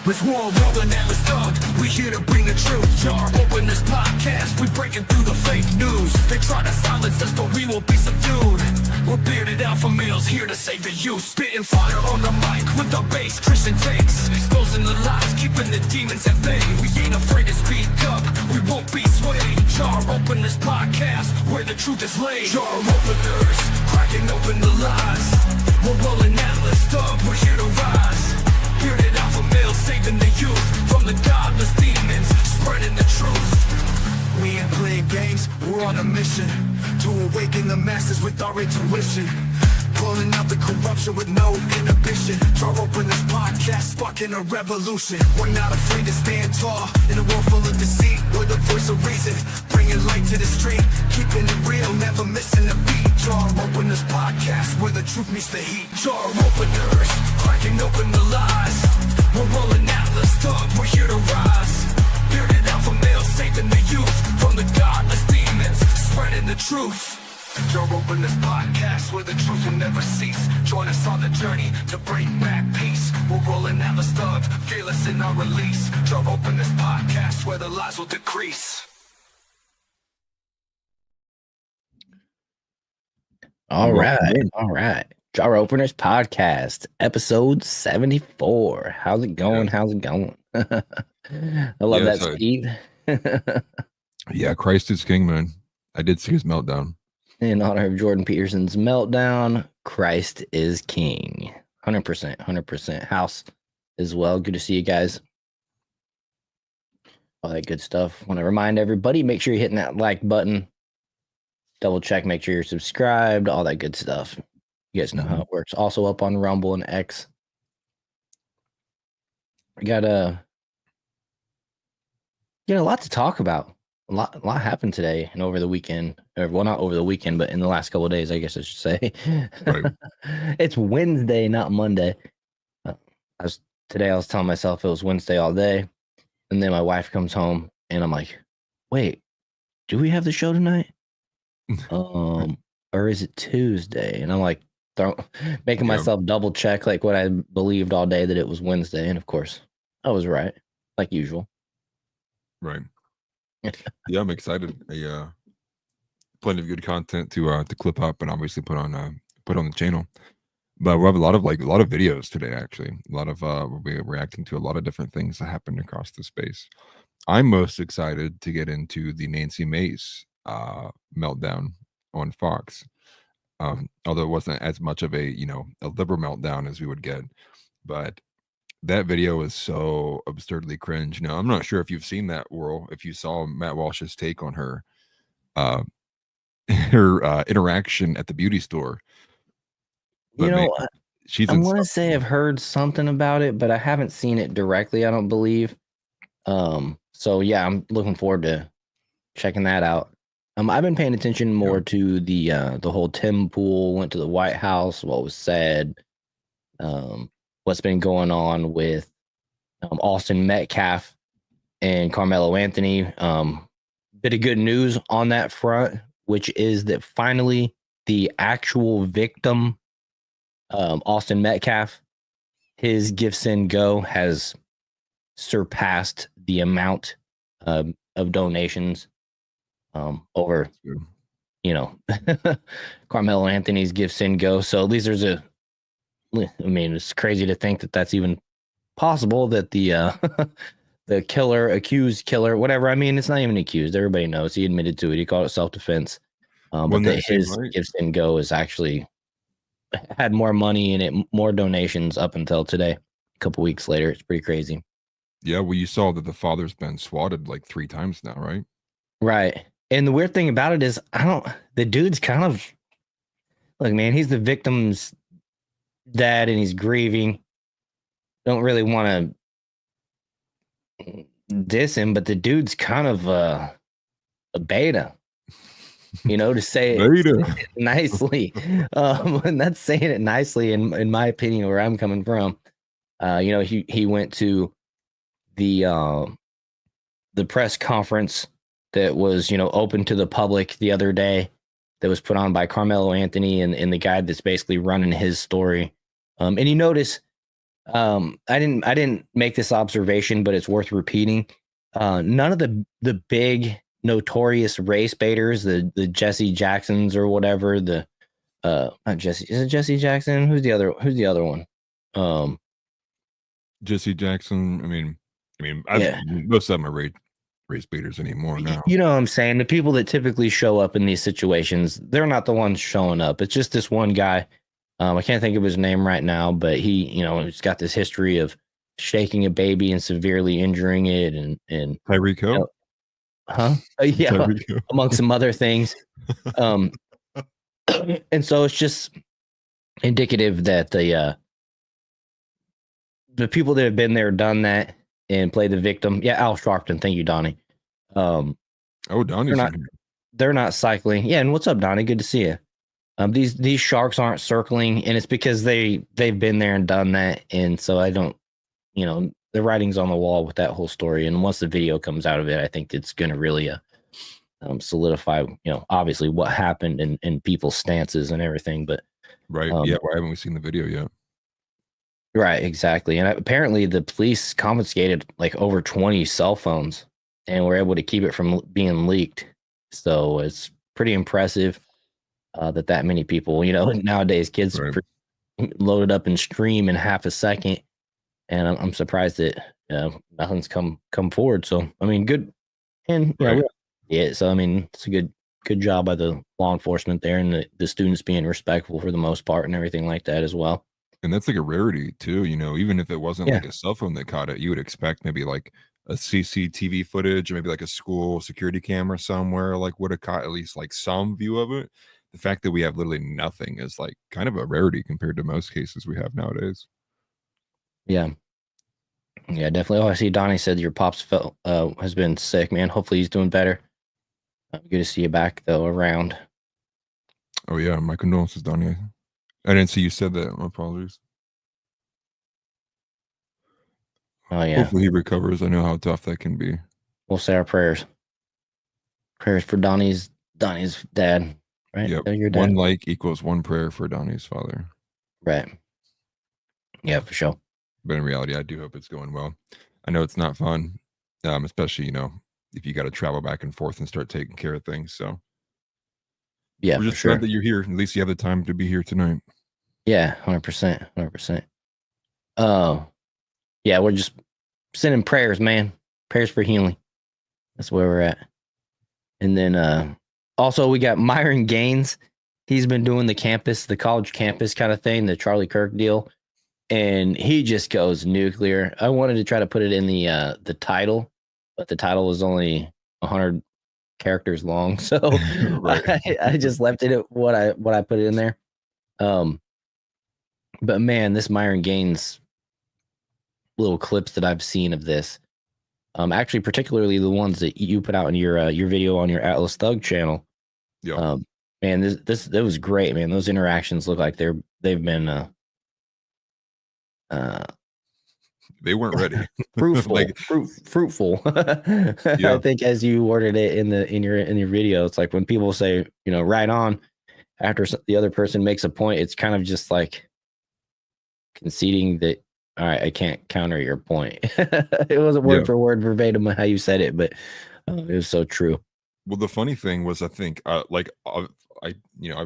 Let's roll, rolling at the start. We here to bring the truth. Jar open this podcast. We breaking through the fake news. They try to silence us, but we will be subdued. We're bearded alpha males here to save the youth. Spitting fire on the mic with the bass Christian takes. Exposing the lies, keeping the demons at bay. We ain't afraid to speak up. We won't be swayed. Jar open this podcast where the truth is laid. Jar openers, cracking open the lies. We're rolling Atlas up. We're here to rise. Bearded alpha males saving the youth from the godless demons, spreading the truth. We ain't playing games, we're on a mission to awaken the masses with our intuition. Pulling out the corruption with no inhibition. Draw open this podcast, sparking a revolution. We're not afraid to stand tall in a world full of deceit. We're the voice of reason, bringing light to the street. Keeping it real, never missing a beat. Jar open this podcast where the truth meets the heat. Jar openers, cracking open the lies. We're rolling Atlas up, we're here to rise. Bearded alpha males saving the youth from the godless demons, spreading the truth. Jar open this podcast where the truth will never cease. Join us on the journey to bring back peace. We're rolling Atlas up, fearless in our release. Jar open this podcast where the lies will decrease. All right. Jar Openers Podcast, episode 74. How's it going? I love that, Steve. Yeah, Christ is King, man. I did see his meltdown. In honor of Jordan Peterson's meltdown, Christ is King. 100%. House as well. Good to see you guys. All that good stuff. Want to remind everybody, make sure you're hitting that like button. Double check, make sure you're subscribed. All that good stuff. You guys know how it works. Also up on Rumble and X. We got a lot to talk about. A lot happened today and over the weekend. Well, not over the weekend, but in the last couple of days, I guess I should say. Right. It's Wednesday, not Monday. I was telling myself it was Wednesday all day, and then my wife comes home, and I'm like, "Wait, do we have the show tonight? Or is it Tuesday?" And I'm like, making myself double check like what I believed all day that it was Wednesday, and of course, I was right, like usual. Right. Yeah, I'm excited. Plenty of good content to clip up and obviously put on the channel. But we have a lot of videos today. Actually, a lot of we'll be reacting to a lot of different things that happened across the space. I'm most excited to get into the Nancy Mace meltdown on Fox. Although it wasn't as much of a liberal meltdown as we would get, but that video is so absurdly cringe. Now, I'm not sure if you've seen that, Whirl, if you saw Matt Walsh's take on her interaction at the beauty store. But I want to say I've heard something about it, but I haven't seen it directly, I don't believe. So yeah, I'm looking forward to checking that out. I've been paying attention more to the whole Tim Pool went to the White House, what was said, what's been going on with Austin Metcalf and Carmelo Anthony. Bit of good news on that front, which is that finally the actual victim, Austin Metcalf, his Give, Send, Go has surpassed the amount of donations over, Carmelo Anthony's Give, Send, Go. So at least there's it's crazy to think that that's even possible, that the the accused killer, whatever. I mean, it's not even accused. Everybody knows. He admitted to it. He called it self-defense. But that his Give, Send, Go is actually had more money in it, more donations up until today. A couple weeks later, it's pretty crazy. Yeah, well, you saw that the father's been swatted like 3 times now, right? Right. And the weird thing about it is, the dude's kind of, look, man, he's the victim's dad and he's grieving. Don't really want to diss him, but the dude's kind of a beta, to say it nicely. And that's saying it nicely in my opinion, where I'm coming from. He went to the press conference that was, open to the public the other day, that was put on by Carmelo Anthony and the guy that's basically running his story. And you notice I didn't make this observation, but it's worth repeating. None of the big notorious race baiters, the Jesse Jacksons or whatever, not Jesse, is it Jesse Jackson? Who's the other one? Jesse Jackson. Yeah. Most of them are race beaters anymore now. You know what I'm saying? The people that typically show up in these situations, they're not the ones showing up. It's just this one guy. I can't think of his name right now, but he's got this history of shaking a baby and severely injuring it, and Tyreek Hill, yeah, Tyreek Hill. amongst some other things. And so it's just indicative that the people that have been there, done that, and played the victim. Yeah, Al Sharpton. Thank you, Donnie. Donnie's they're not cycling. Yeah, and what's up, Donnie? Good to see you. These sharks aren't circling, and it's because they've been there and done that, and so I don't, the writing's on the wall with that whole story. And once the video comes out of it, I think it's going to really solidify, obviously what happened and people's stances and everything. But right, yeah, why haven't we seen the video yet? Right, exactly. And apparently the police confiscated like over 20 cell phones and were able to keep it from being leaked. So it's pretty impressive that many people, nowadays kids load it up and stream in half a second. And I'm surprised that nothing's come forward. So, good. And so, it's a good job by the law enforcement there, and the students being respectful for the most part and everything like that as well. And that's like a rarity too, even if it wasn't like a cell phone that caught it, you would expect maybe like a CCTV footage or maybe like a school security camera somewhere like would have caught at least like some view of it. The fact that we have literally nothing is like kind of a rarity compared to most cases we have nowadays. Yeah. Yeah, definitely. Oh, I see Donnie said your pops has been sick, man. Hopefully he's doing better. Good to see you back though, around. Oh yeah, my condolences, Donnie. I didn't see you said that. My apologies. Oh yeah. Hopefully he recovers. I know how tough that can be. We'll say our prayers. Prayers for Donnie's dad. Right? Yep. Your dad. 1 like equals 1 prayer for Donnie's father. Right. Yeah, for sure. But in reality, I do hope it's going well. I know it's not fun, especially, if you got to travel back and forth and start taking care of things. So yeah, we're just glad that you're here. At least you have the time to be here tonight. Yeah, 100%. 100%. Yeah, we're just sending prayers, man. Prayers for healing. That's where we're at. And then also we got Myron Gaines. He's been doing the college campus kind of thing, the Charlie Kirk deal. And he just goes nuclear. I wanted to try to put it in the title, but the title was only 100 characters long, so I just left it at what I put it in there. But man, this Myron Gaines little clips that I've seen of this, actually particularly the ones that you put out in your video on your Atlas Thug channel. Yeah. Man, that was great, man. Those interactions look like they've been they weren't ready. Fruitful. Fruitful. Yeah. I think as you worded it in your video, it's like when people say, right on after the other person makes a point, it's kind of just like conceding that, all right, I can't counter your point. It wasn't word for word verbatim how you said it, but it was so true. Well, the funny thing was, I think I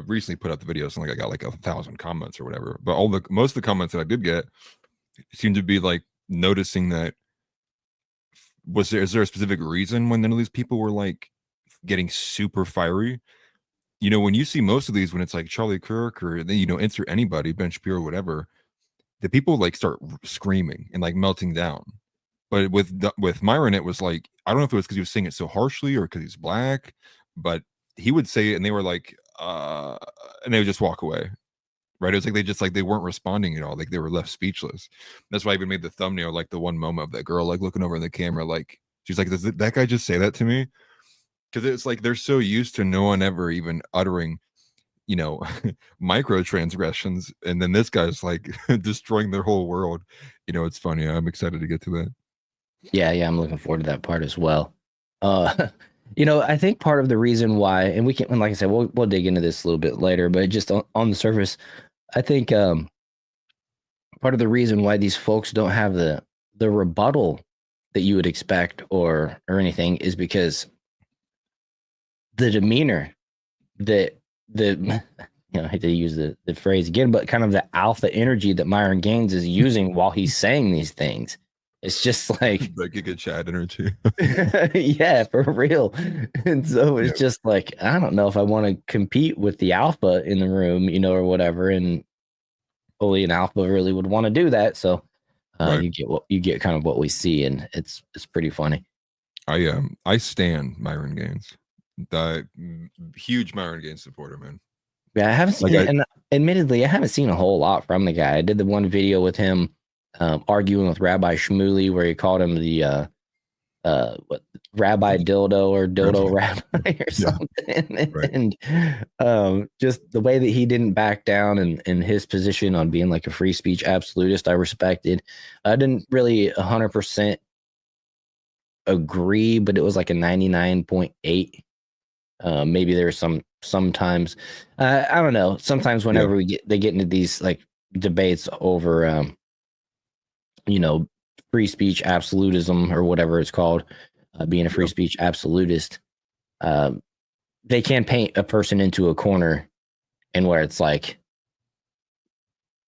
recently put out the videos and I got like 1,000 comments or whatever, but most of the comments that I did get seemed to be like noticing that is there a specific reason when none of these people were like getting super fiery? When you see most of these, when it's like Charlie Kirk or then insert anybody, Ben Shapiro, whatever, the people like start screaming and like melting down. But with Myron, it was like, I don't know if it was because he was saying it so harshly or because he's black, but he would say it and they were like, and they would just walk away. Right. It was like they weren't responding at all. Like they were left speechless. That's why I even made the thumbnail like the one moment of that girl like looking over in the camera, like she's like, does that guy just say that to me? Because it's like they're so used to no one ever even uttering, microtransgressions, and then this guy's like destroying their whole world. It's funny. I'm excited to get to that. Yeah, I'm looking forward to that part as well. I think part of the reason why, and we can, like I said, we'll dig into this a little bit later, but just on the surface, I think part of the reason why these folks don't have the rebuttal that you would expect or anything is because the demeanor that the I hate to use the phrase again, but kind of the alpha energy that Myron Gaines is using while he's saying these things. It's just like a good chat energy. yeah, for real. And so it's just like, I don't know if I want to compete with the alpha in the room, or whatever. And only an alpha really would want to do that. So Right. you get kind of what we see, and it's pretty funny. I stand Myron Gaines. The huge Myron Gaines supporter, man. Yeah, I haven't seen it, and admittedly, I haven't seen a whole lot from the guy. I did the one video with him arguing with Rabbi Shmuley, where he called him the what, Rabbi Dildo or Dildo Rabbi or something. Right. And just the way that he didn't back down and his position on being like a free speech absolutist, I respected. I didn't really 100% agree, but it was like a 99.8. Maybe there's sometimes I don't know. Sometimes whenever they get into these like debates over free speech absolutism or whatever it's called, being a free speech absolutist, they can paint a person into a corner, and where it's like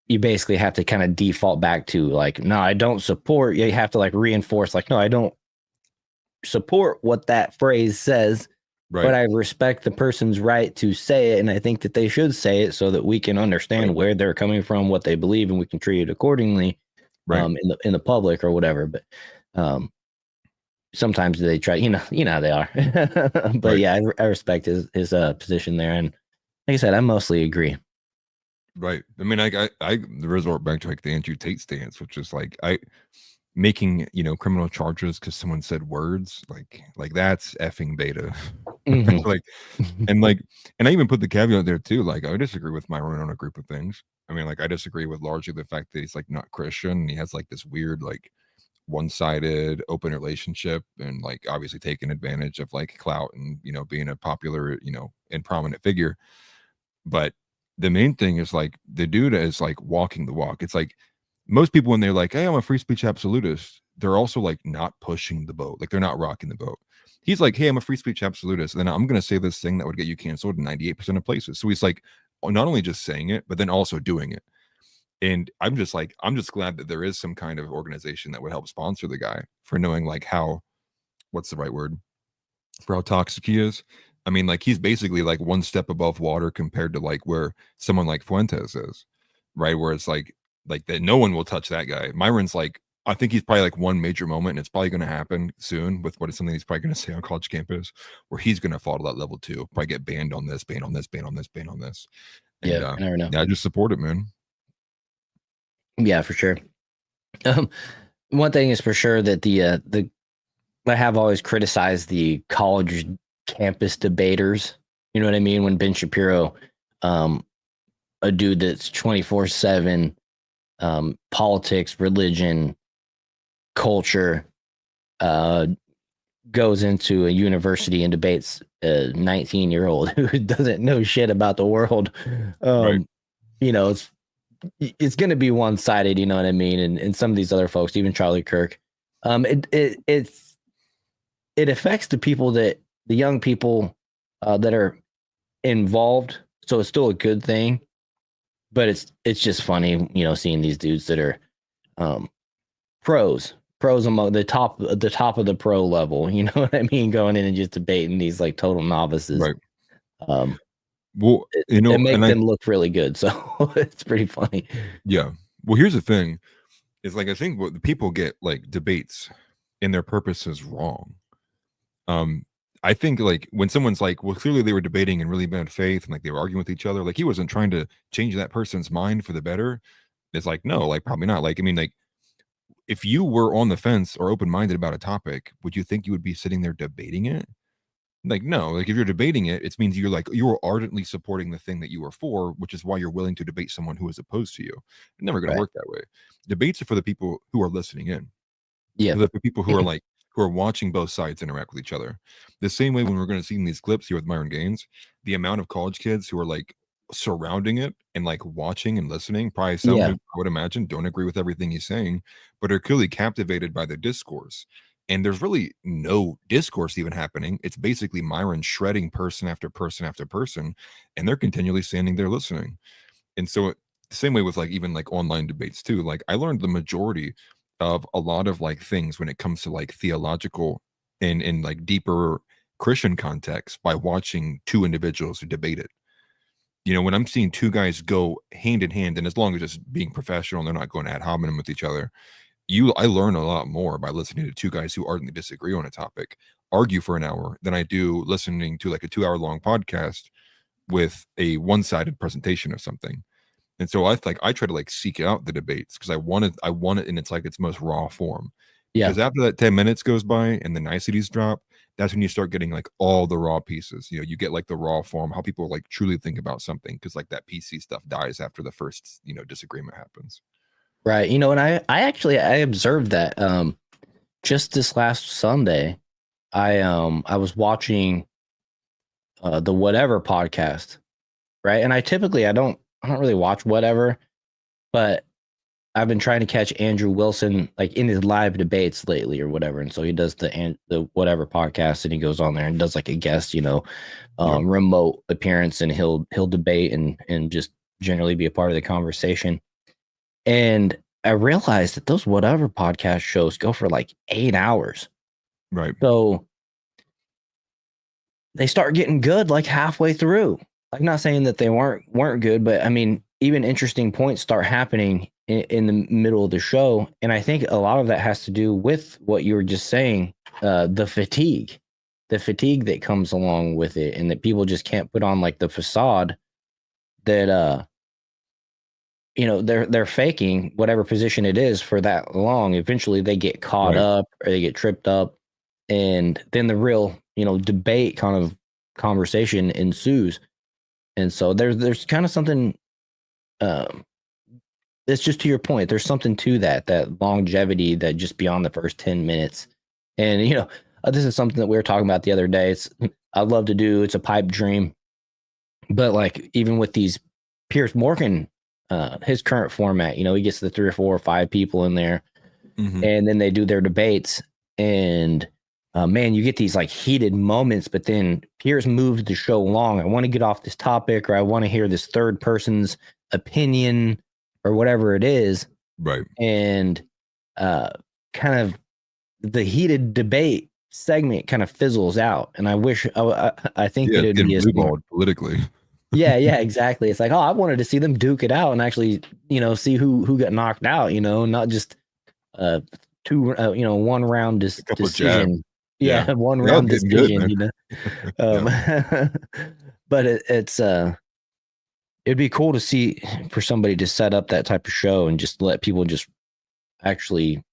you basically have to kind of default back to like, no, I don't support. You have to like reinforce like, no, I don't support what that phrase says. Right. But I respect the person's right to say it, and I think that they should say it so that we can understand where they're coming from, what they believe, and we can treat it accordingly, in the public or whatever. But sometimes they try, you know how they are. But yeah, I respect his position there, and like I said, I mostly agree. Right. I mean, I resort back to like the Andrew Tate stance, which is like making criminal charges because someone said words like that's effing beta. Mm-hmm. and I even put the caveat there too, like I disagree with Myron on a group of things. I mean, like I disagree with largely the fact that he's like not Christian, and he has like this weird like one-sided open relationship, and like obviously taking advantage of like clout and being a popular and prominent figure. But the main thing is like the dude is like walking the walk. It's like most people, when they're like, hey, I'm a free speech absolutist, they're also like not pushing the boat. Like they're not rocking the boat. He's like, hey, I'm a free speech absolutist. And then I'm going to say this thing that would get you canceled in 98% of places. So he's like, not only just saying it, but then also doing it. And I'm just glad that there is some kind of organization that would help sponsor the guy for knowing like what's the right word for how toxic he is. I mean, like he's basically like one step above water compared to like where someone like Fuentes is, right? Where it's like that no one will touch that guy. Myron's like, I think he's probably like one major moment, and it's probably going to happen soon with what is something he's probably going to say on college campus, where he's going to fall to that level too. Probably get banned on this, banned on this, banned on this, banned on this. And, I never know. Yeah, I just support it, man. Yeah, for sure. One thing is for sure that I have always criticized the college campus debaters. You know what I mean? When Ben Shapiro, a dude that's 24/7, politics, religion, culture, goes into a university and debates a 19-year-old who doesn't know shit about the world. It's going to be one-sided, you know what I mean? And some of these other folks, even Charlie Kirk, it affects the young people that are involved. So it's still a good thing, but it's just funny, seeing these dudes that are pros among the top of the pro level, you know what I mean, going in and just debating these like total novices. Right. Well, it makes them look really good, so it's pretty funny. Yeah. Well, here's the thing: is like I think what the people get like debates and their purpose is wrong. I think like when someone's like, well, clearly they were debating in really bad faith and like they were arguing with each other, like he wasn't trying to change that person's mind for the better. It's like, no, like probably not. Like, I mean, like if you were on the fence or open-minded about a topic, would you think you would be sitting there debating it? Like, no, like if you're debating it, it means you're ardently supporting the thing that you are for, which is why you're willing to debate someone who is opposed to you. It's never going to work that way. Debates are for the people who are listening in. Yeah. The people who are who are watching both sides interact with each other. The same way when we're going to see in these clips here with Myron Gaines, the amount of college kids who are like surrounding it and like watching and listening, probably some Yeah. who I would imagine don't agree with everything he's saying, but are clearly captivated by the discourse. And there's really no discourse even happening. It's basically Myron shredding person after person after person, and they're continually standing there listening. And so the same way with like even like online debates too. Like I learned the majority of a lot of like things when it comes to like theological and like deeper Christian context by watching two individuals who debate it. You know, when I'm seeing two guys go hand in hand, and as long as just being professional, they're not going ad hominem with each other. I learn a lot more by listening to two guys who ardently disagree on a topic argue for an hour than I do listening to like a 2 hour long podcast with a one-sided presentation of something. And so I try to like seek out the debates because I want it in its most raw form. Yeah. Because after that 10 minutes goes by and the niceties drop, that's when you start getting like all the raw pieces. You know, you get like the raw form, how people like truly think about something, because like that PC stuff dies after the first, disagreement happens. Right. You know, and I observed that just this last Sunday, I was watching the Whatever podcast, right? And I don't really watch Whatever, but I've been trying to catch Andrew Wilson like in his live debates lately or whatever. And so he does the Whatever podcast, and he goes on there and does like a guest, remote appearance, and he'll debate and just generally be a part of the conversation. And I realized that those Whatever podcast shows go for like 8 hours. Right. So they start getting good like halfway through. I'm not saying that they weren't good, but I mean, even interesting points start happening in the middle of the show. And I think a lot of that has to do with what you were just saying, the fatigue that comes along with it, and that people just can't put on like the facade that they're faking whatever position it is for that long. Eventually they get caught up or they get tripped up, and then the real debate kind of conversation ensues. And so there's kind of something it's just to your point, there's something to that longevity that just beyond the first 10 minutes. And this is something that we were talking about the other day. I'd love to do, it's a pipe dream, but like even with these Piers Morgan, his current format, he gets the 3 or 4 or 5 people in there, and then they do their debates, and man, you get these like heated moments, but then Piers moves the show along. I want to get off this topic, or I want to hear this third person's opinion, or whatever it is. Right. And kind of the heated debate segment kind of fizzles out. And I wish, I think that it'd be as more politically. Yeah, exactly. It's like, oh, I wanted to see them duke it out and actually, see who got knocked out, not just one round decision. Yeah, one round decision, good, but it'd be cool to see for somebody to set up that type of show and just let people just actually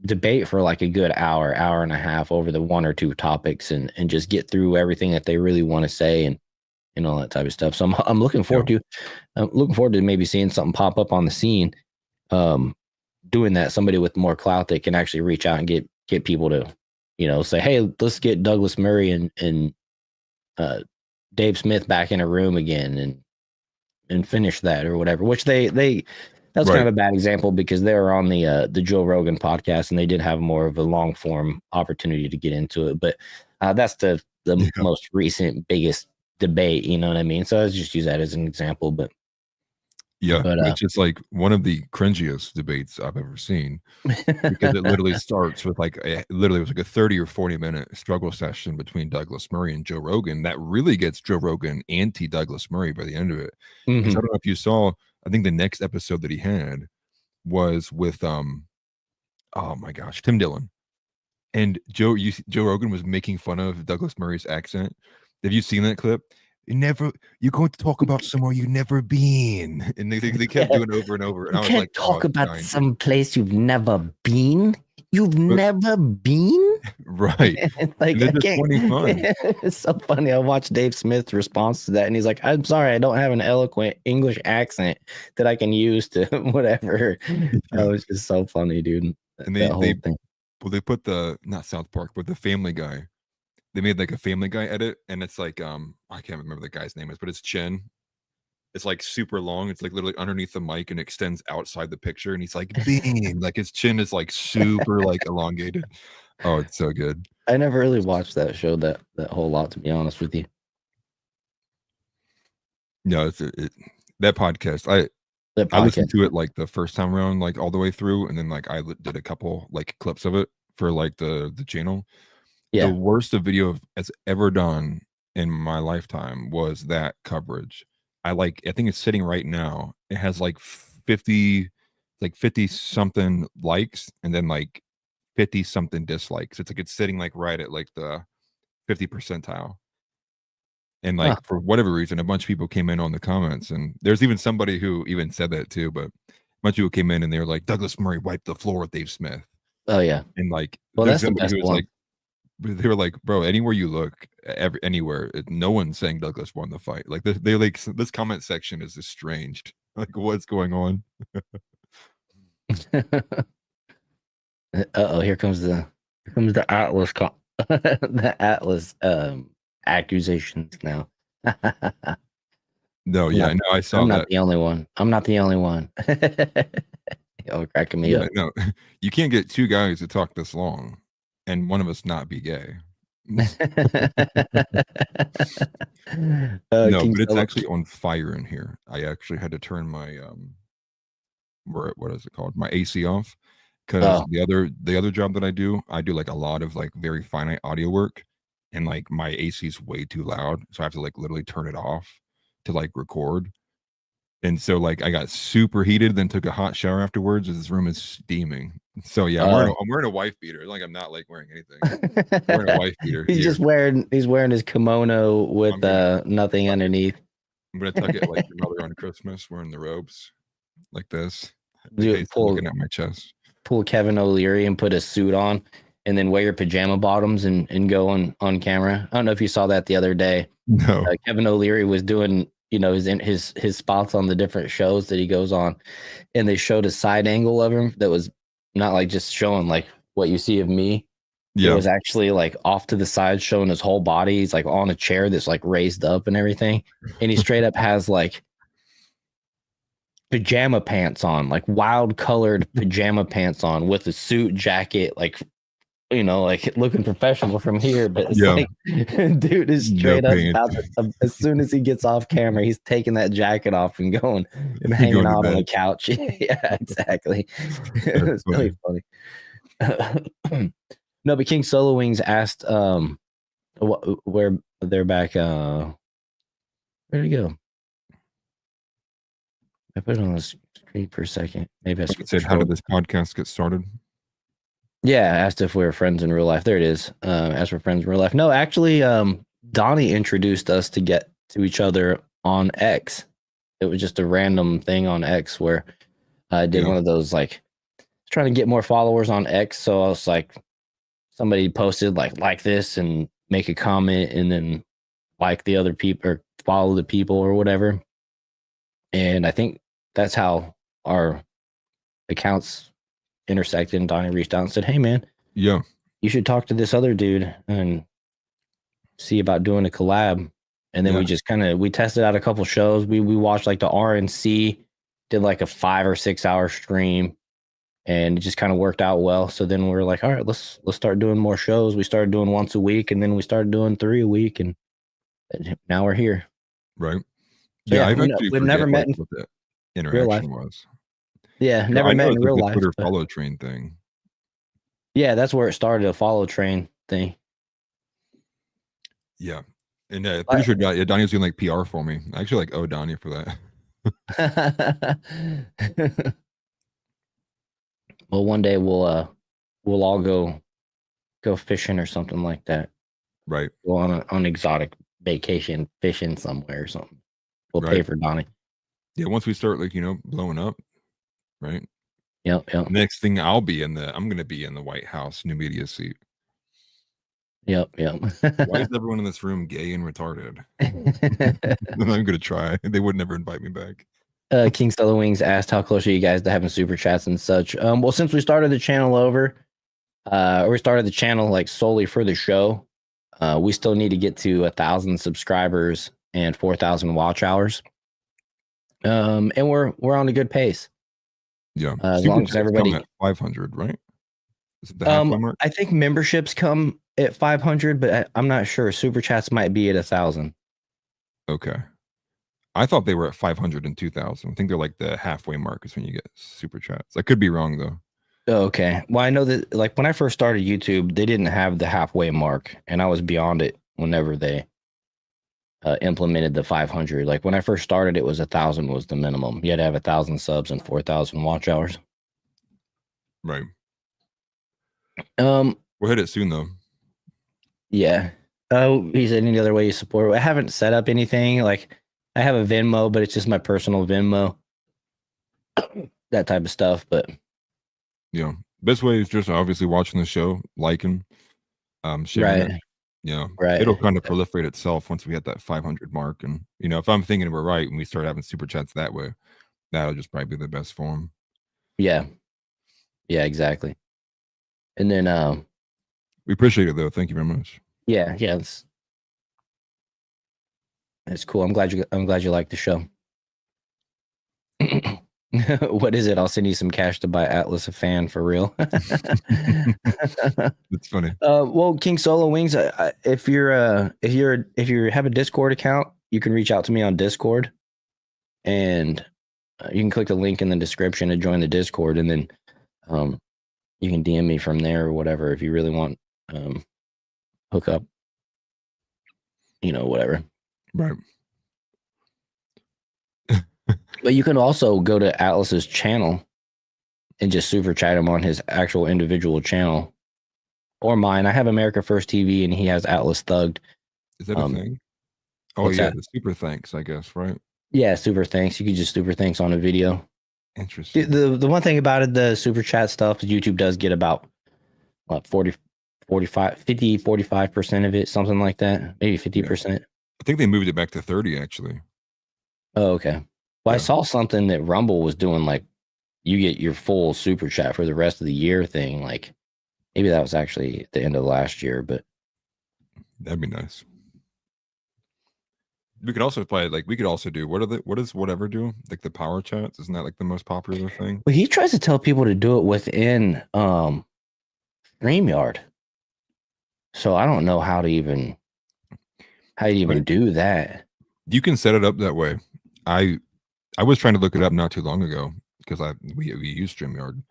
debate for like a good hour and a half over the 1 or 2 topics, and just get through everything that they really want to say, and all that type of stuff. So I'm looking forward to maybe seeing something pop up on the scene, doing that. Somebody with more clout that can actually reach out and get people to, say, hey, let's get Douglas Murray and Dave Smith back in a room again and finish that or whatever. Which that's kind of a bad example, because they were on the Joe Rogan podcast, and they did have more of a long form opportunity to get into it. But that's the most recent biggest debate, you know what I mean? So let's just use that as an example. But it's just like one of the cringiest debates I've ever seen, because it literally starts with it was like a 30 or 40 minute struggle session between Douglas Murray and Joe Rogan that really gets Joe Rogan anti Douglas Murray by the end of it. Because I don't know if you saw, I think the next episode that he had was with oh my gosh, Tim Dillon. And Joe Rogan was making fun of Douglas Murray's accent. Have you seen that clip? You're going to talk about somewhere you've never been, and they kept doing it over and over. And I was like, talk about some place you've never been. Never been, right? Like, it's funny fun. It's so funny. I watched Dave Smith's response to that, and he's like, "I'm sorry, I don't have an eloquent English accent that I can use to whatever." That was just so funny, dude. And they put not South Park, but the Family Guy. They made like a Family Guy edit, and it's like I can't remember the guy's name is, but it's Chen, It's like super long. It's like literally underneath the mic and extends outside the picture. And he's like, being like his chin is like super like elongated. Oh, it's so good. I never really watched that show that whole lot, to be honest with you. No, that podcast. I listened to it like the first time around, like all the way through, and then like I did a couple like clips of it for like the channel. Yeah. The worst a video has ever done in my lifetime was that coverage. I think it's sitting right now. It has like 50 something likes and then like 50 something dislikes. It's like it's sitting like right at like the 50 percentile. And like for whatever reason, a bunch of people came in on the comments, and there's even somebody who even said that too. But a bunch of people came in and they were like, Douglas Murray wiped the floor with Dave Smith. Oh yeah. And like, well, there's that's the somebody best who was one. like, they were like, bro, anywhere you look, anywhere, no one's saying Douglas won the fight. Like they like this comment section is estranged. Like, what's going on? Uh-oh, here comes the Atlas the Atlas accusations now. No, yeah, no, I saw I'm not that. the only one. I'm not the only one. Oh, cracking me up. No, you can't get two guys to talk this long and one of us not be gay. No, but it's actually on fire in here. I actually had to turn my what is it called? My AC off, because the other job that I do like a lot of like very finite audio work, and like my AC is way too loud, so I have to like literally turn it off to like record. And so like I got super heated, then took a hot shower afterwards, as this room is steaming. So yeah, I'm wearing a wife beater. Like I'm not like wearing anything. I'm wearing a wife beater. He's wearing his kimono with nothing underneath. I'm gonna tuck it like your mother on Christmas, wearing the robes like this. Looking at my chest. Pull Kevin O'Leary and put a suit on, and then wear your pajama bottoms and go on camera. I don't know if you saw that the other day. No, Kevin O'Leary was doing his spots on the different shows that he goes on, and they showed a side angle of him that was not like just showing like what you see of me. Yeah. It was actually like off to the side, showing his whole body. He's like on a chair that's like raised up and everything, and he straight up has like pajama pants on, like wild colored pajama pants on with a suit jacket, like like looking professional from here, but it's like, dude is straight up about as soon as he gets off camera, he's taking that jacket off and going and hanging out on the couch. Yeah, exactly. It's really funny. No, but King Solo Wings asked where they're back. Where'd he go? I put it on the screen for a second. Maybe I said, how did this podcast get started? Yeah, asked if we were friends in real life. There it is. As we're friends in real life. No, actually, Donnie introduced us to get to each other on X. It was just a random thing on X where I did one of those, like, trying to get more followers on X. So I was like, somebody posted like this and make a comment and then like the other people or follow the people or whatever. And I think that's how our accounts intersected, and Donnie reached out and said, hey man, you should talk to this other dude and see about doing a collab. And then we just we tested out a couple shows. We watched like the RNC, did like a 5 or 6 hour stream, and it just kind of worked out well. So then we were like, all right, let's start doing more shows. We started doing once a week, and then we started doing 3 a week, and now we're here. Right. So we've never met in what the interaction was. Yeah, never met in real life. Twitter follow train thing. Yeah, that's where it started, a follow train thing. Yeah. And pretty sure Donnie was doing like PR for me. I actually like owe Donnie for that. Well, one day we'll all go fishing or something like that. Right. Go on an exotic vacation, fishing somewhere or something. We'll pay for Donnie. Yeah, once we start like, blowing up. Right. Yep. Next thing I'm going to be in the White House new media seat. Yep. Why is everyone in this room gay and retarded? I'm going to try. They would never invite me back. King Solo Wings asked, how close are you guys to having super chats and such? Well, since we started the channel we started the channel like solely for the show, we still need to get to 1,000 subscribers and 4,000 watch hours. And we're on a good pace. Yeah, As super long as chats come everybody, at 500, right? Is it the halfway mark? I think memberships come at 500, but I'm not sure. Super chats might be at 1,000. Okay. I thought they were at 500 and 2,000. I think they're like the halfway mark is when you get super chats. I could be wrong though. Okay. Well, I know that like when I first started YouTube, they didn't have the halfway mark, and I was beyond it whenever they implemented the 500. Like when I first started, it was 1,000 was the minimum. You had to have 1,000 subs and 4,000 watch hours. Right. Um. We'll hit it soon though. Yeah. Oh, he said any other way you support? I haven't set up anything. Like I have a Venmo, but it's just my personal Venmo. That type of stuff. But Yeah. Best way is just obviously watching the show, liking, sharing right, it. Yeah. right. It'll kind of proliferate itself once we hit that 500 mark. And, if I'm thinking we're right and we start having super chats that way, that'll just probably be the best form. Yeah. Yeah, exactly. And then, we appreciate it though. Thank you very much. yeah, it's cool. I'm glad you like the show. What is it? I'll send you some cash to buy Atlas a fan for real. It's funny. Well, King Solo Wings, if you have a Discord account, you can reach out to me on Discord, and you can click the link in the description to join the Discord, and then you can DM me from there or whatever if you really want hook up, whatever. Right. But you can also go to Atlas's channel and just super chat him on his actual individual channel or mine. I have America First TV and he has Atlas Thugged. Is that a thing? Oh yeah, that? the super thanks, I guess, right? Yeah, super thanks. You can just super thanks on a video. Interesting. The one thing about it, the super chat stuff, is YouTube does get about 40, 45, 50, 45% of it, something like that. Maybe 50%. I think they moved it back to 30 actually. Oh, okay. Well, I saw something that Rumble was doing, like you get your full super chat for the rest of the year thing. Like maybe that was actually at the end of last year, but that'd be nice. We could also play we could also do what does whatever do? Like the power chats? Isn't that like the most popular thing? Well, he tries to tell people to do it within StreamYard. So I don't know how to even do that. You can set it up that way. I was trying to look it up not too long ago because we use StreamYard,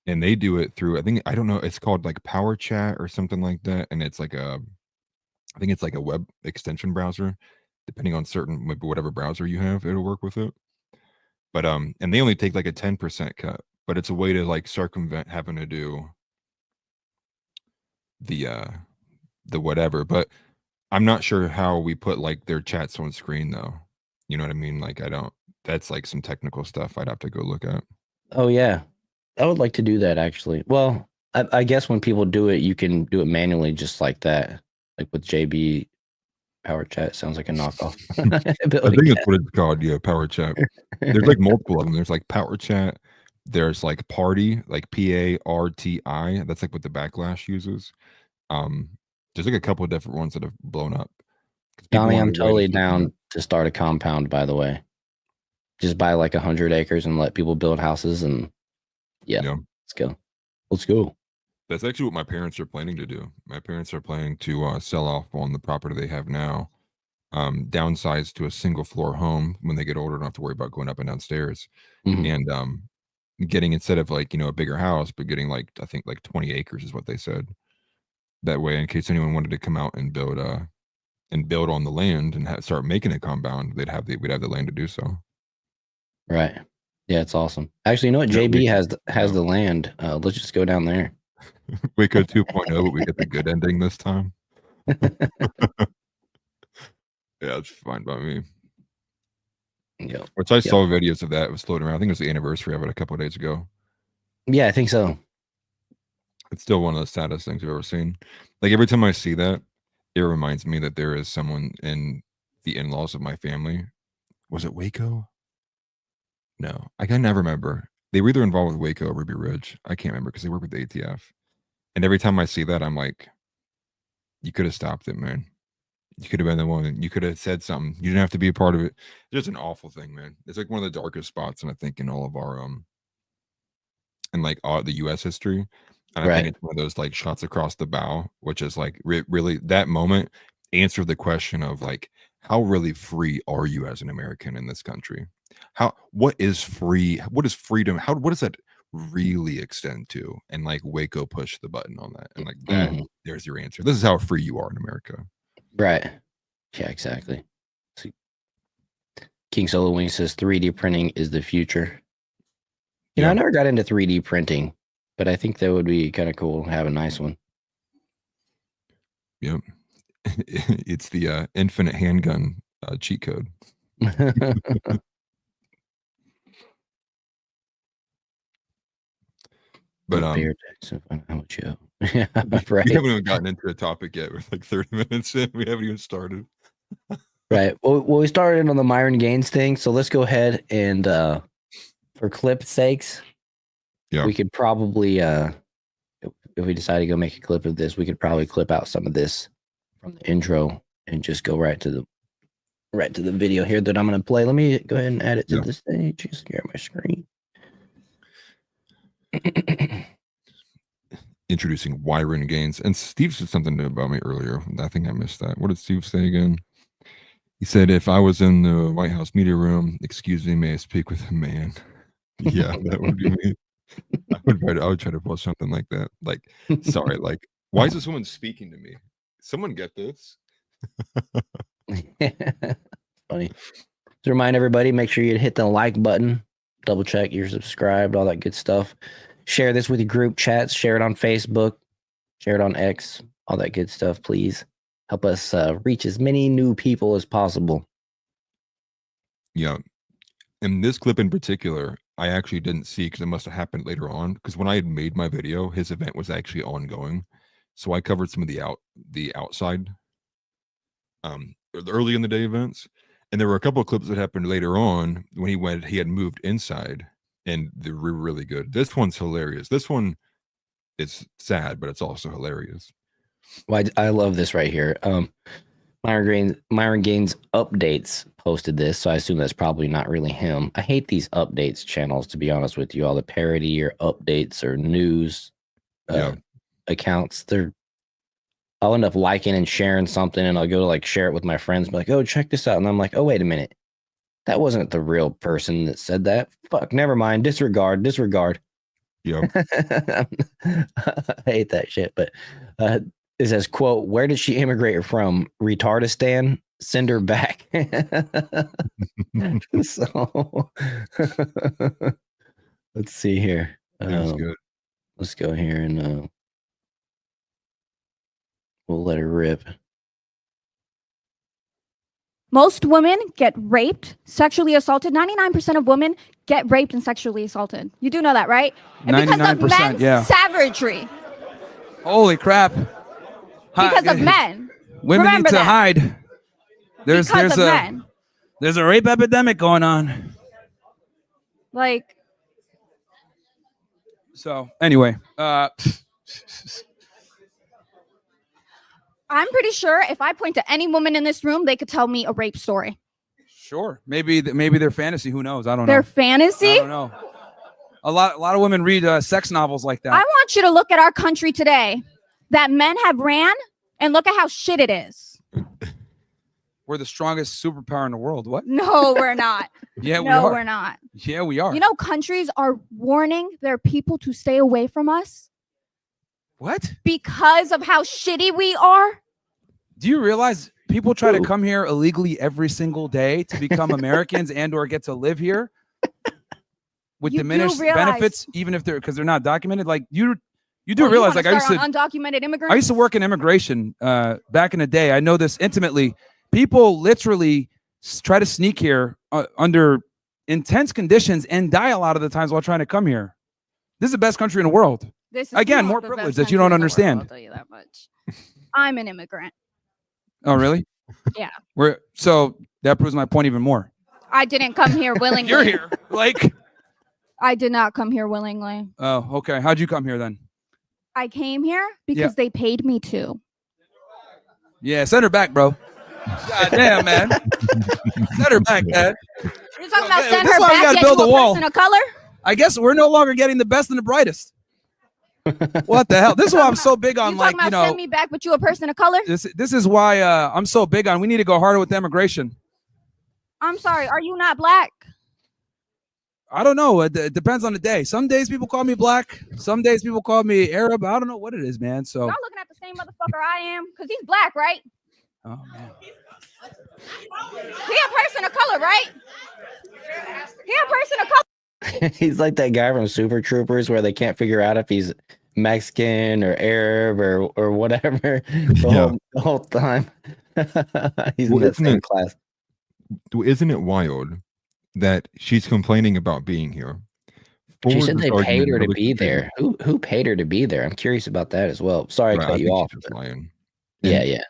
and they do it through I don't know, it's called like Power Chat or something like that, and it's like I think it's like a web extension browser. Depending on maybe whatever browser you have, it'll work with it. But and they only take like a 10% cut, but it's a way to like circumvent having to do the whatever. But I'm not sure how we put like their chats on screen though. You know what I mean? Like that's like some technical stuff I'd have to go look at. Oh yeah. I would like to do that actually. Well, I guess when people do it, you can do it manually just like that. Like with JB Power Chat sounds like a knockoff. I think that's what it's called. Yeah, Power Chat. There's like multiple of them. There's like Power Chat. There's like Party, like PARTI. That's like what the Backlash uses. There's like a couple of different ones that have blown up. Donnie, I'm totally down to start a compound, by the way. Just buy like 100 acres and let people build houses and let's go. Let's go. That's actually what my parents are planning to do. My parents are planning to sell off on the property they have now, downsize to a single floor home when they get older, don't have to worry about going up and downstairs. And getting, instead of like, a bigger house, but getting like, I think like 20 acres is what they said. That way, in case anyone wanted to come out and build on the land and start making a compound, we'd have the land to do so. Right. Yeah, it's awesome. Actually, you know what? JB has the land. Let's just go down there. Waco 2.0, but we get the good ending this time. Yeah, it's fine by me. Yeah. Which I saw videos of that. It was floating around. I think it was the anniversary of it a couple of days ago. Yeah, I think so. It's still one of the saddest things I've ever seen. Like every time I see that, it reminds me that there is someone in the in-laws of my family. Was it Waco? No, I can never remember. They were either involved with Waco or Ruby Ridge. I can't remember because they work with the ATF. And every time I see that, I'm like, you could have stopped it, man. You could have been the one. You could have said something. You didn't have to be a part of it. It's just an awful thing, man. It's like one of the darkest spots, and I think in all of our in like the U.S. history. And I think it's one of those like shots across the bow, which is like really that moment answered the question of like, how really free are you as an American in this country? What is free? What is freedom? What does that really extend to? And like Waco pushed the button on that, and like that, there's your answer. This is how free you are in America. Right. Yeah, exactly. King Solo Wing says 3D printing is the future. You know, I never got into 3D printing, but I think that would be kind of cool to have a nice one. Yep. It's the infinite handgun cheat code. But how much you yeah, right. We haven't even gotten into a topic yet. We're like 30 minutes in. We haven't even started. Right. Well, we started on the Myron Gaines thing, so let's go ahead and for clip sakes, we could probably if we decide to go make a clip of this, we could probably clip out some of this from the intro and just go right to the video here that I'm going to play. Let me go ahead and add it to the stage. Just share my screen. Introducing Myron Gaines. And Steve said something about me earlier. I think I missed that. What did Steve say again? He said, if I was in the White House media room, excuse me, may I speak with a man? Yeah, that would be me. I would try to post something like that. Like, sorry, like, why is this woman speaking to me? Someone get this? Funny. To remind everybody, make sure you hit the like button, double check you're subscribed, all that good stuff. Share this with your group chats, share it on Facebook, share it on X, all that good stuff, please. Help us reach as many new people as possible. Yeah. In this clip in particular, I actually didn't see because it must have happened later on. Because when I had made my video, his event was actually ongoing. So I covered some of the outside early in the day events. And there were a couple of clips that happened later on when he had moved inside, and they were really good. This one's hilarious. This one is sad, but it's also hilarious. Well, I love this right here. Myron Gaines Updates posted this, so I assume that's probably not really him. I hate these updates channels, to be honest with you. All the parody or updates or news accounts. I'll end up liking and sharing something, and I'll go to like share it with my friends, be like, "Oh, check this out," and I'm like, "Oh, wait a minute, that wasn't the real person that said that. Fuck, never mind. Disregard." Yeah, I hate that shit. But it says, "Quote: Where did she immigrate from? Retardistan. Send her back." So let's see here. Good. Let's go here and we'll let her rip. Most women get raped, sexually assaulted. 99% of women get raped and sexually assaulted. You do know that, right? And because of men's savagery. Holy crap. Because of men. Women Remember need to that. hide. There's a rape epidemic going on. Like. So anyway, I'm pretty sure if I point to any woman in this room, they could tell me a rape story. Sure. Maybe their fantasy. Who knows? I don't know. Their fantasy? I don't know. A lot of women read sex novels like that. I want you to look at our country today that men have ran and look at how shit it is. We're the strongest superpower in the world. What? No, we're not. Yeah, we no, are. we're not. Yeah, we are. You know, countries are warning their people to stay away from us. What? Because of how shitty we are. Do you realize people try to come here illegally every single day to become Americans and or get to live here with diminished benefits, even if because they're not documented? Like you do realize, like I used to undocumented immigrants. I used to work in immigration back in the day. I know this intimately. People literally try to sneak here under intense conditions and die a lot of the times while trying to come here. This is the best country in the world. This is again more privilege that you don't understand. I'll tell you that much. I'm an immigrant. Oh, really? Yeah. So that proves my point even more. I didn't come here willingly. You're here. Like. I did not come here willingly. Oh, okay. How'd you come here then? I came here because they paid me to. Yeah, send her back, bro. God damn, man. Set her back, man. You're talking about send her why we back gotta yet build to a a wall. person of color? I guess we're no longer getting the best and the brightest. What the hell? This is why I'm so big on, You like, talking you about know, send me back, but you a person of color? this is why I'm so big on, we need to go harder with immigration. I'm sorry, are you not black? I don't know. It depends on the day. Some days people call me black. Some days people call me Arab. I don't know what it is, man. So Y'all looking at the same motherfucker I am? Because he's black, right? oh man. He a person of color, right? He a person of color. He's like that guy from Super Troopers where they can't figure out if he's Mexican or Arab or whatever the whole time. He's in that same class. Isn't it wild that she's complaining about being here? She said they paid her to be there. Who paid her to be there? I'm curious about that as well. Sorry to cut you off. Just lying. Yeah.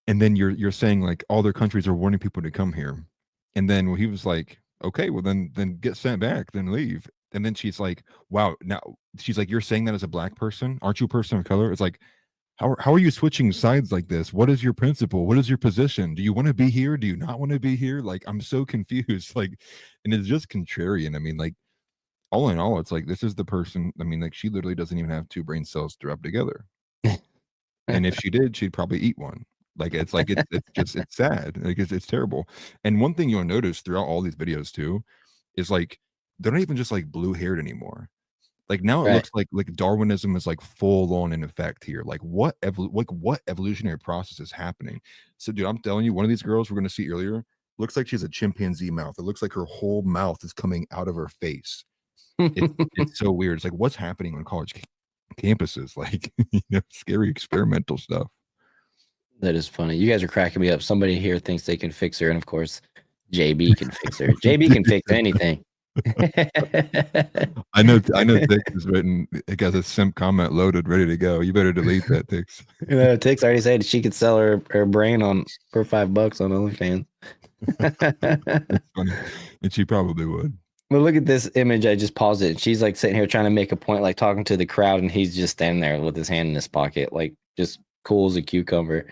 And then you're saying like all their countries are warning people to come here. And then he was like, okay, well then get sent back, then leave. And then she's like, wow, now she's like, you're saying that as a black person? Aren't you a person of color? It's like, how are you switching sides like this? What is your principle? What is your position? Do you want to be here? Do you not want to be here? Like, I'm so confused. Like, and it's just contrarian. I mean, like, all in all, it's like, this is the person. I mean, like, she literally doesn't even have two brain cells to rub together. And if she did, she'd probably eat one. Like, it's like, it's sad. Like, it's terrible. And one thing you'll notice throughout all these videos too, is like, they're not even just like blue haired anymore. Like now it looks like Darwinism is like full on in effect here. Like what evolutionary process is happening? So dude, I'm telling you, one of these girls we're going to see earlier looks like she has a chimpanzee mouth. It looks like her whole mouth is coming out of her face. It's so weird. It's like, what's happening on college campuses? Like, scary experimental stuff. That is funny. You guys are cracking me up. Somebody here thinks they can fix her, and of course, JB can fix her. JB can fix anything. I know Tix is written. It got a simp comment loaded, ready to go. You better delete that, Tix. Tix already said she could sell her brain for $5 on OnlyFans. That's funny. And she probably would. Well, look at this image. I just paused it. She's like sitting here trying to make a point, like talking to the crowd, and he's just standing there with his hand in his pocket, like just cool as a cucumber.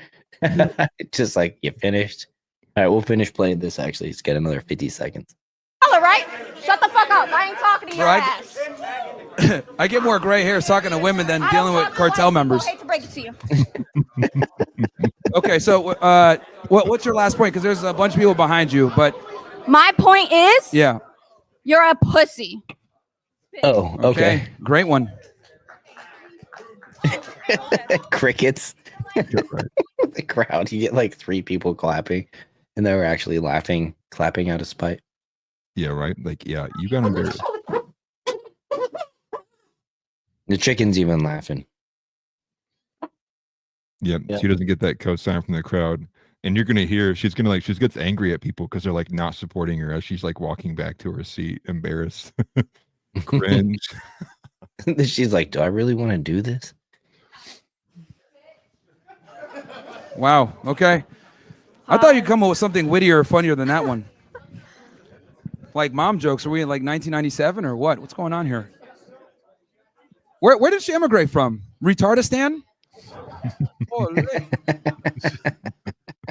Just like, you finished? All right, we'll finish playing this. Actually, it's got another 50 seconds. All right, shut the fuck up. I ain't talking to your ass. I get more gray hairs talking to women than dealing with cartel members. I hate to break it to you. Okay, so what's your last point? Because there's a bunch of people behind you, but my point is, yeah, you're a pussy. Oh, okay. Great one. Crickets. The crowd, you get like 3 people clapping, and they were actually clapping out of spite. Yeah, right. Like, yeah, you got embarrassed. The chicken's even laughing. Yep, she doesn't get that cosign from the crowd, and you're gonna hear she gets angry at people because they're like not supporting her as she's like walking back to her seat, embarrassed, cringe. She's like, "Do I really want to do this?" Wow. Okay. I thought you'd come up with something wittier or funnier than that one. Like mom jokes. Are we in like 1997 or what? What's going on here? Where did she immigrate from? Retardistan? Holy.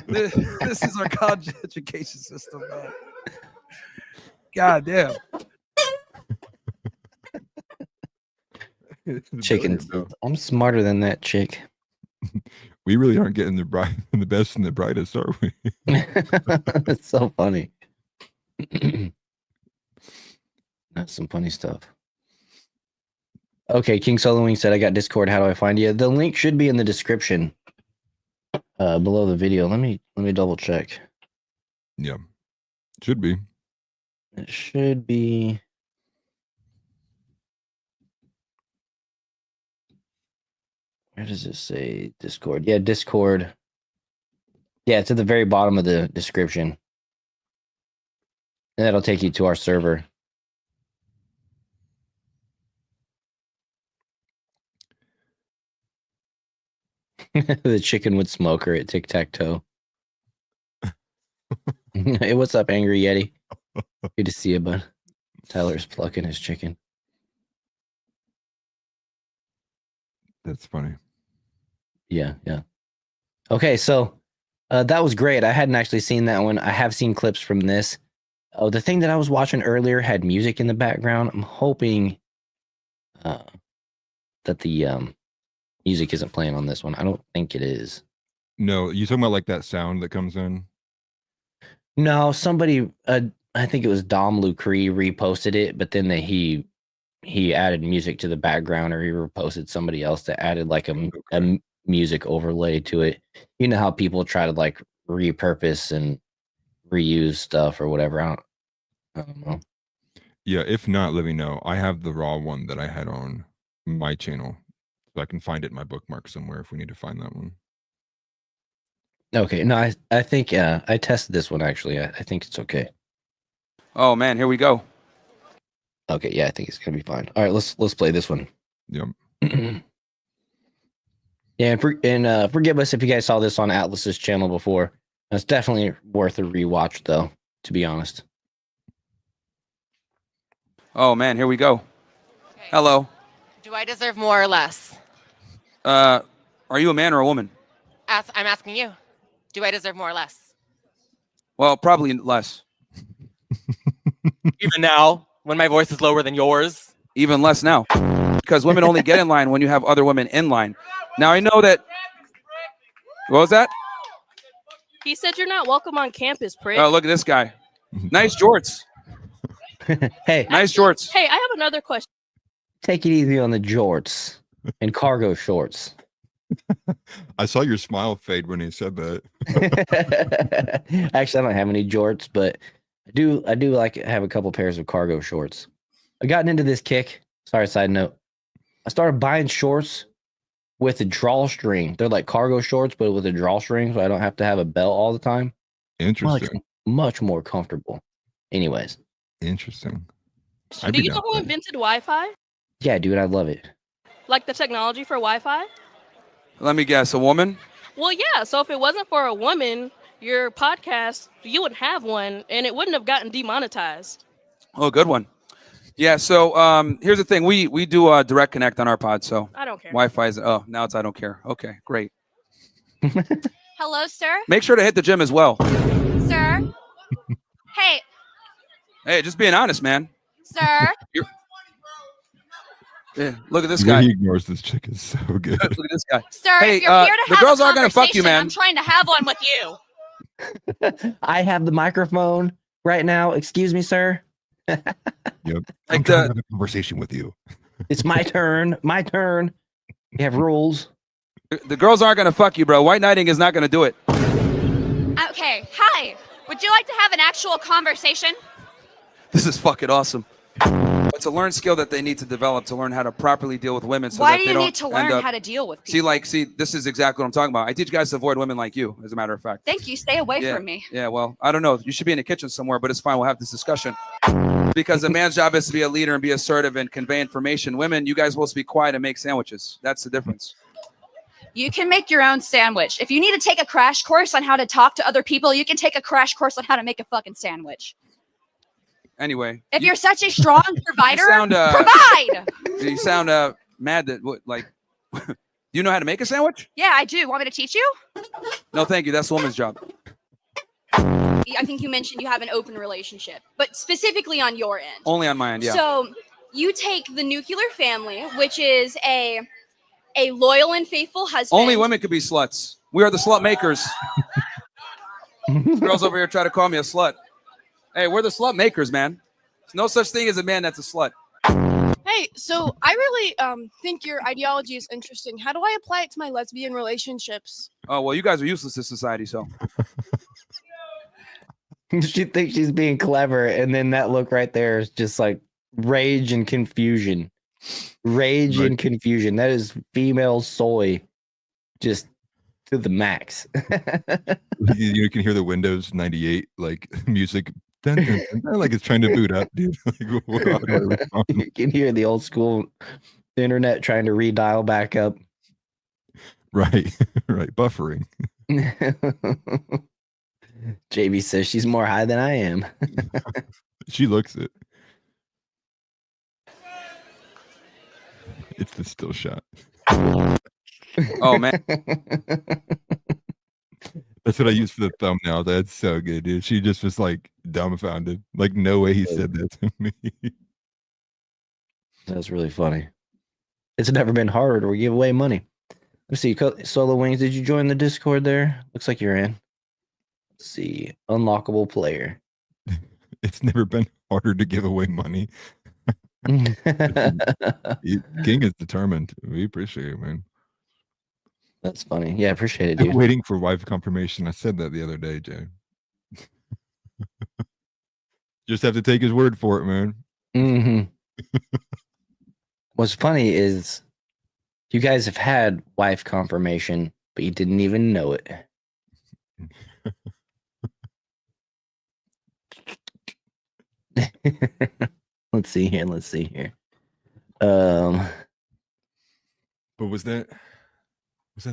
This is our college education system, man. God damn. Chicken. I'm smarter than that chick. We really aren't getting the best and the brightest, are we? It's so funny. That's some funny stuff. Okay, King Solo Wing said, I got Discord. How do I find you? The link should be in the description below the video. Let me double check. Yeah, should be. It should be. Where does it say Discord? Yeah, Discord. Yeah, it's at the very bottom of the description. And that'll take you to our server. The chicken would smoke her at tic-tac-toe. Hey, what's up, Angry Yeti? Good to see you, bud. Tyler's plucking his chicken. That's funny. Yeah. Okay, so That was great. I hadn't actually seen that one. I have seen clips from this. Oh, the thing that I was watching earlier had music in the background. I'm hoping that the music isn't playing on this one. I don't think it is. No, you talking about like that sound that comes in? No, somebody, I think it was Dom Lucree reposted it, but then he added music to the background, or he reposted somebody else that added like a music overlay to it. You know how people try to like repurpose and reuse stuff or whatever. I don't know. Yeah, if not, let me know. I have the raw one that I had on my channel, so I can find it in my bookmark somewhere if we need to find that one. Okay, no, I think I tested this one actually. I think it's okay. Oh man, here we go. Okay, yeah, I think it's gonna be fine. All right, let's play this one. Yep. Yeah, and forgive us if you guys saw this on Atlas's channel before. It's definitely worth a rewatch, though. To be honest. Oh man, here we go. Okay. Hello. Do I deserve more or less? Are you a man or a woman? I'm asking you. Do I deserve more or less? Well, probably less. Even now, when my voice is lower than yours? Even less now. Because women only get in line when you have other women in line. Now, I know that... What was that? He said you're not welcome on campus, prick. Oh, look at this guy. Nice jorts. Hey. Nice jorts. Hey, I have another question. Take it easy on the jorts and cargo shorts. I saw your smile fade when he said that. Actually, I don't have any jorts, but I do like have a couple pairs of cargo shorts. I gotten into this kick. Sorry, side note. I started buying shorts with a drawstring. They're like cargo shorts, but with a drawstring, so I don't have to have a belt all the time. Interesting. Much more comfortable. Anyways. Interesting. Do you know who invented Wi-Fi? Yeah, dude, I love it. Like the technology for Wi-Fi? Let me guess, a woman? Well, yeah. So if it wasn't for a woman, your podcast, you wouldn't have one, and it wouldn't have gotten demonetized. Oh, good one. Yeah, so here's the thing. We do direct connect on our pod, so I don't care. Wi-Fi is... Oh, now it's I don't care. Okay, great. Hello, sir. Make sure to hit the gym as well. Sir. Hey, Hey, just being honest, man. sir. Yeah, look at this The guy. way he ignores this chick is so good. Look at this guy. Sir, Hey, if you're here to the have girls a aren't gonna fuck you, conversation, man. I'm trying to have one with you. I have the microphone right now. Excuse me, sir. Yep. Like I'm trying to have a conversation with you. It's my turn. My turn. You have rules. The girls aren't gonna fuck you, bro. White knighting is not gonna do it. Okay, hi. Would you like to have an actual conversation? This is fucking awesome. It's a learned skill that they need to develop to learn how to properly deal with women. So Why that do they you don't need to end learn up- how to deal with people? See, this is exactly what I'm talking about. I teach guys to avoid women like you, as a matter of fact. Thank you. Stay away Yeah. from me. Yeah, well, I don't know. You should be in the kitchen somewhere, but it's fine. We'll have this discussion. Because a man's job is to be a leader and be assertive and convey information. Women, you guys will be quiet and make sandwiches. That's the difference. You can make your own sandwich. If you need to take a crash course on how to talk to other people, you can take a crash course on how to make a fucking sandwich. Anyway. If you're such a strong provider, provide! You sound mad that, do you know how to make a sandwich? Yeah, I do. Want me to teach you? No, thank you. That's the woman's job. I think you mentioned you have an open relationship, but specifically on your end. Only on my end, yeah. So you take the nuclear family, which is a loyal and faithful husband. Only women could be sluts. We are the slut makers. Girls over here try to call me a slut. Hey, we're the slut makers, man. There's no such thing as a man that's a slut. Hey, so I really think your ideology is interesting. How do I apply it to my lesbian relationships? Oh, well, you guys are useless to society, so. She thinks she's being clever, and then that look right there is just like rage and confusion. Rage and confusion. That is female soy, just to the max. You can hear the Windows 98 like music, dun, dun, dun, like it's trying to boot up, dude. Like, how do I respond? You can hear the old school internet trying to redial back up. Right, right, buffering. JB says she's more high than I am. She looks it. It's the still shot. Oh, man. That's what I used for the thumbnail. That's so good, dude. She just was like dumbfounded. Like, no way he said that to me. That's really funny. It's never been harder to give away money. Let's see. Solo Wings, did you join the Discord there? Looks like you're in. Let's see. Unlockable player. It's never been harder to give away money. King is determined. We appreciate it, man. That's funny. Yeah, appreciate it, dude. I'm waiting for wife confirmation. I said that the other day, Jay. Just have to take his word for it, man. What's funny is you guys have had wife confirmation, but you didn't even know it. Let's see here. But was that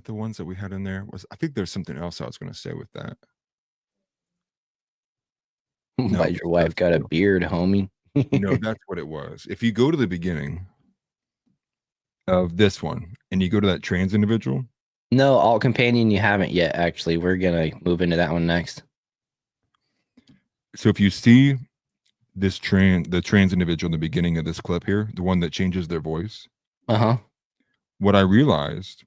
the ones that we had in there? I think there's something else I was going to say with that. No, but your wife got a beard, homie. No, that's what it was. If you go to the beginning of this one and you go to that trans individual. No, alt companion, you haven't yet. Actually, we're gonna move into that one next. So if you see the trans individual in the beginning of this clip here, the one that changes their voice. What I realized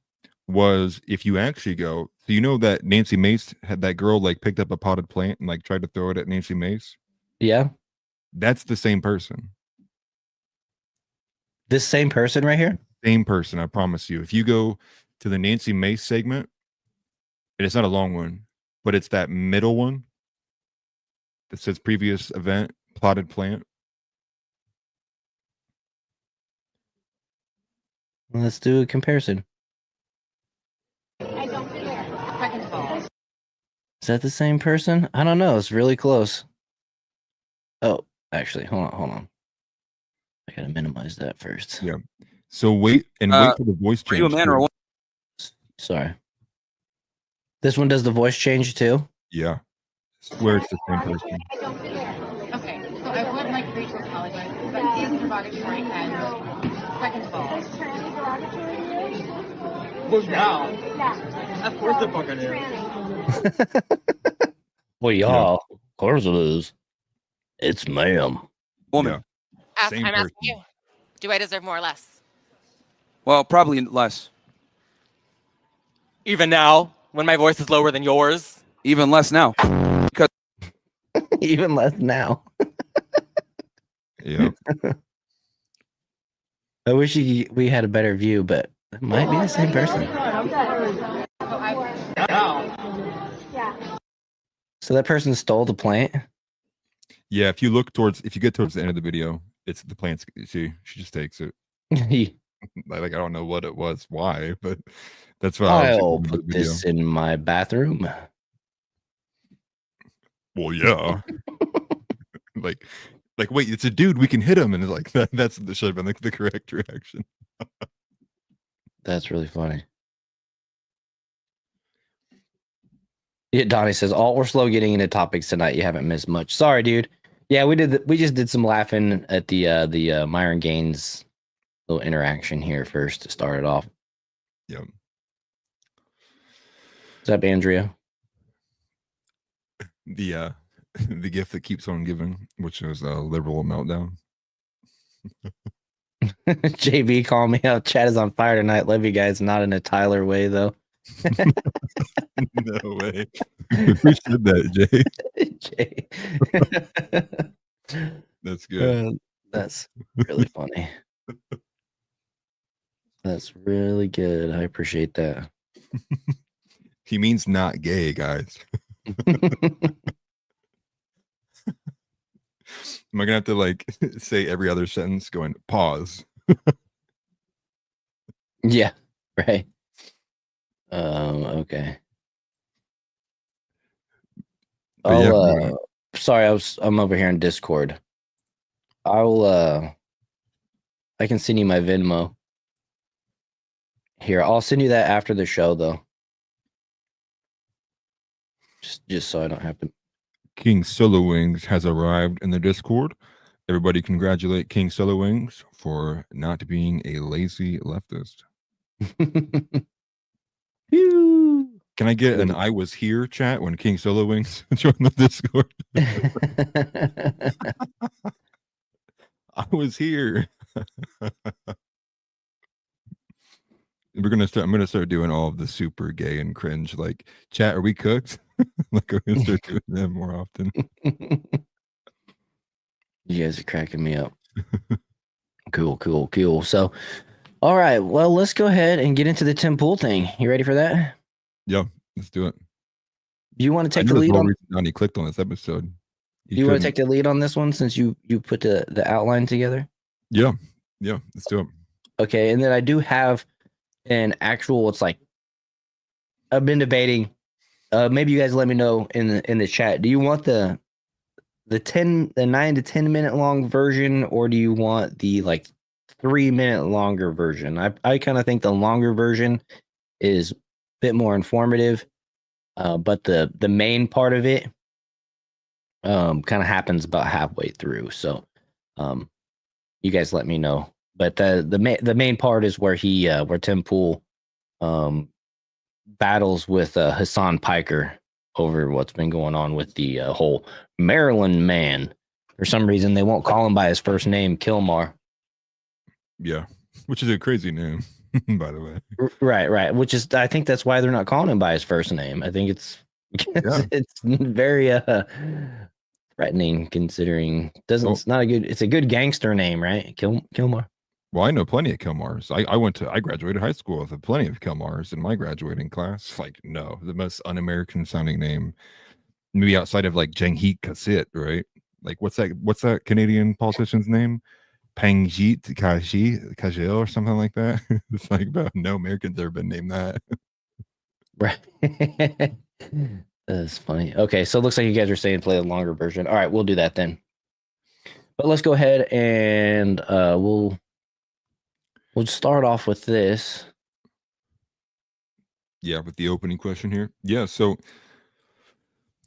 was if you actually go, so you know that Nancy Mace had that girl like picked up a potted plant and like tried to throw it at Nancy Mace. Yeah. That's the same person. This same person right here? Same person, I promise you. If you go to the Nancy Mace segment, and it's not a long one, but it's that middle one that says previous event, plotted plant. Let's do a comparison. Is that the same person? I don't know. It's really close. Oh, actually, hold on. I gotta minimize that first. Yeah. So wait for the voice change. Are you a man or a woman? Sorry. This one does the voice change too? Yeah. I swear it's the same person. Okay, so I would like to apologize, but it is derogatory and second of all. Well, yeah. Of course the fuck it is. Well, y'all, of course it is. It's ma'am. Woman. Yeah. I'm asking you. Do I deserve more or less? Well, probably less. Even now, when my voice is lower than yours? Even less now. Because even less now. Yeah. I wish we had a better view, but it might be the same person. So that person stole the plant? Yeah, if you get towards the end of the video, it's the plants. She just takes it. Like I don't know what it was, why, but that's what I'll put this in my bathroom. Well, yeah. like wait, it's a dude, we can hit him, and it's like that should have been like the correct reaction. That's really funny. Yeah, Donnie says, we're slow getting into topics tonight. You haven't missed much. Sorry, dude. Yeah, we just did some laughing at the Myron Gaines little interaction here first to start it off. Yep. What's up, Andrea? The gift that keeps on giving, which is a liberal meltdown. JB calling me out. Chat is on fire tonight. Love you guys. Not in a Tyler way, though. No way. Who said that, Jay? That's good. That's really funny. That's really good. I appreciate that. He means not gay, guys. Am I gonna have to like say every other sentence going pause? Yeah, right. Okay. Sorry, I'm over here in Discord. I can send you my Venmo. Here, I'll send you that after the show though. Just so I don't have to. King Solo Wings has arrived in the Discord. Everybody congratulate King Solo Wings for not being a lazy leftist. Can I get an "I was here" chat when King Solo Wings join the Discord? I was here. I'm gonna start doing all of the super gay and cringe. Like, chat, are we cooked? Like, I'm gonna start doing them more often. You guys are cracking me up. Cool. So, all right. Well, let's go ahead and get into the Tim Pool thing. You ready for that? Yeah, let's do it. Do you want to take the lead on? He clicked on this episode. Do you want to take the lead on this one since you put the outline together? Yeah, let's do it. Okay, and then I do have an actual. It's like I've been debating. Maybe you guys let me know in the chat. Do you want the 9 to 10 minute long version, or do you want the like 3 minute longer version? I kind of think the longer version is a bit more informative, but the main part of it kind of happens about halfway through. So you guys let me know. But the main part is where where Tim Pool battles with Hassan Piker over what's been going on with the whole Maryland man. For some reason, they won't call him by his first name, Kilmar. Yeah, which is a crazy name, by the way. Right. Which is, I think that's why they're not calling him by his first name. I think it's very threatening, considering it's not a good. It's a good gangster name, right? Kilmar. Well, I know plenty of Kilmars. I graduated high school with plenty of Kilmars in my graduating class. Like, no, the most un-American sounding name, maybe outside of like Jenghit Kasit, right? Like, what's that Canadian politician's name? Pangjit Kajil or something like that. It's like, but no Americans ever been named that. Right. That's funny. Okay, so it looks like you guys are saying play the longer version. All right, we'll do that then. But let's go ahead and we'll start off with this. Yeah, with the opening question here. Yeah, so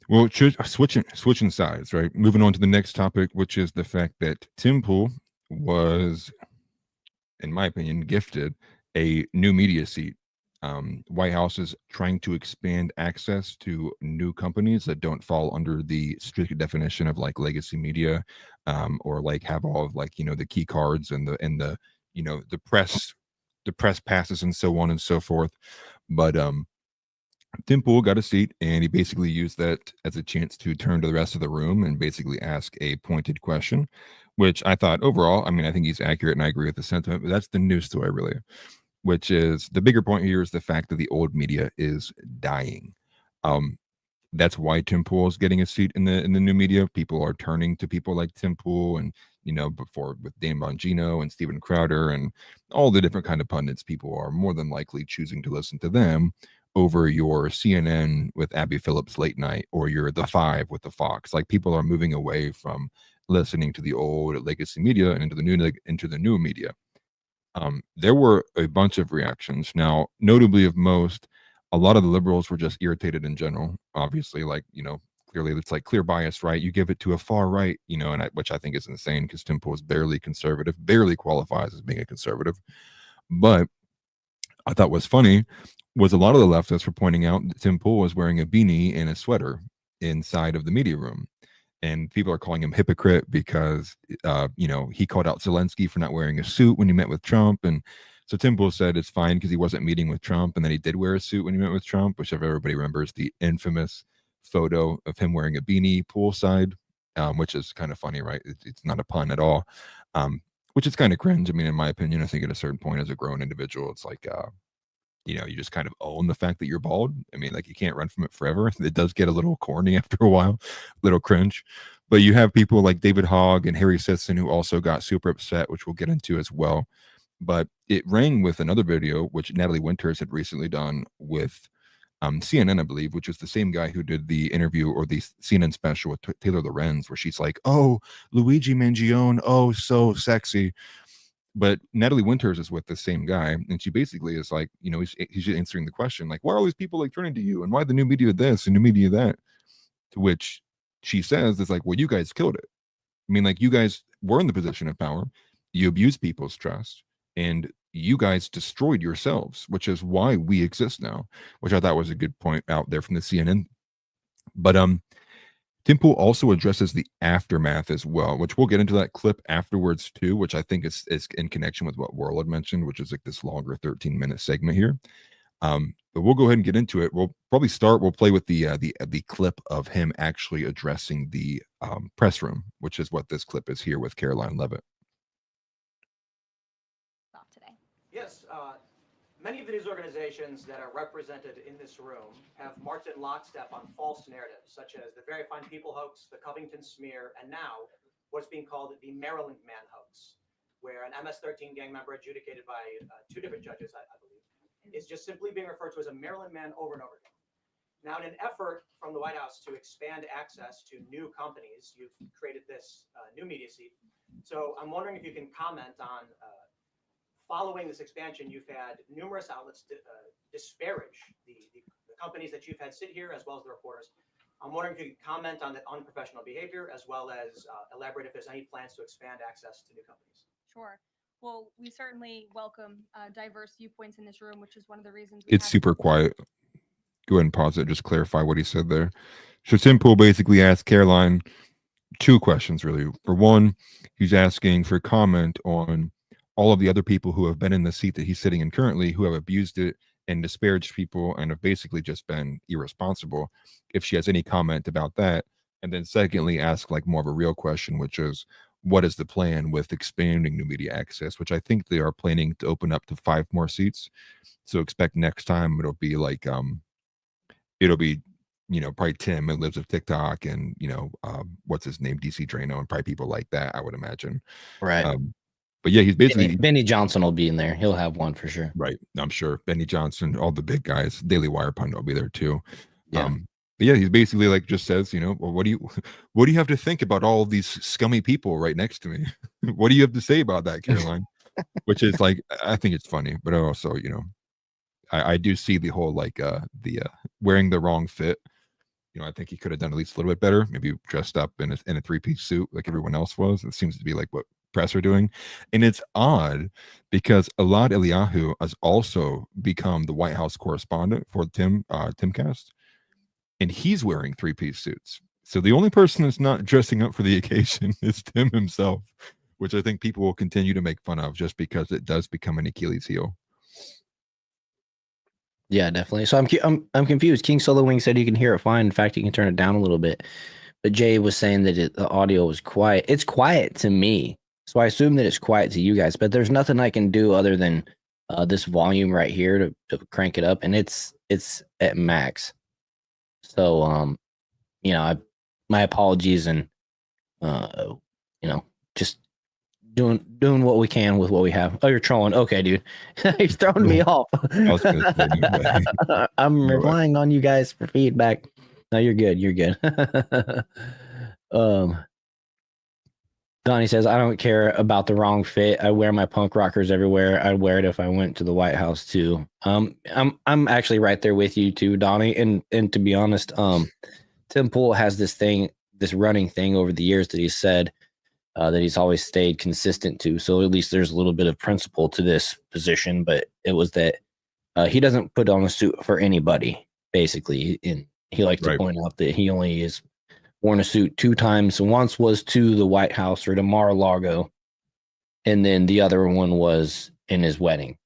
well, switching sides, right? Moving on to the next topic, which is the fact that Tim Pool was, in my opinion, gifted a new media seat. White House is trying to expand access to new companies that don't fall under the strict definition of like legacy media, or like have all of like, the key cards and the the press passes and so on and so forth. But Tim Pool got a seat, and he basically used that as a chance to turn to the rest of the room and basically ask a pointed question, which I thought overall, I mean, I think he's accurate and I agree with the sentiment, but that's the news story really, which is the bigger point here is the fact that the old media is dying. That's why Tim Pool is getting a seat in the new media. People are turning to people like Tim Pool, and before with Dan Bongino and Steven Crowder and all the different kind of pundits, people are more than likely choosing to listen to them over your CNN with Abby Phillips late night or your The Five with the Fox. Like, people are moving away from listening to the old legacy media and into the new media. There were a bunch of reactions. Now, notably of most, a lot of the liberals were just irritated in general. Obviously, like, clearly it's like clear bias, right? You give it to a far right, which I think is insane because Tim Pool is barely conservative, barely qualifies as being a conservative. But I thought was funny was a lot of the leftists were pointing out that Tim Pool was wearing a beanie and a sweater inside of the media room. And people are calling him hypocrite because, he called out Zelensky for not wearing a suit when he met with Trump. And so Tim Pool said it's fine because he wasn't meeting with Trump. And then he did wear a suit when he met with Trump, which if everybody remembers the infamous photo of him wearing a beanie poolside, which is kind of funny, right? It's not a pun at all, which is kind of cringe. I mean, in my opinion, I think at a certain point as a grown individual, it's like, you just kind of own the fact that you're bald. I mean, like, you can't run from it forever. It does get a little corny after a while, a little cringe. But you have people like David Hogg and Harry Sitson who also got super upset, which we'll get into as well. But it rang with another video, which Natalie Winters had recently done with CNN, I believe, which is the same guy who did the interview or the CNN special with Taylor Lorenz, where she's like, oh, Luigi Mangione, oh, so sexy. But Natalie Winters is with the same guy, and she basically is like, he's answering the question, like, why are all these people like turning to you, and why the new media this and new media that? To which she says, it's like, well, you guys killed it. I mean, like, you guys were in the position of power, you abused people's trust, and you guys destroyed yourselves, which is why we exist now, which I thought was a good point out there from the CNN. But Tim Pool also addresses the aftermath as well, which we'll get into that clip afterwards too, which I think is in connection with what Worrell had mentioned, which is like this longer 13-minute segment here. But we'll go ahead and get into it. We'll probably start. We'll play with the clip of him actually addressing the press room, which is what this clip is here with Caroline Levitt. Yes, many of the news organizations that are represented in this room have marched in lockstep on false narratives, such as the Very Fine People hoax, the Covington smear, and now what's being called the Maryland Man hoax, where an MS-13 gang member adjudicated by 2 different judges, I believe, is just simply being referred to as a Maryland Man over and over again. Now, in an effort from the White House to expand access to new companies, you've created this new media seat. So I'm wondering if you can comment on following this expansion, you've had numerous outlets disparage the companies that you've had sit here, as well as the reporters. I'm wondering if you could comment on the unprofessional behavior, as well as elaborate if there's any plans to expand access to new companies. Sure. Well, we certainly welcome diverse viewpoints in this room, which is one of the reasons. It's super quiet. Go ahead and pause it. Just clarify what he said there. So Tim Pool basically asked Caroline 2 questions, really. For one, he's asking for comment on all of the other people who have been in the seat that he's sitting in currently, who have abused it and disparaged people and have basically just been irresponsible, if she has any comment about that. And then secondly, ask like more of a real question, which is, what is the plan with expanding new media access, which I think they are planning to open up to 5 more seats. So expect next time it'll be like, it'll be, probably Tim and lives of TikTok and, what's his name? DC Drano and probably people like that, I would imagine. Right. But yeah, he's basically Benny Johnson will be in there. He'll have one for sure. Right. I'm sure Benny Johnson, all the big guys, Daily Wire pundit will be there too. Yeah. But yeah, he's basically like just says, well, what do you have to think about all these scummy people right next to me? What do you have to say about that, Caroline? Which is like, I think it's funny, but also, I do see the whole like the wearing the wrong fit. I think he could have done at least a little bit better. Maybe dressed up in a 3-piece suit like everyone else was. It seems to be like what press are doing. And it's odd because Elad Eliyahu has also become the White House correspondent for Timcast. And he's wearing 3-piece suits. So the only person that's not dressing up for the occasion is Tim himself, which I think people will continue to make fun of just because it does become an Achilles heel. Yeah, definitely. So I'm confused. King Solo Wing said he can hear it fine. In fact, he can turn it down a little bit. But Jay was saying that the audio was quiet. It's quiet to me. So I assume that it's quiet to you guys. But there's nothing I can do other than this volume right here to crank it up. And it's at max. So, my apologies and, just doing what we can with what we have. Oh, you're trolling. Okay, dude. You're throwing me off. I'm relying on you guys for feedback. No, you're good. You're good. Donnie says, I don't care about the wrong fit. I wear my punk rockers everywhere. I'd wear it if I went to the White House too. I'm actually right there with you too, Donnie. And to be honest, Tim Pool has this running thing over the years that he said that he's always stayed consistent to. So at least there's a little bit of principle to this position, but it was that he doesn't put on a suit for anybody, basically. And he likes to point out that he only is worn a suit 2 times. Once was to the White House or to Mar-a-Lago, and then the other one was in his wedding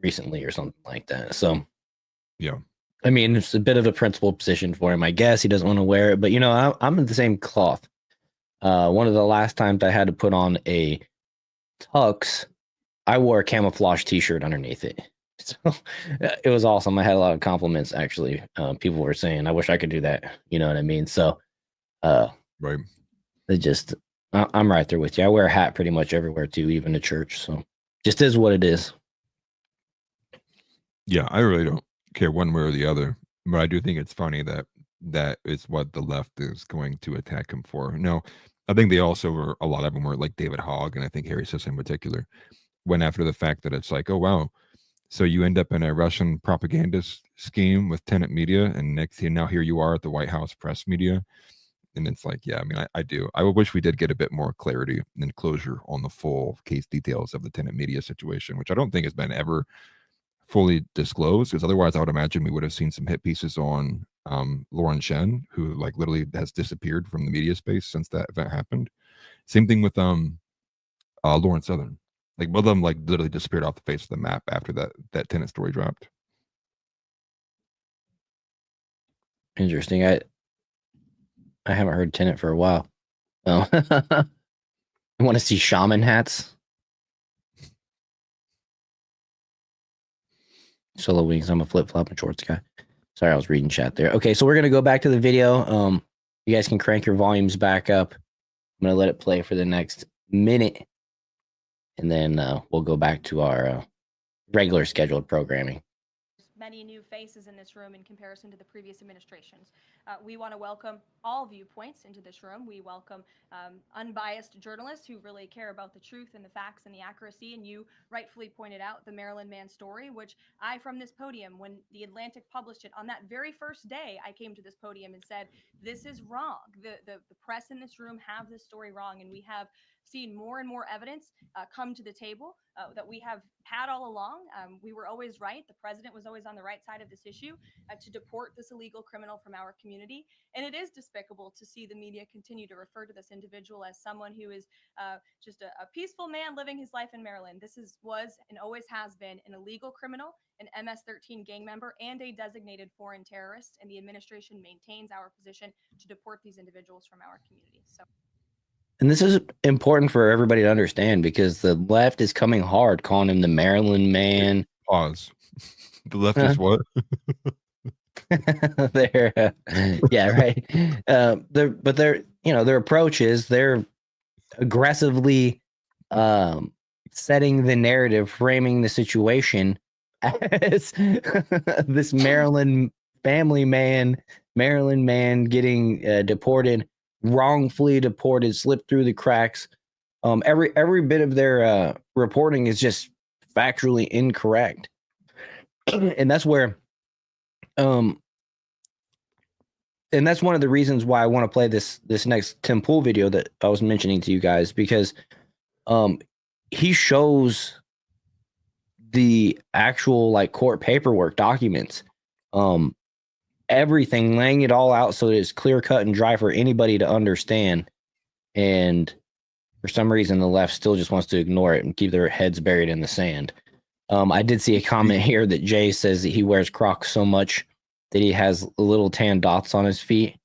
recently or something like that. So, yeah. I mean, it's a bit of a principled position for him. I guess he doesn't want to wear it, but I'm in the same cloth. One of the last times I had to put on a tux, I wore a camouflage t-shirt underneath it. So it was awesome. I had a lot of compliments, actually. People were saying, I wish I could do that. You know what I mean? So, right. I'm right there with you. I wear a hat pretty much everywhere too, even to church. So just is what it is. Yeah, I really don't care one way or the other, but I do think it's funny that is what the left is going to attack him for. No, I think they also were, a lot of them were like David Hogg, and I think Harry Sisson in particular, went after the fact that it's like, oh, wow, so you end up in a Russian propaganda scheme with Tenet Media, and now here you are at the White House press media. And it's like, yeah, I mean, I do. I wish we did get a bit more clarity and closure on the full case details of the tenant media situation, which I don't think has been ever fully disclosed, because otherwise I would imagine we would have seen some hit pieces on Lauren Shen, who like literally has disappeared from the media space since that event happened. Same thing with Lauren Southern. Like both of them like literally disappeared off the face of the map after that tenant story dropped. Interesting. I haven't heard tenant for a while. Oh. I want to see shaman hats. Solo wings. I'm a flip-flop and shorts guy. Sorry, I was reading chat there. Okay, so we're gonna go back to the video. You guys can crank your volumes back up. I'm gonna let it play for the next minute, and then we'll go back to our regular scheduled programming. Many new faces in this room in comparison to the previous administrations. We want to welcome all viewpoints into this room. We welcome unbiased journalists who really care about the truth and the facts and the accuracy. And you rightfully pointed out the Maryland man story, which I, from this podium, when The Atlantic published it on that very first day, I came to this podium and said, this is wrong. The press in this room have this story wrong. And we have seen more and more evidence come to the table that we have had all along. We were always right. The president was always on the right side of this issue to deport this illegal criminal from our community. And it is despicable to see the media continue to refer to this individual as someone who is just a peaceful man living his life in Maryland. This was and always has been an illegal criminal, an MS-13 gang member, and a designated foreign terrorist. And the administration maintains our position to deport these individuals from our community. So. And this is important for everybody to understand, because the left is coming hard, calling him the Maryland man. Pause. The left is what? Yeah, right. But their approach is they're aggressively setting the narrative, framing the situation as this Maryland man getting deported, wrongfully deported, slipped through the cracks. Every bit of their reporting is just factually incorrect. And that's where and that's one of the reasons why I want to play this next Tim Pool video that I was mentioning to you guys, because he shows the actual like court paperwork documents, everything, laying it all out so that it's clear cut and dry for anybody to understand. And for some reason, the left still just wants to ignore it and keep their heads buried in the sand. I did see a comment here that Jay says that he wears Crocs so much that he has little tan dots on his feet.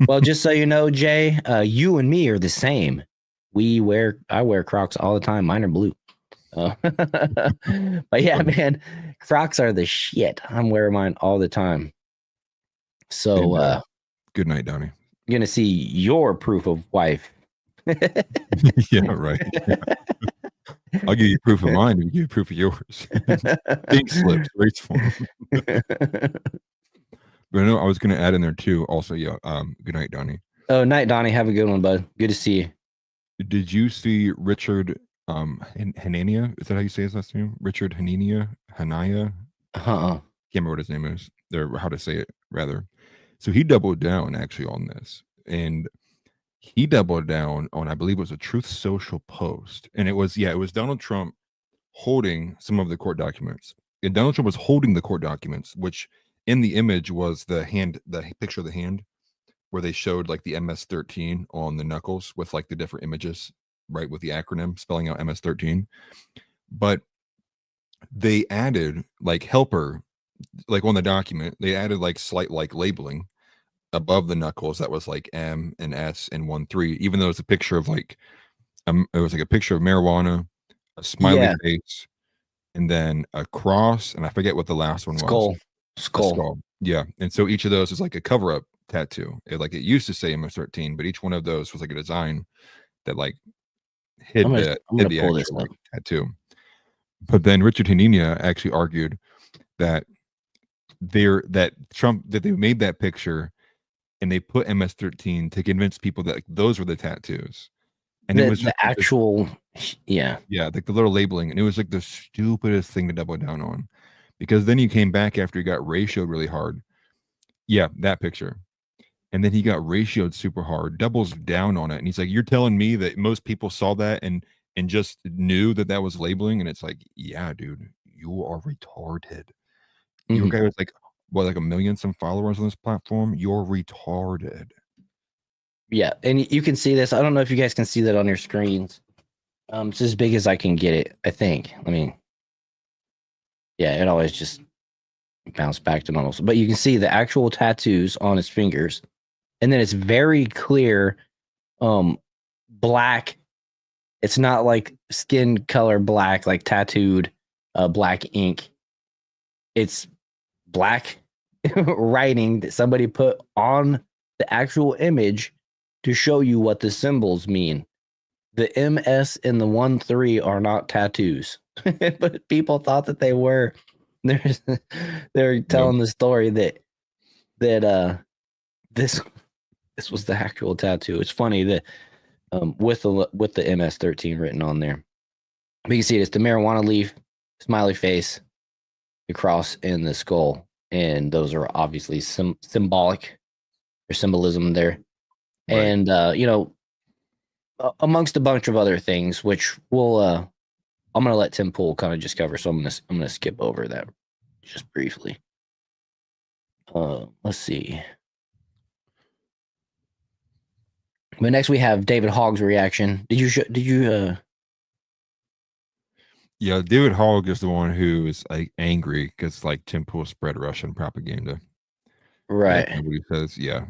Well, just so you know, Jay, you and me are the same. I wear Crocs all the time. Mine are blue. But yeah, man, Crocs are the shit. I'm wearing mine all the time. So good night, Donnie. I'm gonna see your proof of wife. Yeah, right. I'll give you proof of mine and you give you proof of yours. Pink slips, rates form. But no, I was going to add in there too. Also, yeah. Good night, Donnie. Oh, night, Donnie. Have a good one, bud. Good to see you. Did you see Richard Hanania? Is that how you say his last name? Richard Hanania? Can't remember what his name is. Or how to say it, rather. So he doubled down actually on this, and he doubled down on, I believe it was a Truth Social post, and it was Donald Trump holding some of the court documents, and Donald Trump was holding the court documents, which in the image was the picture of the hand where they showed like the MS-13 on the knuckles with like the different images, right, with the acronym spelling out MS-13. But they added like helper, like on the document, they added like slight like labeling above the knuckles that was like M and S and 1-3, even though it's a picture of like it was like a picture of marijuana, a smiley face, and then a cross, and I forget what the last one was. Skull. Yeah. And so each of those is like a cover-up tattoo. It used to say MS-13, but each one of those was like a design that like hid the actual tattoo. But then Richard Hanania actually argued that they made that picture and they put MS-13 to convince people that like, those were the tattoos. And it was the actual, like the little labeling. And it was like the stupidest thing to double down on, because then you came back after you got ratioed really hard. Yeah, that picture. and then he got ratioed super hard, doubles down on it, and he's like, "You're telling me that most people saw that and just knew that that was labeling?" And it's like, yeah, dude, you are retarded. Your guy was like, what, like 1 million some followers on this platform? You're retarded. Yeah, and you can see this. I don't know if you guys can see that on your screens. It's as big as I can get it, I think. I mean, yeah, it always just bounced back to normal. But you can see the actual tattoos on his fingers, and then it's very clear, black. It's not like skin color black, like tattooed black ink. It's black writing that somebody put on the actual image to show you what the symbols mean. The MS and the 1-3 are not tattoos, but people thought that they were. They're telling the story that this was the actual tattoo. It's funny that with the MS-13 written on there. But you can see it. It's the marijuana leaf, smiley face, the cross, and the skull, and those are obviously symbolic or symbolism there. Right. And you know, amongst a bunch of other things, which we'll I'm gonna let Tim Pool kind of just cover. So I'm gonna skip over that just briefly. Let's see. But next we have David Hogg's reaction. Did you Yeah, David Hogg is the one who is like angry because like Tim Pool spread Russian propaganda. Right. That's what he says. Yeah.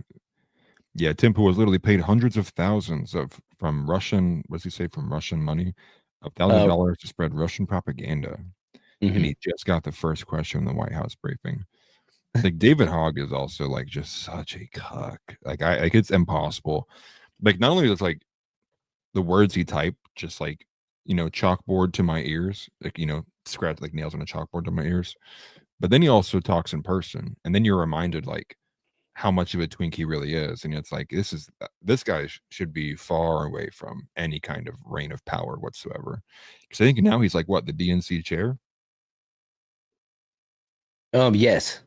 Yeah, Tim Pool was literally paid hundreds of thousands from Russian, what's he say, from Russian money, of $1,000 to spread Russian propaganda. And he just got the first question in the White House briefing. Like David Hogg is also like just such a cuck. Like it's impossible. Like not only is like the words he typed just like, you know, chalkboard to my ears, like, you know, scratch like nails on a chalkboard to my ears, but then he also talks in person, and then you're reminded like how much of a twink he really is. And it's like, this guy should be far away from any kind of reign of power whatsoever, because I think now he's like what, the DNC chair. Yes.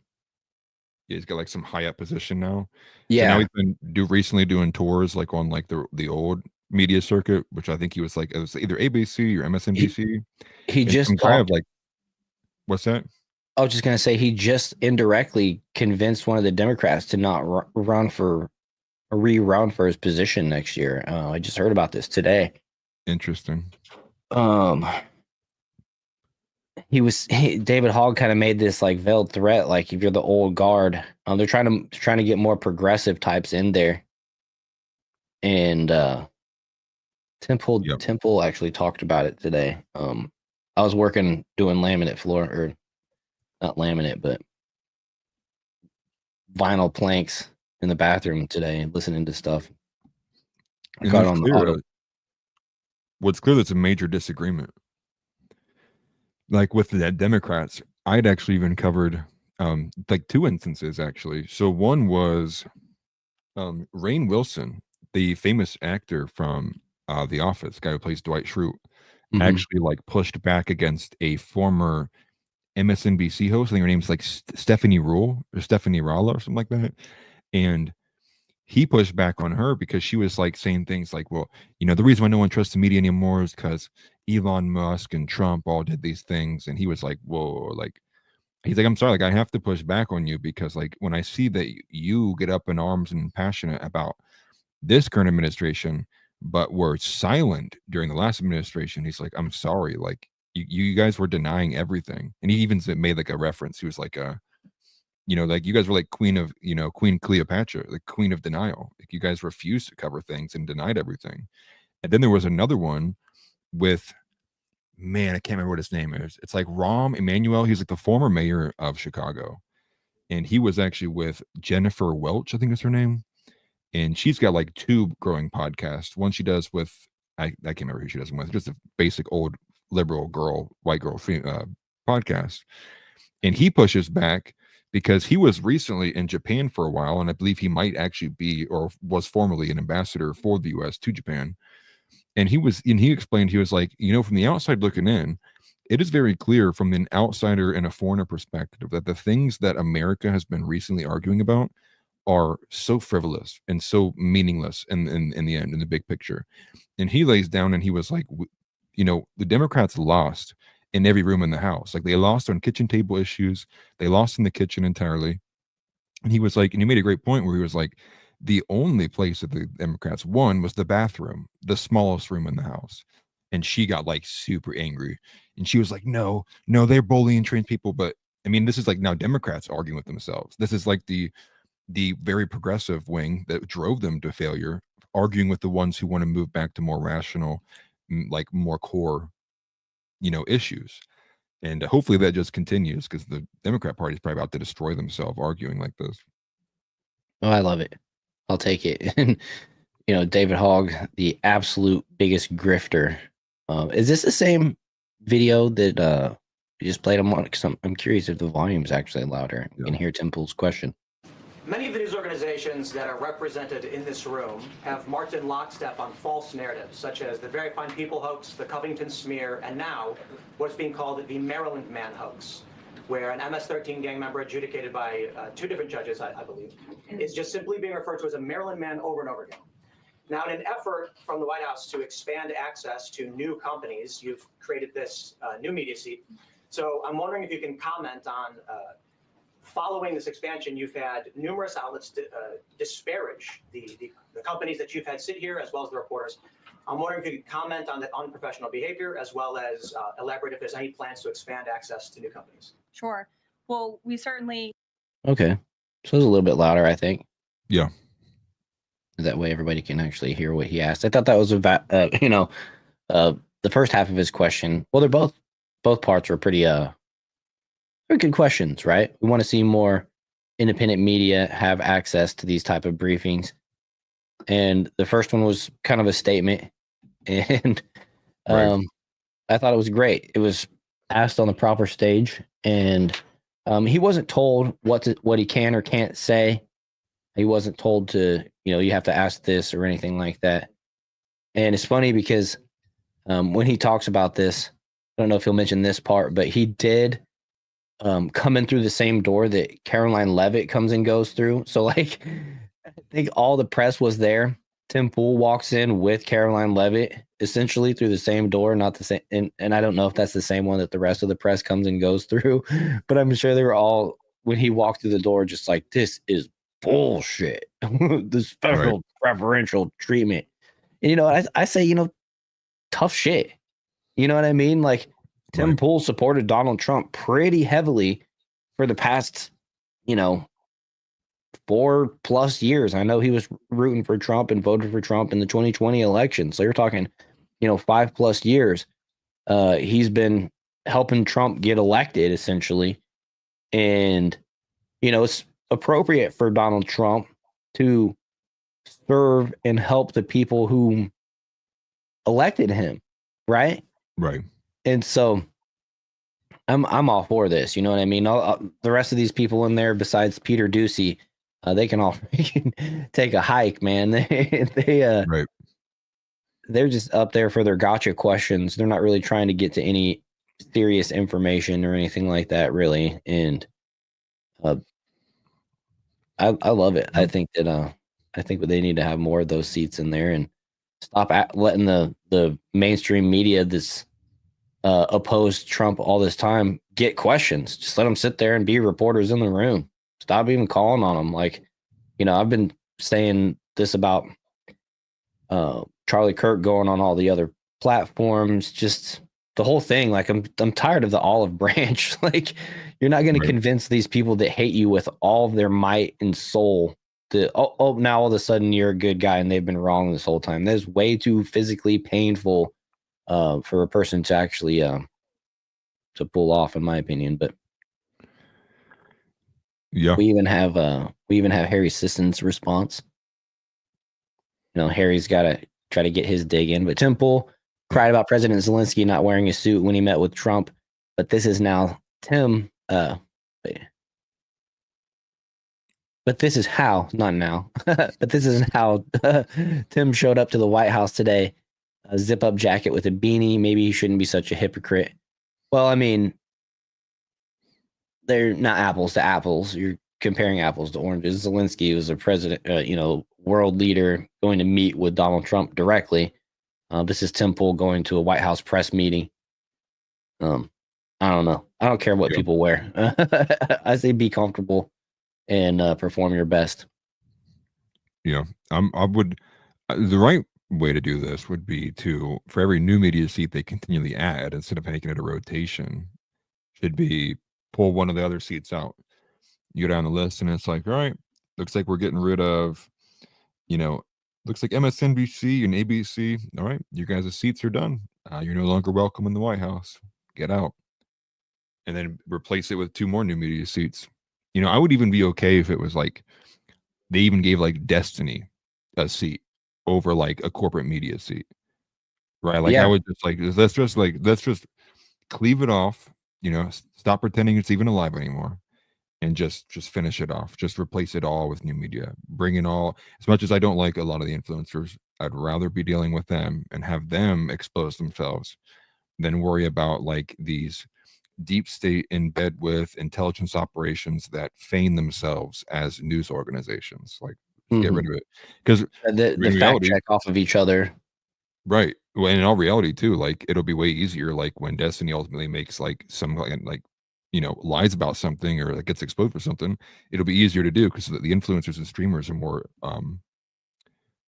Yeah, he's got like some high up position now. Yeah. So now he's been recently doing tours like on like the old media circuit, which I think he was like, it was either ABC or MSNBC. He just talked, kind of like, what's that? I was just gonna say he just indirectly convinced one of the Democrats to not rerun for his position next year. I just heard about this today. Interesting. David Hogg kind of made this like veiled threat, like if you're the old guard, they're trying to get more progressive types in there. And Temple actually talked about it today. I was working doing laminate floor, or not laminate, but vinyl planks in the bathroom today and listening to stuff. I got on the auto. What's clear, that's a major disagreement. Like with the Democrats, I'd actually even covered like 2 instances actually. So one was Rainn Wilson, the famous actor from The Office, guy who plays Dwight Schrute, actually like pushed back against a former MSNBC host. I think her name's like Stephanie Rule or Stephanie Ralla or something like that. And he pushed back on her because she was like saying things like, well, you know, the reason why no one trusts the media anymore is because Elon Musk and Trump all did these things. And he was like, whoa, like, he's like, I'm sorry, like I have to push back on you because like when I see that you get up in arms and passionate about this current administration, but were silent during the last administration, he's like, I'm sorry, like you guys were denying everything. And he even made like a reference. He was like, you know, like you guys were like Queen Cleopatra, the queen of denial. Like you guys refused to cover things and denied everything. And then there was another one with, man, I can't remember what his name is. It's like Rahm Emanuel. He's like the former mayor of Chicago. And he was actually with Jennifer Welch, I think is her name. And she's got like 2 growing podcasts. One she does with, I can't remember who she does them with, just a basic old liberal girl, white girl podcast. And he pushes back because he was recently in Japan for a while, and I believe he might actually be, or was formerly, an ambassador for the U.S. to Japan. And he explained, he was like, you know, from the outside looking in, it is very clear from an outsider and a foreigner perspective that the things that America has been recently arguing about are so frivolous and so meaningless in the end, in the big picture. And he lays down and he was like, the Democrats lost in every room in the House. Like, they lost on kitchen table issues. They lost in the kitchen entirely. And he was like, and he made a great point where he was like, the only place that the Democrats won was the bathroom, the smallest room in the House. And she got like super angry. And she was like, no, they're bullying trans people. But I mean, this is like now Democrats arguing with themselves. This is like the very progressive wing that drove them to failure, arguing with the ones who want to move back to more rational, like more core, issues. And hopefully that just continues, because the Democrat Party is probably about to destroy themselves arguing like this. Oh, I love it. I'll take it. And David Hogg, the absolute biggest grifter. Is this the same video that you just played? I'm curious if the volume is actually louder. You can hear Tim Pool's question. Many of the news organizations that are represented in this room have marched in lockstep on false narratives, such as the Very Fine People hoax, the Covington smear, and now what's being called the Maryland Man hoax, where an MS-13 gang member adjudicated by 2 different judges, I believe, is just simply being referred to as a Maryland Man over and over again. Now, in an effort from the White House to expand access to new companies, you've created this new media seat. So I'm wondering if you can comment on following this expansion, you've had numerous outlets disparage the companies that you've had sit here, as well as the reporters. I'm wondering if you could comment on the unprofessional behavior, as well as elaborate if there's any plans to expand access to new companies. Sure. Well, we certainly. Okay. So it's a little bit louder, I think. Yeah. That way everybody can actually hear what he asked. I thought that was the first half of his question. Well, they're both parts were pretty good questions, right? We want to see more independent media have access to these type of briefings. And the first one was kind of a statement. And Right. I thought it was great. It was asked on the proper stage, and he wasn't told what he can or can't say. He wasn't told to, you have to ask this or anything like that. And it's funny because when he talks about this, I don't know if he'll mention this part, but he did come in through the same door that Caroline Leavitt comes and goes through. So like, I think all the press was there. Tim Pool walks in with Caroline Leavitt essentially through the same door, not the same. And I don't know if that's the same one that the rest of the press comes and goes through, but I'm sure they were all, when he walked through the door, just like, this is bullshit. The special preferential treatment. And, I say, tough shit. You know what I mean? Like, Tim Pool supported Donald Trump pretty heavily for the past, 4+ years. I know he was rooting for Trump and voted for Trump in the 2020 election. So you're talking, 5+ years. He's been helping Trump get elected, essentially. And, it's appropriate for Donald Trump to serve and help the people who elected him, right? Right. And so I'm all for this. You know what I mean? The rest of these people in there, besides Peter Doocy, they can all take a hike, man. They're just up there for their gotcha questions. They're not really trying to get to any serious information or anything like that, really. And I love it. I think that they need to have more of those seats in there and stop letting the mainstream media that's opposed Trump all this time get questions. Just let them sit there and be reporters in the room. Stop even calling on them. Like, I've been saying this about Charlie Kirk going on all the other platforms, just the whole thing. Like, I'm tired of the olive branch. Like, you're not going to convince these people that hate you with all of their might and soul that, now all of a sudden you're a good guy and they've been wrong this whole time. That is way too physically painful for a person to actually to pull off, in my opinion. But yeah, we even have Harry Sisson's response. Harry's got to try to get his dig in. But Tim Pool cried about President Zelensky not wearing a suit when he met with Trump. But this is now Tim. But this is how, not now, but this is how Tim showed up to the White House today. A zip-up jacket with a beanie. Maybe he shouldn't be such a hypocrite. Well, I mean, they're not apples to apples. You're comparing apples to oranges. Zelensky was a president, world leader going to meet with Donald Trump directly. This is Tim Pool going to a White House press meeting. I don't know. I don't care what people wear. I say be comfortable and perform your best. Yeah, I would. The right way to do this would be to, for every new media seat they continually add, instead of making it a rotation, should be pull one of the other seats out. You go down the list, and it's like, all right, looks like we're getting rid of, looks like MSNBC and ABC. All right, you guys' seats are done. You're no longer welcome in the White House. Get out. And then replace it with 2 more new media seats. I would even be okay if it was like they even gave like Destiny a seat over like a corporate media seat, right? Like I would just like, let's just cleave it off, stop pretending it's even alive anymore, and just finish it off. Just replace it all with new media. Bring in all, as much as I don't like a lot of the influencers, I'd rather be dealing with them and have them expose themselves than worry about like these deep state in bed with intelligence operations that feign themselves as news organizations. Like, get rid of it, because the fact check off of each other, right? Well, in all reality too, like it'll be way easier like when Destiny ultimately makes like some like lies about something or like gets exposed for something. It'll be easier to do because the influencers and streamers are more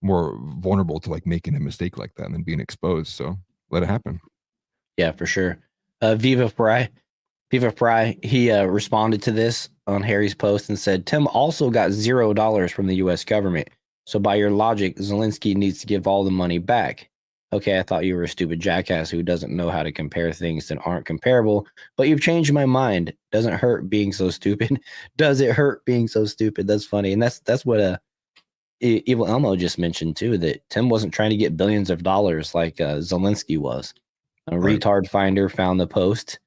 vulnerable to like making a mistake like that and then being exposed. So let it happen. Yeah, for sure. Viva Fry, he responded to this on Harry's post and said, Tim also got $0 from the U.S. government. So by your logic, Zelensky needs to give all the money back. Okay, I thought you were a stupid jackass who doesn't know how to compare things that aren't comparable, but you've changed my mind. Doesn't hurt being so stupid. Does it hurt being so stupid? That's funny. And that's what Evil Elmo just mentioned too, that Tim wasn't trying to get billions of dollars like Zelensky was. A retard finder found the post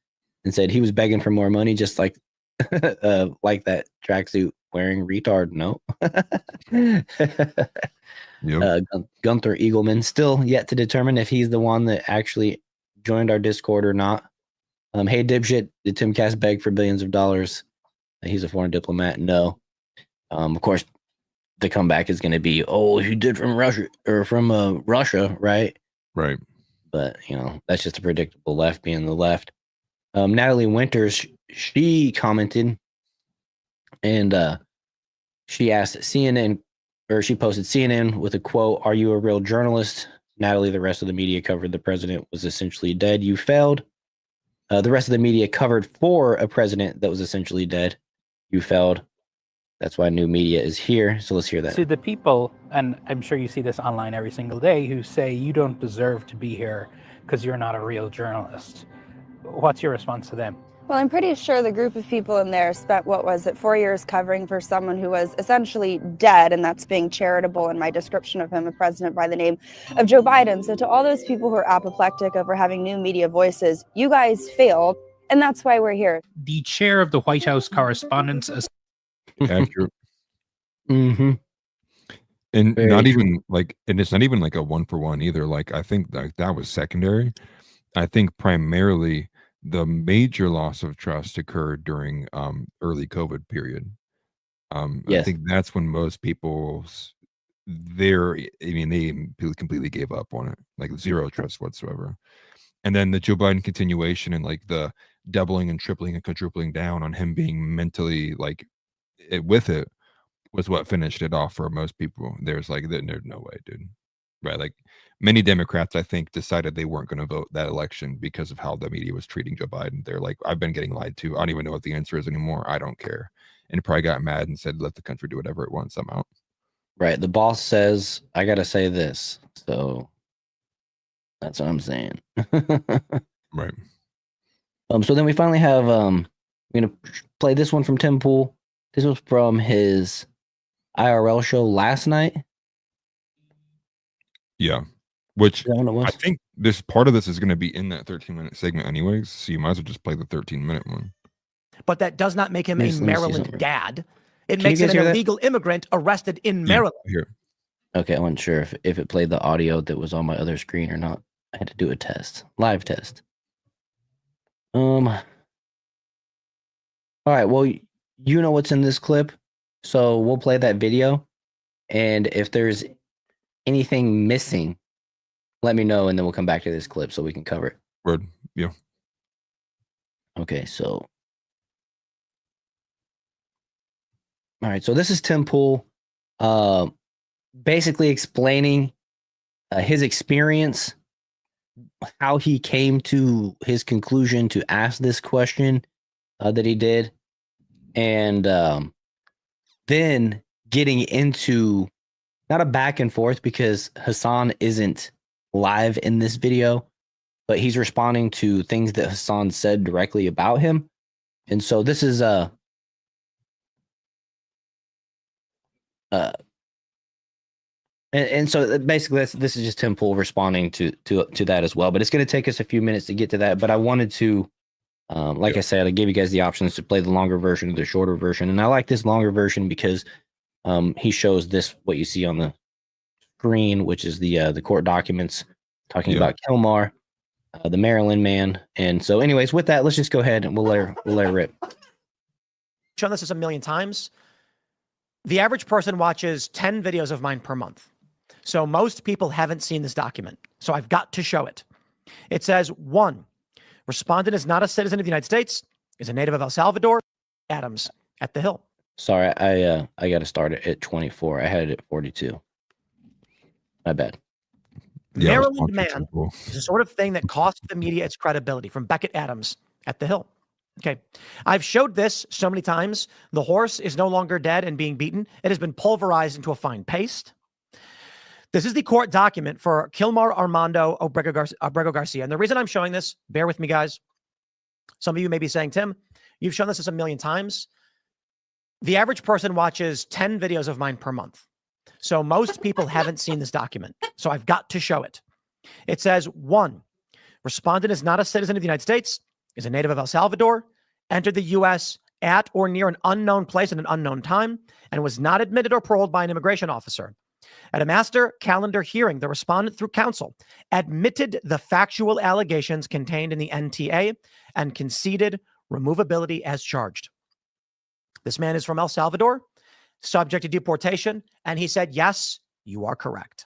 and said he was begging for more money, just like like that tracksuit wearing retard. No. Gunther Eagleman still yet to determine if he's the one that actually joined our Discord or not. Hey dipshit, did Timcast beg for billions of dollars? He's a foreign diplomat. No. Of course, the comeback is going to be, oh, he did from Russia or from Russia, right? Right. But that's just a predictable left being the left. Natalie Winters, she commented, and she asked CNN, or she posted CNN with a quote, "Are you a real journalist?" Natalie, the rest of the media covered the president was essentially dead. You failed. The rest of the media covered for a president that was essentially dead. You failed. That's why new media is here. So let's hear that. To the people, and I'm sure you see this online every single day, who say you don't deserve to be here because you're not a real journalist. What's your response to them? Well, I'm pretty sure the group of people in there spent, 4 years covering for someone who was essentially dead, and that's being charitable in my description of him, a president by the name of Joe Biden. So to all those people who are apoplectic over having new media voices, you guys failed, and that's why we're here. The chair of the White House Correspondents' Accurate. Mm-hmm. And Very not true. even like, and it's not even like a 1-for-1 either. Like I think that was secondary. I think primarily the major loss of trust occurred during early COVID period. I think that's when most people's they completely gave up on it, like zero trust whatsoever. And then the Joe Biden continuation and like the doubling and tripling and quadrupling down on him being mentally like with it was what finished it off for most people. There's like, there's no way, dude. Right? Like many Democrats, I think, decided they weren't going to vote that election because of how the media was treating Joe Biden. They're like, I've been getting lied to. I don't even know what the answer is anymore. I don't care. And probably got mad and said, let the country do whatever it wants. I'm out. Right. The boss says, I got to say this. So that's what I'm saying. Right. So then we finally have, I'm going to play this one from Tim Pool. This was from his IRL show last night. Yeah. Which I think this part of this is going to be in that 13-minute segment anyways. So you might as well just play the 13-minute one. But that does not make him a Maryland dad. It Can makes you him guys an hear that? illegal immigrant arrested in Maryland. Here. Okay, I wasn't sure if it played the audio that was on my other screen or not. I had to do a test, live test. All right. Well, you know what's in this clip, so we'll play that video, and if there's anything missing, let me know, and then we'll come back to this clip so we can cover it. Word. Yeah. Okay, so all right, so this is Tim Pool, basically explaining his experience, how he came to his conclusion to ask this question that he did, and then getting into not a back and forth because Hassan isn't live in this video, but he's responding to things that Hassan said directly about him. And so this is and so basically this is just Tim Pool responding to that as well. But it's going to take us a few minutes to get to that. But I wanted to, I said, I gave you guys the options to play the longer version or the shorter version, and I like this longer version because he shows this, what you see on the screen, which is the court documents talking about Kilmar, the Maryland man. And so, anyways, with that, let's just go ahead and we'll let her rip. Shown this a million times. The average person watches 10 videos of mine per month. So most people haven't seen this document. So I've got to show it. It says, 1, respondent is not a citizen of the United States, is a native of El Salvador, Adams at the Hill. Sorry, I got to start it at 24. I had it at 42. My bad. Yeah, Maryland man is the sort of thing that cost the media its credibility, from Beckett Adams at the Hill. Okay. I've showed this so many times. The horse is no longer dead and being beaten. It has been pulverized into a fine paste. This is the court document for Kilmar Armando Abrego Garcia. And the reason I'm showing this, bear with me, guys. Some of you may be saying, Tim, you've shown this a million times. The average person watches 10 videos of mine per month. So most people haven't seen this document. So I've got to show it. It says, 1, respondent is not a citizen of the United States, is a native of El Salvador, entered the U.S. at or near an unknown place at an unknown time, and was not admitted or paroled by an immigration officer. At a master calendar hearing, the respondent, through counsel, admitted the factual allegations contained in the NTA and conceded removability as charged. This man is from El Salvador, subject to deportation, and he said, yes, you are correct.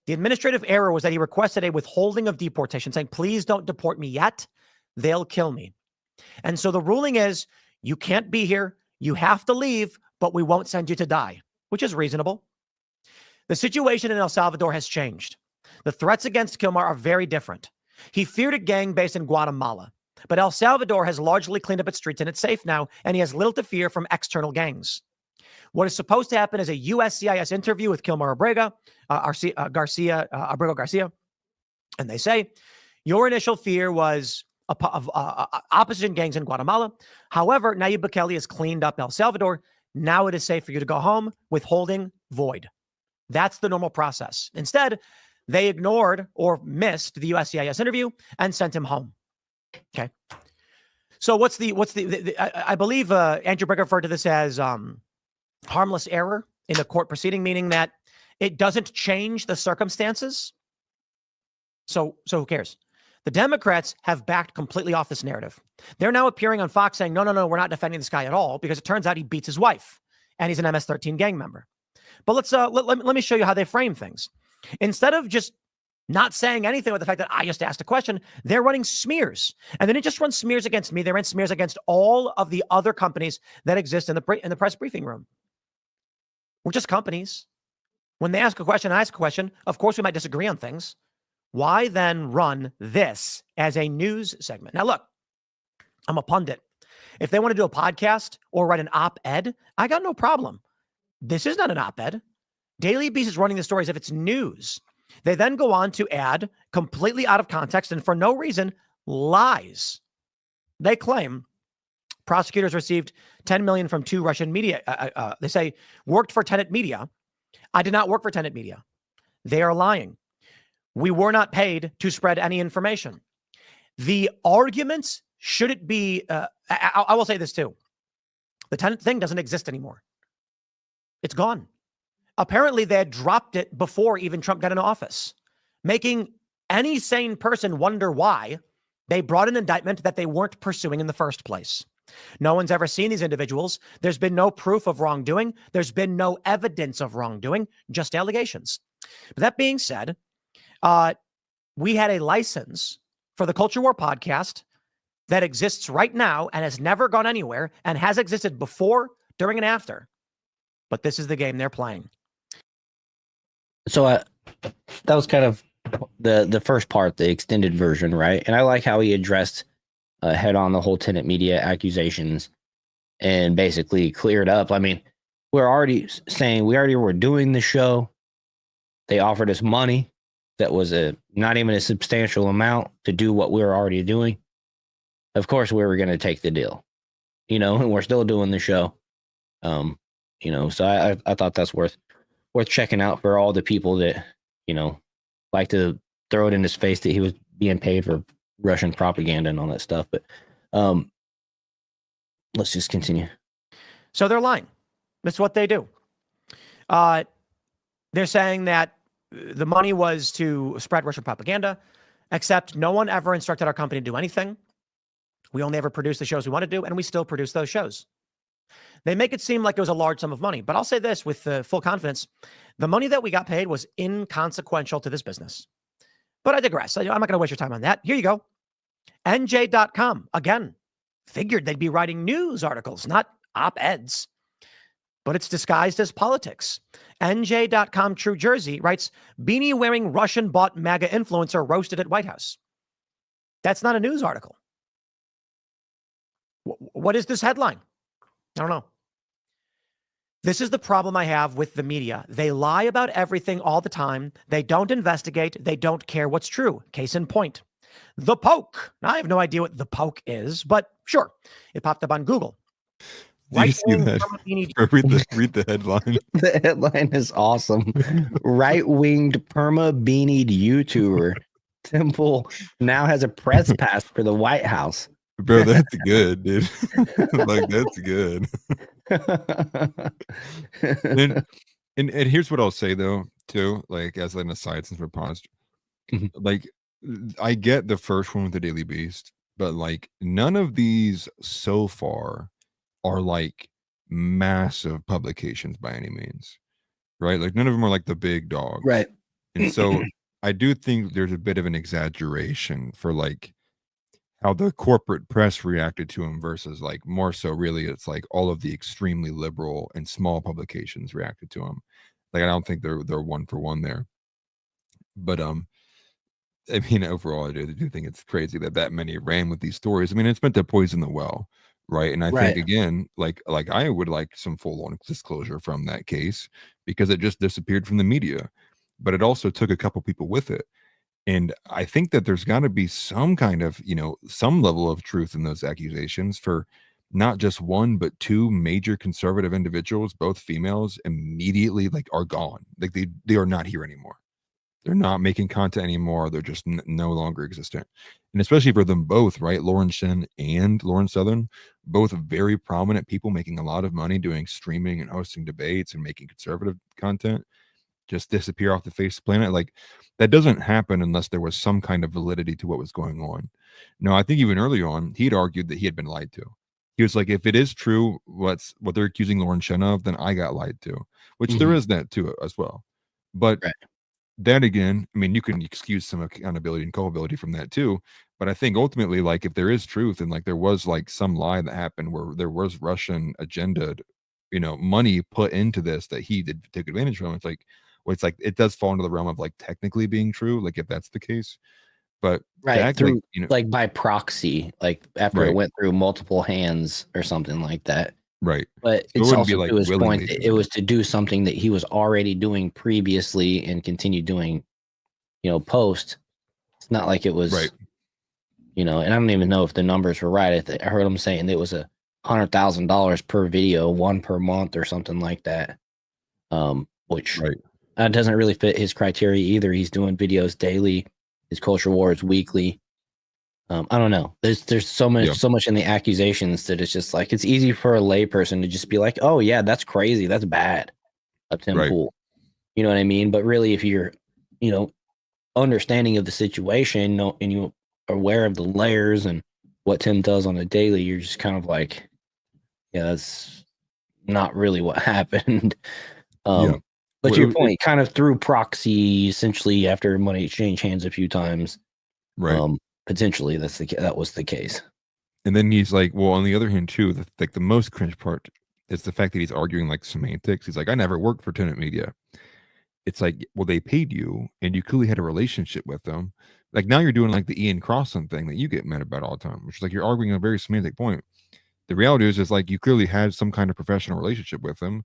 The administrative error was that he requested a withholding of deportation, saying, please don't deport me yet. They'll kill me. And so the ruling is, you can't be here. You have to leave, but we won't send you to die, which is reasonable. The situation in El Salvador has changed. The threats against Kilmar are very different. He feared a gang based in Guatemala, but El Salvador has largely cleaned up its streets and it's safe now, and he has little to fear from external gangs. What is supposed to happen is a USCIS interview with Kilmar Abrego Garcia, and they say, your initial fear was of opposition gangs in Guatemala. However, Nayib Bukele has cleaned up El Salvador. Now it is safe for you to go home. Withholding void. That's the normal process. Instead, they ignored or missed the USCIS interview and sent him home. Okay. So I believe Andrew Berger referred to this as harmless error in a court proceeding, meaning that it doesn't change the circumstances. So who cares? The Democrats have backed completely off this narrative. They're now appearing on Fox saying, no, we're not defending this guy at all, because it turns out he beats his wife and he's an MS-13 gang member. But let me show you how they frame things. Instead of just not saying anything with the fact that I just asked a question, they're running smears. And they didn't just run smears against me. They ran smears against all of the other companies that exist in the press briefing room. We're just companies. When they ask a question, I ask a question. Of course, we might disagree on things. Why then run this as a news segment? Now, look, I'm a pundit. If they want to do a podcast or write an op-ed, I got no problem. This is not an op-ed. Daily Beast is running the stories if it's news. They then go on to add, completely out of context and for no reason, lies. They claim prosecutors received $10 million from 2 Russian media. They say worked for Tenet Media. I did not work for Tenet Media. They are lying. We were not paid to spread any information. The arguments, should it be, I will say this too. The Tenet thing doesn't exist anymore. It's gone. Apparently, they had dropped it before even Trump got in office, making any sane person wonder why they brought an indictment that they weren't pursuing in the first place. No one's ever seen these individuals. There's been no proof of wrongdoing. There's been no evidence of wrongdoing, just allegations. But that being said, we had a license for the Culture War podcast that exists right now and has never gone anywhere and has existed before, during, and after. But this is the game they're playing. So that was kind of the first part, the extended version, right? And I like how he addressed head on the whole tenant media accusations and basically cleared up. I mean, we're already saying we already were doing the show. They offered us money that was not even a substantial amount to do what we were already doing. Of course, we were going to take the deal, and we're still doing the show. So I thought that's worth checking out for all the people that, like to throw it in his face that he was being paid for Russian propaganda and all that stuff. But let's just continue. So they're lying. That's what they do. They're saying that the money was to spread Russian propaganda, except no one ever instructed our company to do anything. We only ever produced the shows we want to do, and we still produce those shows. They make it seem like it was a large sum of money, but I'll say this with full confidence. The money that we got paid was inconsequential to this business. But I digress. I'm not going to waste your time on that. Here you go. NJ.com. Again, figured they'd be writing news articles, not op-eds. But it's disguised as politics. NJ.com True Jersey writes, beanie-wearing Russian-bought MAGA influencer roasted at White House. That's not a news article. What is this headline? I don't know. This is the problem I have with the media. They lie about everything all the time. They don't investigate. They don't care what's true. Case in point. The Poke. Now, I have no idea what the Poke is, but sure. It popped up on Google. Do you see that? Read the headline. The headline is awesome. Right-winged perma-beanied YouTuber Temple now has a press pass for the White House. Bro, that's good, dude. Like, that's good. and here's what I'll say though, too, like as an aside, since we're paused. Like, I get the first one with the Daily Beast, but like none of these so far are like massive publications by any means, right? Like none of them are like the big dogs, right? And so I do think there's a bit of an exaggeration for like how the corporate press reacted to him versus like more so really it's like all of the extremely liberal and small publications reacted to him. Like I don't think they're one for one there. But I mean overall I do think it's crazy that many ran with these stories. I mean it's meant to poison the well, right? And I think again like I would like some full-on disclosure from that case because it just disappeared from the media, but it also took a couple people with it. And I think that there's got to be some kind of, some level of truth in those accusations for not just one, but two major conservative individuals, both females, immediately like are gone. Like they are not here anymore. They're not making content anymore. They're just no longer existent. And especially for them both, right? Lauren Shen and Lauren Southern, both very prominent people making a lot of money doing streaming and hosting debates and making conservative content, just disappear off the face of the planet. Like that doesn't happen unless there was some kind of validity to what was going on. No, I think even early on, he'd argued that he had been lied to. He was like, if it is true, what they're accusing Lauren Shen of, then I got lied to, which there is that too as well. But then again, I mean, you can excuse some accountability and culpability from that too. But I think ultimately, like if there is truth and like there was like some lie that happened where there was Russian agendaed, money put into this that he did take advantage from, it's like it does fall into the realm of like technically being true, like if that's the case. But through like by proxy, like after it went through multiple hands or something like that. Right. But it's also to his point, it was to do something that he was already doing previously and continue doing, post. It's not like it was and I don't even know if the numbers were right. I heard him saying it was $100,000 per video, one per month or something like that. Which doesn't really fit his criteria either. He's doing videos daily. His Culture War is weekly. I don't know. There's so much in the accusations that it's just like it's easy for a layperson to just be like, oh yeah, that's crazy, that's bad of Tim Pool. You know what I mean? But really, if you're, understanding of the situation, and you are aware of the layers and what Tim does on a daily, you're just kind of like, yeah, that's not really what happened. Yeah. But Well, to your point, kind of through proxy, essentially after money exchanged hands a few times, right. Potentially that was the case. And then he's like, well, on the other hand, too, like the most cringe part is the fact that he's arguing like semantics. He's like, I never worked for Tenet Media. It's like, well, they paid you and you clearly had a relationship with them. Like now you're doing like the Ian Crossan thing that you get mad about all the time, which is like you're arguing a very semantic point. The reality is like you clearly had some kind of professional relationship with them.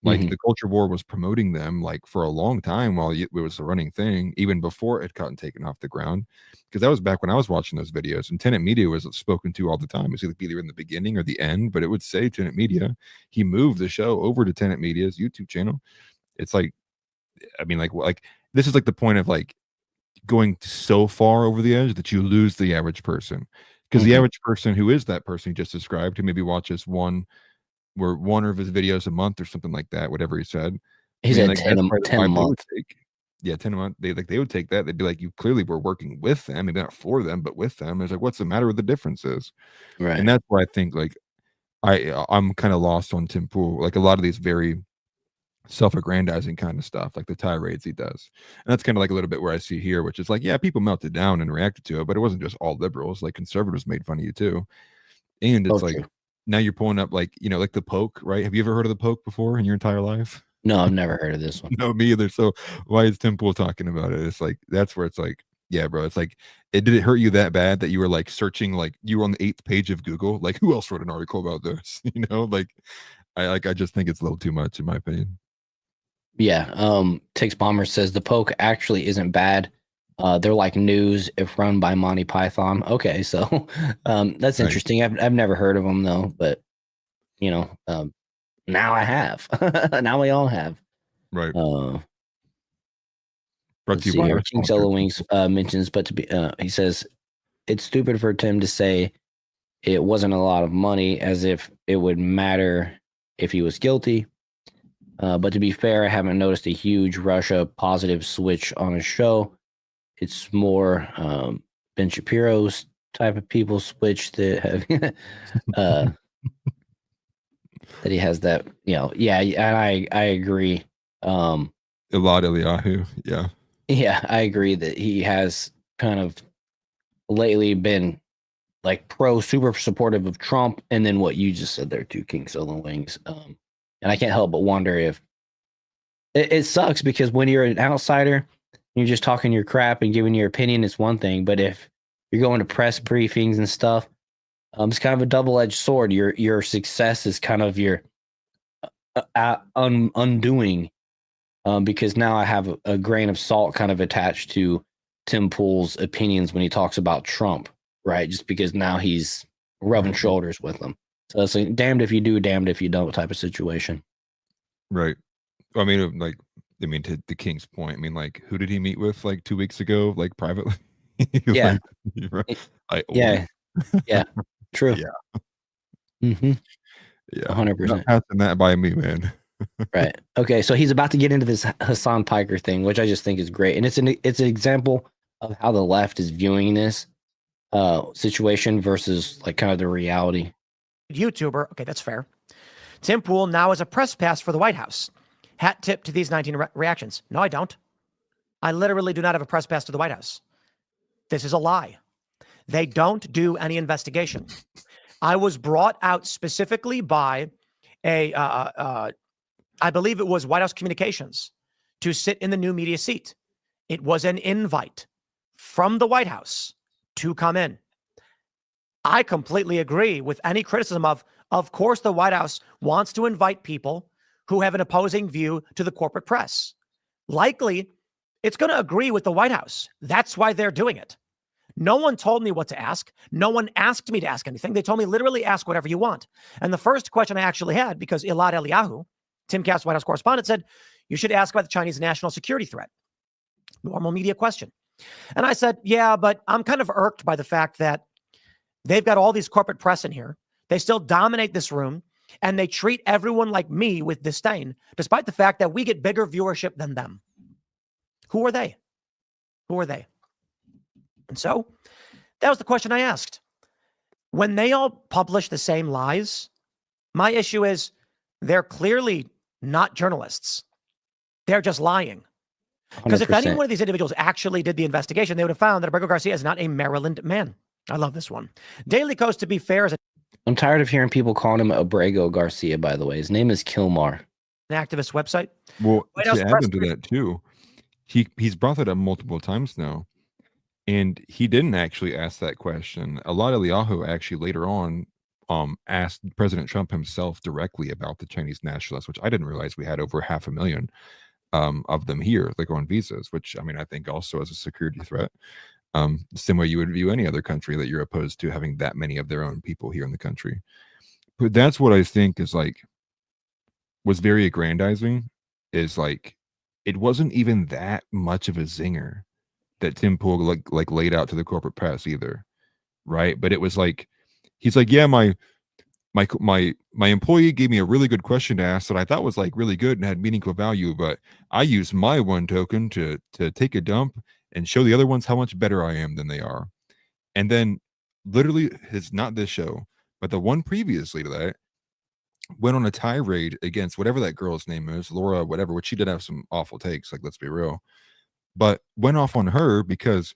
Like the culture war was promoting them like for a long time while it was a running thing, even before it gotten taken off the ground. Because that was back when I was watching those videos, and Tenet Media was spoken to all the time. It was either in the beginning or the end, but it would say Tenet Media. He moved the show over to Tenet Media's YouTube channel. It's like, I mean, like this is like the point of like going so far over the edge that you lose the average person. Because the average person who is that person you just described, who maybe watches one of his videos a month or something like that, whatever he said. He said like, 10 a month. Yeah, 10 a month. They would take that. They'd be like, you clearly were working with them, maybe not for them, but with them. It's like, what's the matter with the differences? Right. And that's where I think like I'm kind of lost on Tim Pool. Like a lot of these very self-aggrandizing kind of stuff, like the tirades he does. And that's kind of like a little bit where I see here, which is like, yeah, people melted down and reacted to it, but it wasn't just all liberals. Like conservatives made fun of you too. And it's like, now you're pulling up like, you know, like the Poke, right? Have you ever heard of the Poke before in your entire life? No, I've never heard of this one. No, me either. So why is Tim Pool talking about it? It's like, that's where it's like, yeah, bro. It's like, did it hurt you that bad that you were like searching, like you were on the 8th page of Google? Like who else wrote an article about this? You know, like I just think it's a little too much in my opinion. Yeah. Tix Bomber says the Poke actually isn't bad. They're like news if run by Monty Python. Okay, so that's interesting. I've never heard of them though, but you know, now I have. Now we all have. Right. Let's see here. King Solo Wings mentions, but to be, he says it's stupid for Tim to say it wasn't a lot of money, as if it would matter if he was guilty. But to be fair, I haven't noticed a huge Russia positive switch on his show. It's more Ben Shapiro's type of people switch that have that he has that, you know, yeah, and I agree. Elad Eliyahu, yeah. Yeah, I agree that he has kind of lately been like super supportive of Trump, and then what you just said there too, King Solo Wings. And I can't help but wonder if it sucks, because when you're an outsider, you're just talking your crap and giving your opinion, it's one thing. But if you're going to press briefings and stuff, it's kind of a double-edged sword. Your success is kind of your undoing, because now I have a grain of salt kind of attached to Tim Pool's opinions when he talks about Trump, right? Just because now he's rubbing shoulders with them. So it's like damned if you do, damned if you don't type of situation. Right. I mean, like, to the King's point, I mean, like, who did he meet with like 2 weeks ago, like privately? Yeah. Yeah. Yeah. True. Yeah. Mm-hmm. Yeah. 100%. Not passing that by me, man. Right. Okay. So he's about to get into this Hassan Piker thing, which I just think is great, and it's an example of how the left is viewing this situation versus like kind of the reality. YouTuber. Okay, that's fair. Tim Pool now has a press pass for the White House. Hat tip to these 19 reactions. No, I don't. I literally do not have a press pass to the White House. This is a lie. They don't do any investigation. I was brought out specifically by I believe it was White House Communications, to sit in the new media seat. It was an invite from the White House to come in. I completely agree with any criticism of course, the White House wants to invite people who have an opposing view to the corporate press. Likely, it's going to agree with the White House. That's why they're doing it. No one told me what to ask. No one asked me to ask anything. They told me literally ask whatever you want. And the first question I actually had, because Elad Eliyahu, Timcast White House correspondent, said, you should ask about the Chinese national security threat. Normal media question. And I said, yeah, but I'm kind of irked by the fact that they've got all these corporate press in here. They still dominate this room, and they treat everyone like me with disdain, despite the fact that we get bigger viewership than them. Who are they? Who are they? And so that was the question I asked. when they all publish the same lies, my issue is they're clearly not journalists. They're just lying. Because if any 100%. one of these individuals actually did the investigation, they would have found that Abrego Garcia is not a Maryland man. I love this one. Daily Coast, to be fair, is I'm tired of hearing people calling him Abrego Garcia, by the way. His name is Kilmar. an activist website. Well, White House to press add into that too, he's brought that up multiple times now, and he didn't actually ask that question. A lot of Eliyahu actually later on asked President Trump himself directly about the Chinese nationalists, which I didn't realize we had over 500,000 of them here, like on visas, which I mean, I think also as a security threat. The same way you would view any other country that you're opposed to having that many of their own people here in the country. But that's what I think is like, was very aggrandizing, is like, it wasn't even that much of a zinger that Tim Pool like laid out to the corporate press either. Right. But it was like, he's like, yeah, my employee gave me a really good question to ask that I thought was like really good and had meaningful value, but I used my one token to take a dump and show the other ones how much better I am than they are. And then literally, it's not this show, but the one previously to that, went on a tirade against whatever that girl's name is, Laura, whatever, which she did have some awful takes, like, let's be real, but went off on her because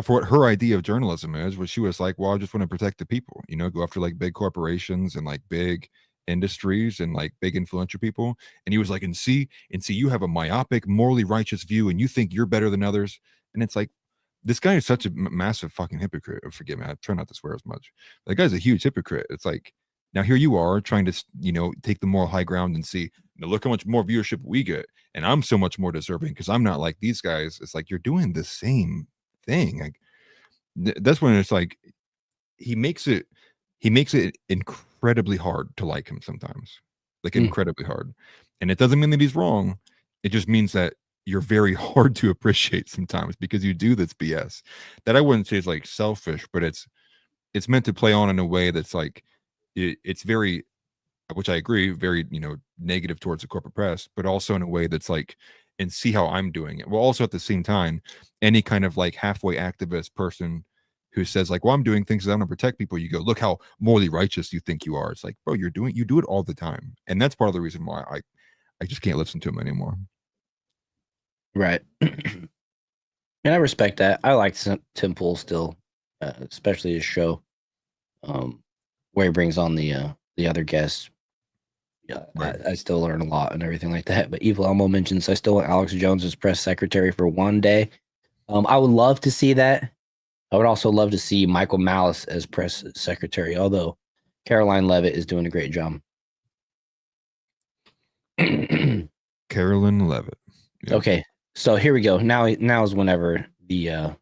for what her idea of journalism is, was she was like, well, I just want to protect the people, you know, go after like big corporations and like big industries and like big influential people. And he was like, and see, you have a myopic, morally righteous view and you think you're better than others. And it's like, this guy is such a massive fucking hypocrite. Forgive me, I try not to swear as much. That guy's a huge hypocrite. It's like, now here you are trying to, you know, take the moral high ground and see, now look how much more viewership we get. And I'm so much more deserving because I'm not like these guys. It's like, you're doing the same thing. Like, that's when it's like, he makes it incredibly hard to like him sometimes, like incredibly hard. And it doesn't mean that he's wrong. It just means that you're very hard to appreciate sometimes because you do this BS that I wouldn't say is like selfish, but it's meant to play on in a way that's like, it's very, which I agree, very, you know, negative towards the corporate press, but also in a way that's like, and see how I'm doing it. Well, also at the same time, any kind of like halfway activist person who says like, well, I'm doing things that I want to protect people, you go, look how morally righteous you think you are. It's like, bro, you do it all the time. And that's part of the reason why I just can't listen to him anymore. Right. And I respect that. I like Tim Pool still, especially his show, where he brings on the other guests. Yeah, right. I still learn a lot and everything like that. But Evil Elmo mentions I still want Alex Jones as press secretary for one day. I would love to see that. I would also love to see Michael Malice as press secretary, although Caroline Leavitt is doing a great job. Carolyn Leavitt. Yeah. Okay, so here we go. Now is whenever the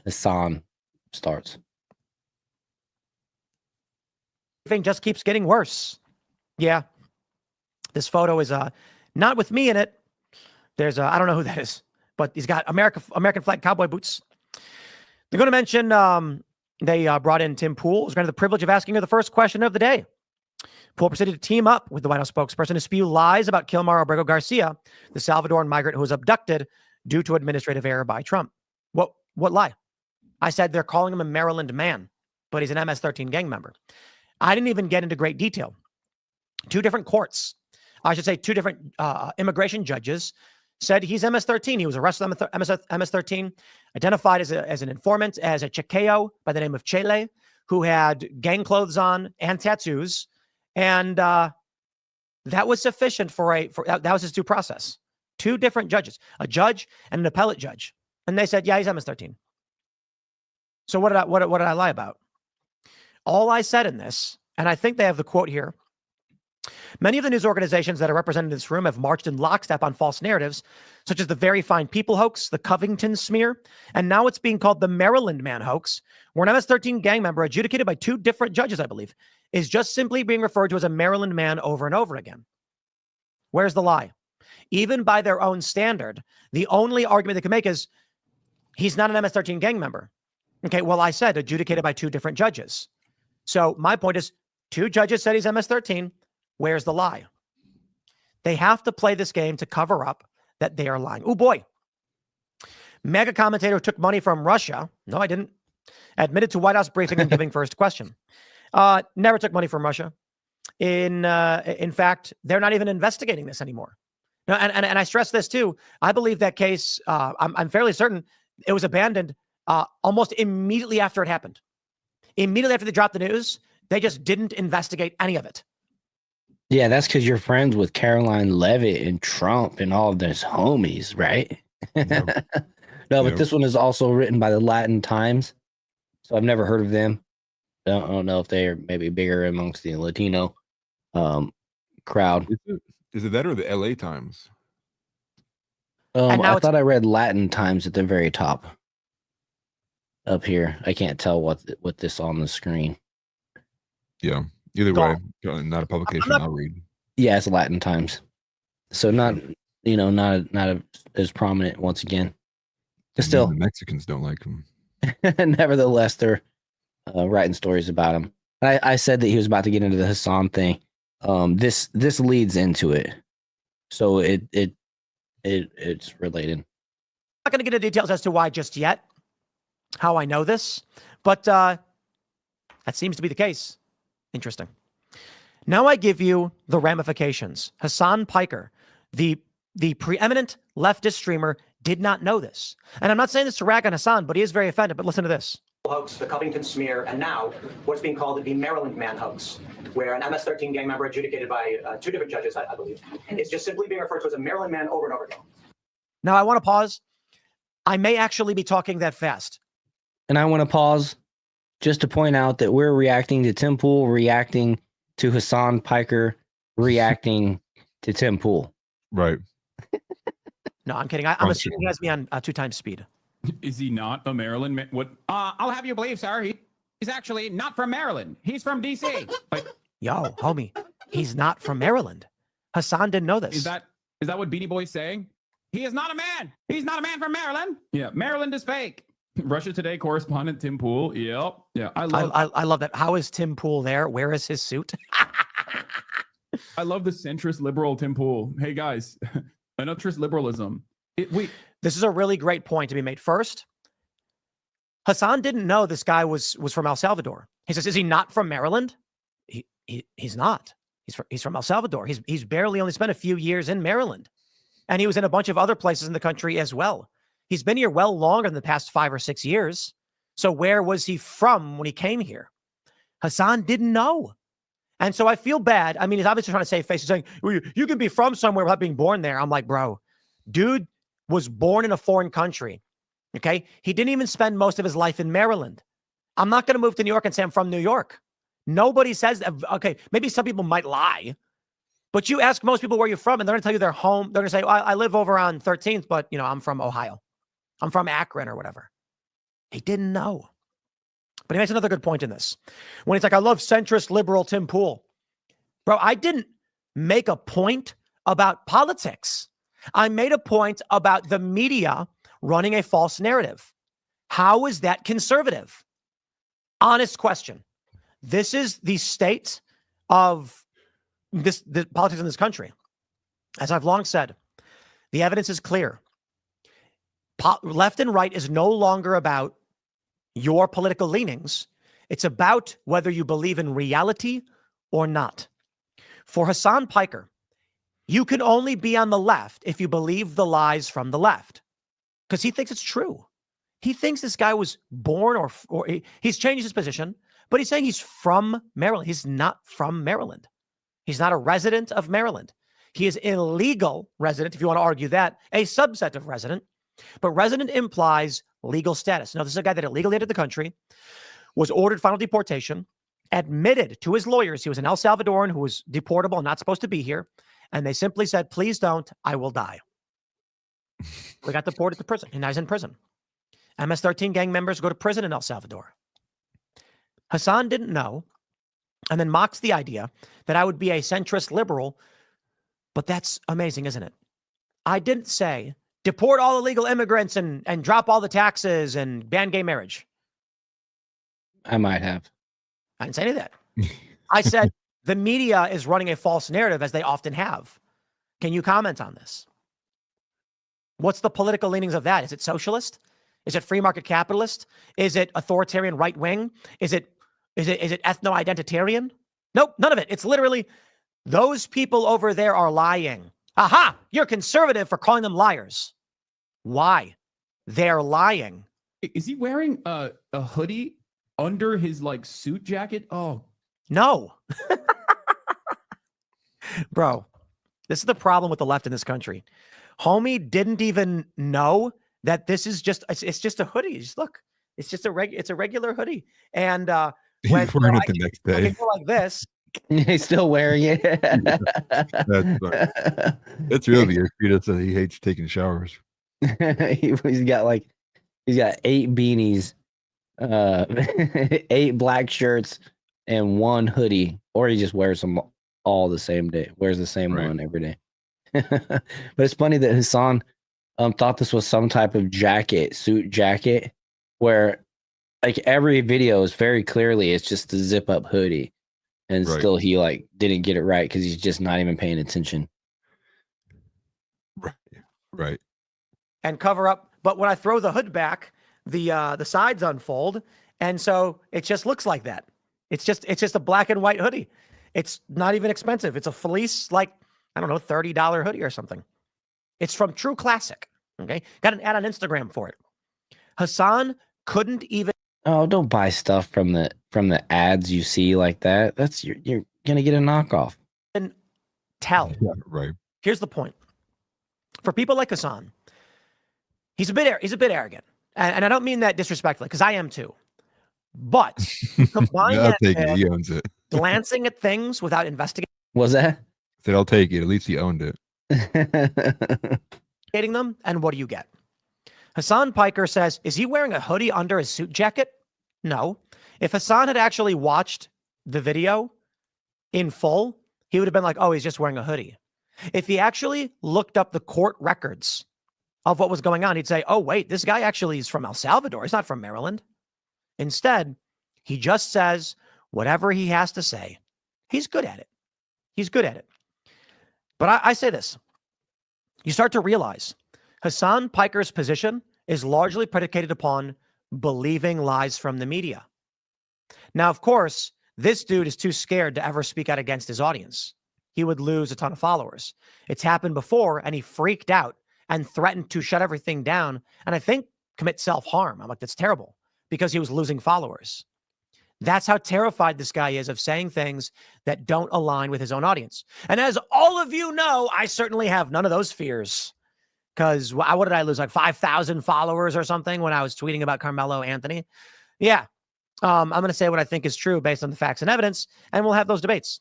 Hassan starts. Everything just keeps getting worse. Yeah. This photo is not with me in it. There's I don't know who that is, but he's got American flag cowboy boots. They're going to mention they brought in Tim Pool, who's granted the privilege of asking her the first question of the day. Pool proceeded to team up with the White House spokesperson to spew lies about Kilmar Abrego Garcia, the Salvadoran migrant who was abducted due to administrative error by Trump. What lie? I said they're calling him a Maryland man, but he's an MS-13 gang member. I didn't even get into great detail. Two different courts, I should say two different immigration judges said he's MS-13. He was arrested on MS-13, identified as an informant, as a Chekeo by the name of Chele, who had gang clothes on and tattoos. And that was sufficient that was his due process. Two different judges, a judge and an appellate judge. And they said, yeah, he's MS-13. So what did I lie about? All I said in this, and I think they have the quote here, many of the news organizations that are represented in this room have marched in lockstep on false narratives, such as the Very Fine People hoax, the Covington smear, and now it's being called the Maryland Man hoax, where an MS-13 gang member adjudicated by two different judges, I believe, is just simply being referred to as a Maryland man over and over again. Where's the lie? Even by their own standard, the only argument they can make is he's not an MS-13 gang member. Okay, well, I said adjudicated by two different judges. So my point is, two judges said he's MS-13. Where's the lie? They have to play this game to cover up that they are lying. Oh boy. Mega commentator took money from Russia. No, I didn't. admitted to White House briefing and giving first question. Never took money from Russia. In fact, they're not even investigating this anymore. No, and I stress this too. I believe that case, I'm fairly certain it was abandoned almost immediately after it happened. Immediately after they dropped the news, they just didn't investigate any of it. Yeah, that's because you're friends with Caroline Leavitt and Trump and all of those homies, right? Yep. No, but Yep. this one is also written by the Latin Times, so I've never heard of them. I don't know if they are maybe bigger amongst the Latino crowd. Is it that or the LA Times? I thought I read Latin Times at the very top up here. I can't tell what this on the screen. Yeah. Either way, not a publication I'll read. Yeah, it's Latin Times. So not as prominent once again. But still, the Mexicans don't like him. Nevertheless, they're writing stories about him. I said that he was about to get into the Hassan thing. This leads into it, so it's related. I'm not going to get into details as to why just yet, how I know this, but that seems to be the case. Interesting. Now I give you the ramifications. Hassan Piker, the preeminent leftist streamer, did not know this. And I'm not saying this to rag on Hassan, but he is very offended. But listen to this. Hoax, the Covington smear, and now what's being called the Maryland man hoax, where an MS-13 gang member adjudicated by two different judges, I believe, is just simply being referred to as a Maryland man over and over again. Now I want to pause. I may actually be talking that fast. And I want to pause just to point out that we're reacting to Tim Pool, reacting to Hassan Piker, reacting to Tim Pool. Right. No, I'm kidding. I'm assuming he has me on 2 times speed. Is he not a Maryland man? What? I'll have you believe, sir. He's actually not from Maryland. He's from D.C. Yo, homie, he's not from Maryland. Hassan didn't know this. Is that what Beanie Boy's saying? He is not a man. He's not a man from Maryland. Yeah, Maryland is fake. Russia Today correspondent Tim Pool. Yep. Yeah, I love that. How is Tim Pool there? Where is his suit? I love the centrist liberal Tim Pool. Hey guys, centrist liberalism. This is a really great point to be made. First, Hassan didn't know this guy was from El Salvador. He says, "Is he not from Maryland?" He's not. He's from El Salvador. He's barely only spent a few years in Maryland, and he was in a bunch of other places in the country as well. He's been here well longer than the past 5 or 6 years. So where was he from when he came here? Hassan didn't know. And so I feel bad. I mean, he's obviously trying to save face. He's saying, well, you can be from somewhere without being born there. I'm like, bro, dude was born in a foreign country. Okay. He didn't even spend most of his life in Maryland. I'm not going to move to New York and say I'm from New York. Nobody says that. Okay. Maybe some people might lie, but you ask most people where you're from and they're going to tell you their home. They're going to say, I live over on 13th, but I'm from Ohio. I'm from Akron or whatever. He didn't know. But he makes another good point in this. When he's like, I love centrist liberal Tim Pool. Bro, I didn't make a point about politics. I made a point about the media running a false narrative. How is that conservative? Honest question. This is the state of the politics in this country. As I've long said, the evidence is clear. Left and right is no longer about your political leanings. It's about whether you believe in reality or not. For Hassan Piker, you can only be on the left if you believe the lies from the left, because he thinks it's true. He thinks this guy was born or he's changed his position, but he's saying he's from Maryland. He's not from Maryland. He's not a resident of Maryland. He is an illegal resident, if you want to argue that, a subset of resident. But resident implies legal status. Now, this is a guy that illegally entered the country, was ordered final deportation, admitted to his lawyers he was an El Salvadoran who was deportable and not supposed to be here. And they simply said, please don't, I will die. We got deported to prison, and now he's in prison. MS-13 gang members go to prison in El Salvador. Hassan didn't know, and then mocks the idea that I would be a centrist liberal, but that's amazing, isn't it? I didn't say, deport all illegal immigrants and drop all the taxes and ban gay marriage. I might have. I didn't say any of that. I said the media is running a false narrative, as they often have. Can you comment on this? What's the political leanings of that? Is it socialist? Is it free market capitalist? Is it authoritarian right wing? Is it ethno-identitarian? Nope, none of it. It's literally those people over there are lying. Aha! You're conservative for calling them liars. Why? They're lying. Is he wearing a hoodie under his like suit jacket? Oh, no. Bro, this is the problem with the left in this country. Homie didn't even know that this is just, it's just a hoodie. Just look, it's just it's a regular hoodie. And when he's wearing it the next day. I go like this. He's still wearing it. That's fine. It's really weird. He says he hates taking showers. He's got 8 beanies, 8 black shirts, and 1 hoodie, or he just wears them all the same day. Wears the same one every day. But it's funny that Hassan thought this was some type of suit jacket, where like every video is very clearly it's just a zip up hoodie, and still he like didn't get it right because he's just not even paying attention. Right. And cover up, but when I throw the hood back, the sides unfold, and so it just looks like that. It's just a black and white hoodie. It's not even expensive. It's a fleece, like, I don't know, $30 hoodie or something. It's from True Classic. Okay, got an ad on Instagram for it. Hassan couldn't even. Oh, don't buy stuff from the ads you see like that. That's you're gonna get a knockoff. And tell. Yeah, right. Here's the point. For people like Hassan, he's a bit arrogant, and I don't mean that disrespectfully, because I am too. But combine I'll that take it. with He owns it. glancing at things without investigating. Was that? Said I'll take it. At least he owned it. Them, and what do you get? Hassan Piker says, is he wearing a hoodie under his suit jacket? No. If Hassan had actually watched the video in full, he would have been like, oh, he's just wearing a hoodie. If he actually looked up the court records of what was going on, he'd say, oh, wait, this guy actually is from El Salvador. He's not from Maryland. Instead, he just says whatever he has to say. He's good at it. He's good at it. But I say this. You start to realize Hassan Piker's position is largely predicated upon believing lies from the media. Now, of course, this dude is too scared to ever speak out against his audience. He would lose a ton of followers. It's happened before, and he freaked out and threatened to shut everything down, and I think commit self-harm. I'm like, that's terrible, because he was losing followers. That's how terrified this guy is of saying things that don't align with his own audience. And as all of you know, I certainly have none of those fears, because what did I lose? Like 5,000 followers or something when I was tweeting about Carmelo Anthony? Yeah. I'm going to say what I think is true based on the facts and evidence, and we'll have those debates.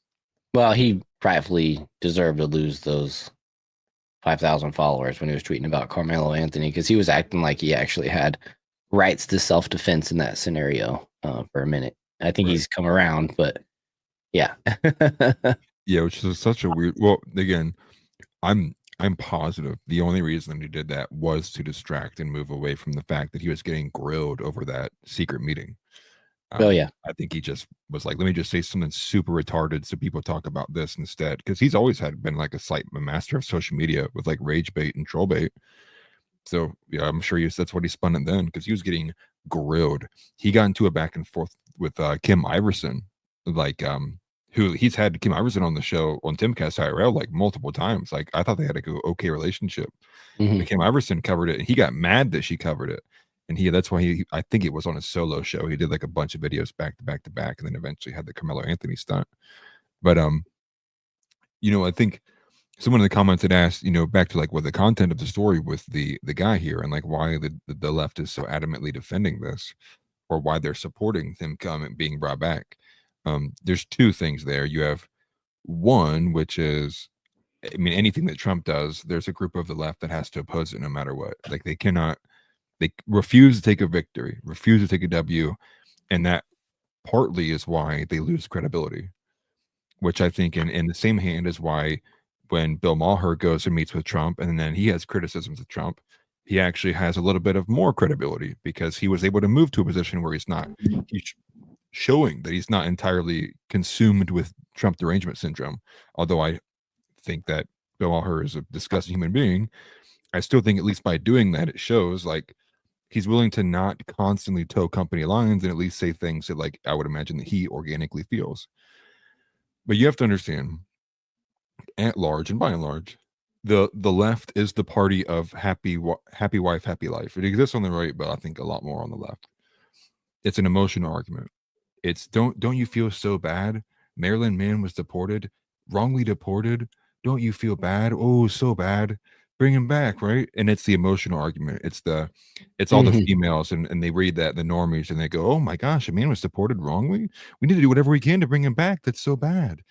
Well, he rightfully deserved to lose those 5,000 followers when he was tweeting about Carmelo Anthony, because he was acting like he actually had rights to self-defense in that scenario for a minute. I think he's come around, but yeah. Yeah, which is such a weird. Well, again, I'm positive the only reason he did that was to distract and move away from the fact that he was getting grilled over that secret meeting. Oh yeah, I think he just was like, let me just say something super retarded so people talk about this instead, because he's always been like a master of social media with like rage bait and troll bait. So yeah, I'm sure that's what he spun it then, because he was getting grilled. He got into a back and forth with Kim Iverson, like who he's had Kim Iverson on the show on Timcast IRL like multiple times. Like I thought they had a okay relationship. But Kim Iverson covered it, and he got mad that she covered it. And that's why I think it was on a solo show. He did like a bunch of videos back to back to back, and then eventually had the Carmelo Anthony stunt. But I think someone in the comments had asked, back to like what the content of the story with the guy here, and like why the left is so adamantly defending this, or why they're supporting him being brought back. There's two things there. You have one, which is, I mean, anything that Trump does, there's a group of the left that has to oppose it no matter what. Like they refuse to take a victory, refuse to take a W, and that partly is why they lose credibility, which I think in the same hand is why when Bill Maher goes and meets with Trump and then he has criticisms of Trump, he actually has a little bit of more credibility because he was able to move to a position where he's showing that he's not entirely consumed with Trump derangement syndrome. Although I think that Bill Maher is a disgusting human being, I still think at least by doing that, it shows like he's willing to not constantly toe company lines and at least say things that, like, I would imagine that he organically feels. But you have to understand, at large and by and large, the left is the party of happy wife, happy life. It exists on the right, but I think a lot more on the left. It's an emotional argument. It's don't you feel so bad? Marilyn Mann was deported, wrongly deported. Don't you feel bad? Oh, so bad. Bring him back, right? And it's the emotional argument. It's all the females, and they read that, the normies, and they go, oh my gosh, a man was deported wrongly. We need to do whatever we can to bring him back. That's so bad.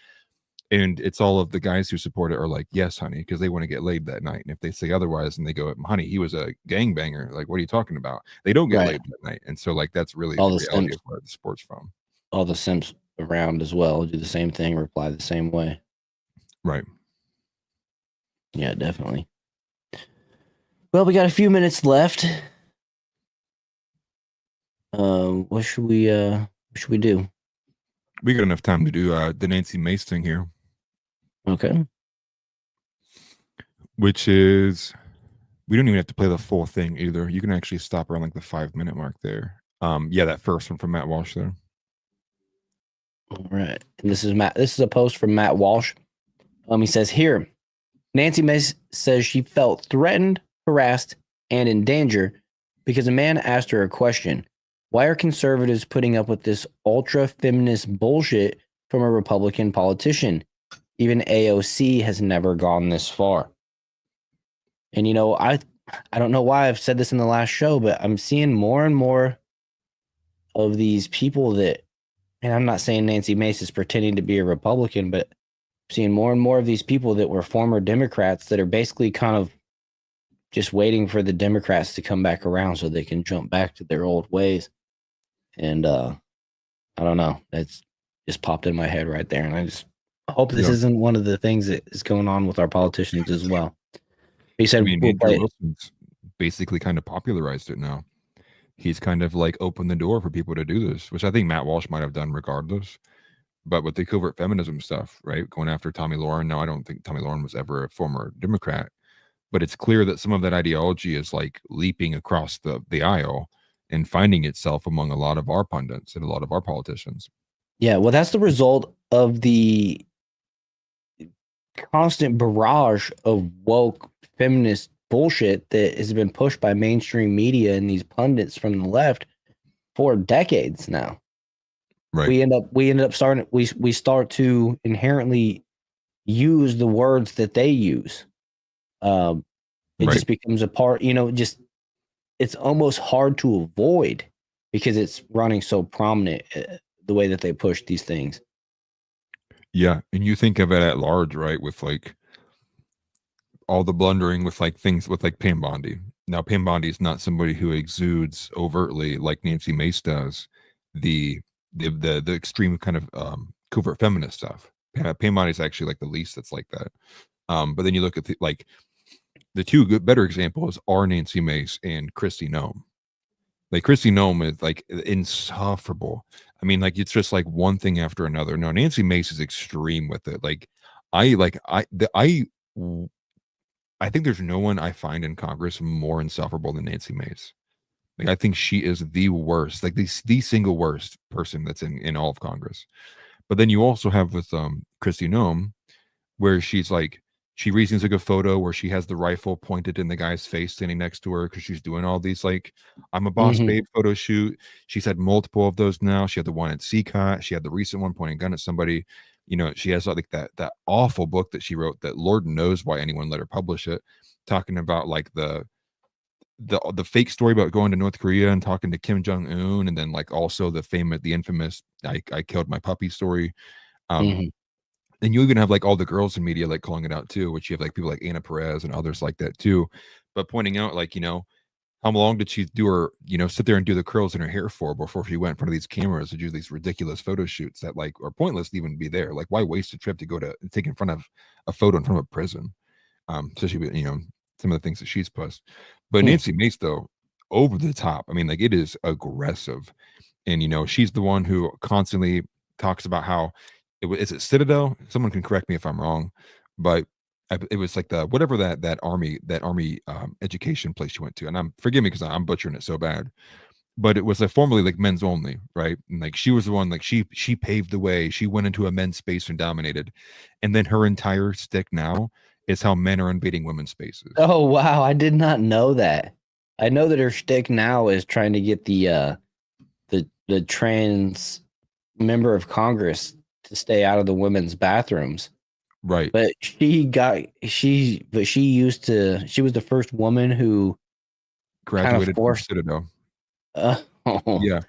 And it's all of the guys who support it are like, yes, honey, because they want to get laid that night. And if they say otherwise, and they go, honey, he was a gangbanger. Like, what are you talking about? They don't get laid that night. And so, like, that's really all the the reality simps, of where the sport's from. All the simps around as well do the same thing, reply the same way. Right. Yeah, definitely. Well, we got a few minutes left. What should we do? We got enough time to do the Nancy Mace thing here. Okay. Which is, we don't even have to play the full thing either. You can actually stop around like the 5-minute mark there. Yeah, that first one from Matt Walsh there. All right. And this is Matt. This is a post from Matt Walsh. He says here, Nancy Mace says she felt threatened, harassed, and in danger because a man asked her a question. Why are conservatives putting up with this ultra-feminist bullshit from a Republican politician? Even AOC has never gone this far. And, you know, I don't know why I've said this in the last show, but I'm seeing more and more of these people that, and I'm not saying Nancy Mace is pretending to be a Republican, but I'm seeing more and more of these people that were former Democrats that are basically kind of just waiting for the Democrats to come back around so they can jump back to their old ways. And I don't know. That's just popped in my head right there. And I just hope this isn't one of the things that is going on with our politicians as well. He said, Andrew Wilson's basically kind of popularized it now. He's kind of like opened the door for people to do this, which I think Matt Walsh might have done regardless. But with the covert feminism stuff, right, going after Tommy Lauren. Now, I don't think Tommy Lauren was ever a former Democrat, but it's clear that some of that ideology is like leaping across the aisle and finding itself among a lot of our pundits and a lot of our politicians. Yeah, well, that's the result of the constant barrage of woke feminist bullshit that has been pushed by mainstream media and these pundits from the left for decades now. Right. We end up starting. We start to inherently use the words that they use. It just becomes a part. You know, just it's almost hard to avoid because it's running so prominent the way that they push these things. Yeah, and you think of it at large, right? With like all the blundering with like things with like Pam Bondi. Now, Pam Bondi is not somebody who exudes overtly like Nancy Mace does the extreme kind of covert feminist stuff. Pam Bondi is actually like the least that's like that. But then you look at the two better examples are Nancy Mace and Kristi Noem. Like Kristi Noem is like insufferable. I mean, like it's just like one thing after another. No, Nancy Mace is extreme with it. I think there's no one I find in Congress more insufferable than Nancy Mace. Like I think she is the worst, like the single worst person that's in all of Congress. But then you also have with Kristi Noem, where she's like, she recently took a photo where she has the rifle pointed in the guy's face standing next to her because she's doing all these like I'm a boss babe photo shoot. She's had multiple of those now. She had the one at CCOT. She had the recent one pointing a gun at somebody. You know, she has like that awful book that she wrote that Lord knows why anyone let her publish it, talking about like the fake story about going to North Korea and talking to Kim Jong-un, and then like also the infamous I killed my puppy story. And you even have like all the girls in media like calling it out too, which you have like people like Anna Perez and others like that too, but pointing out like, you know, how long did she do her, you know, sit there and do the curls in her hair for before she went in front of these cameras to do these ridiculous photo shoots that like are pointless to even be there. Like why waste a trip to go to take in front of a photo in front of a prison? Especially, you know, some of the things that she's posted. But Nancy Mace though, over the top. I mean, like it is aggressive. And, you know, she's the one who constantly talks about how is it Citadel? Someone can correct me if I'm wrong, but it was like the whatever that army education place she went to, and forgive me because I'm butchering it so bad, but it was formerly like men's only, right? And like she was the one, like she paved the way. She went into a men's space and dominated, and then her entire stick now is how men are invading women's spaces. Oh wow, I did not know that. I know that her shtick now is trying to get the trans member of Congress to stay out of the women's bathrooms. Right. But she was the first woman who graduated from Citadel. Yeah.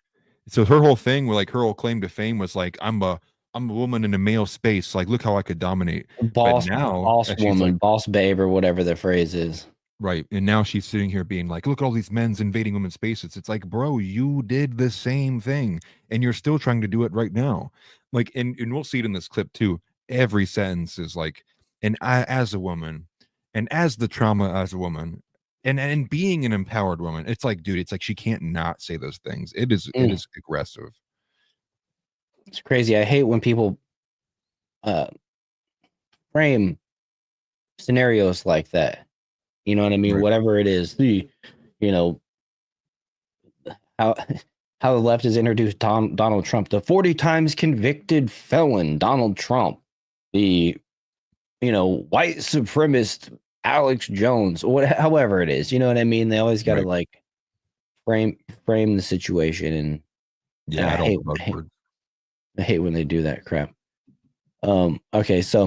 So her whole thing, her whole claim to fame was like, I'm a woman in a male space. Like, look how I could dominate. Boss woman, like, boss babe, or whatever the phrase is. Right. And now she's sitting here being like, look at all these men's invading women's spaces. It's like, bro, you did the same thing and you're still trying to do it right now. Like, and we'll see it in this clip too. Every sentence is like, and I, as a woman, and as the trauma as a woman, and being an empowered woman, it's like, dude, it's like she can't not say those things. It is aggressive. It's crazy. I hate when people frame scenarios like that. You know what I mean? Right. Whatever it is, how the left has introduced Donald Trump, the 40 times convicted felon Donald Trump, the white supremacist Alex Jones, however it is. You know what I mean? They always got to like frame the situation, and yeah, I hate when they do that crap. Okay, so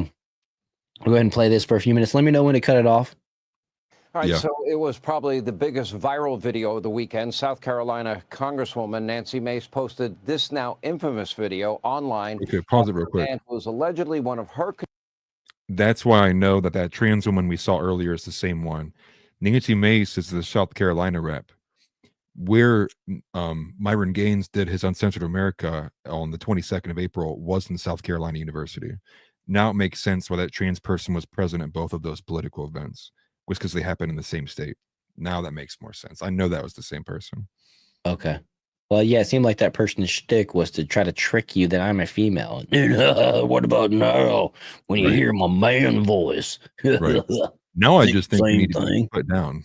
I'll go ahead and play this for a few minutes. Let me know when to cut it off. All right, so it was probably the biggest viral video of the weekend. South Carolina Congresswoman Nancy Mace posted this now infamous video online. Okay, pause it real quick. And was allegedly one of her. That's why I know that trans woman we saw earlier is the same one. Nancy Mace is the South Carolina rep. Where Myron Gaines did his Uncensored America on the 22nd of April was in South Carolina University. Now it makes sense why that trans person was present at both of those political events. Was because they happened in the same state. Now that makes more sense. I know that was the same person. Okay. Well, yeah, it seemed like that person's shtick was to try to trick you that I'm a female. What about now when you hear my man voice? Right. Now I just think you need to be put down.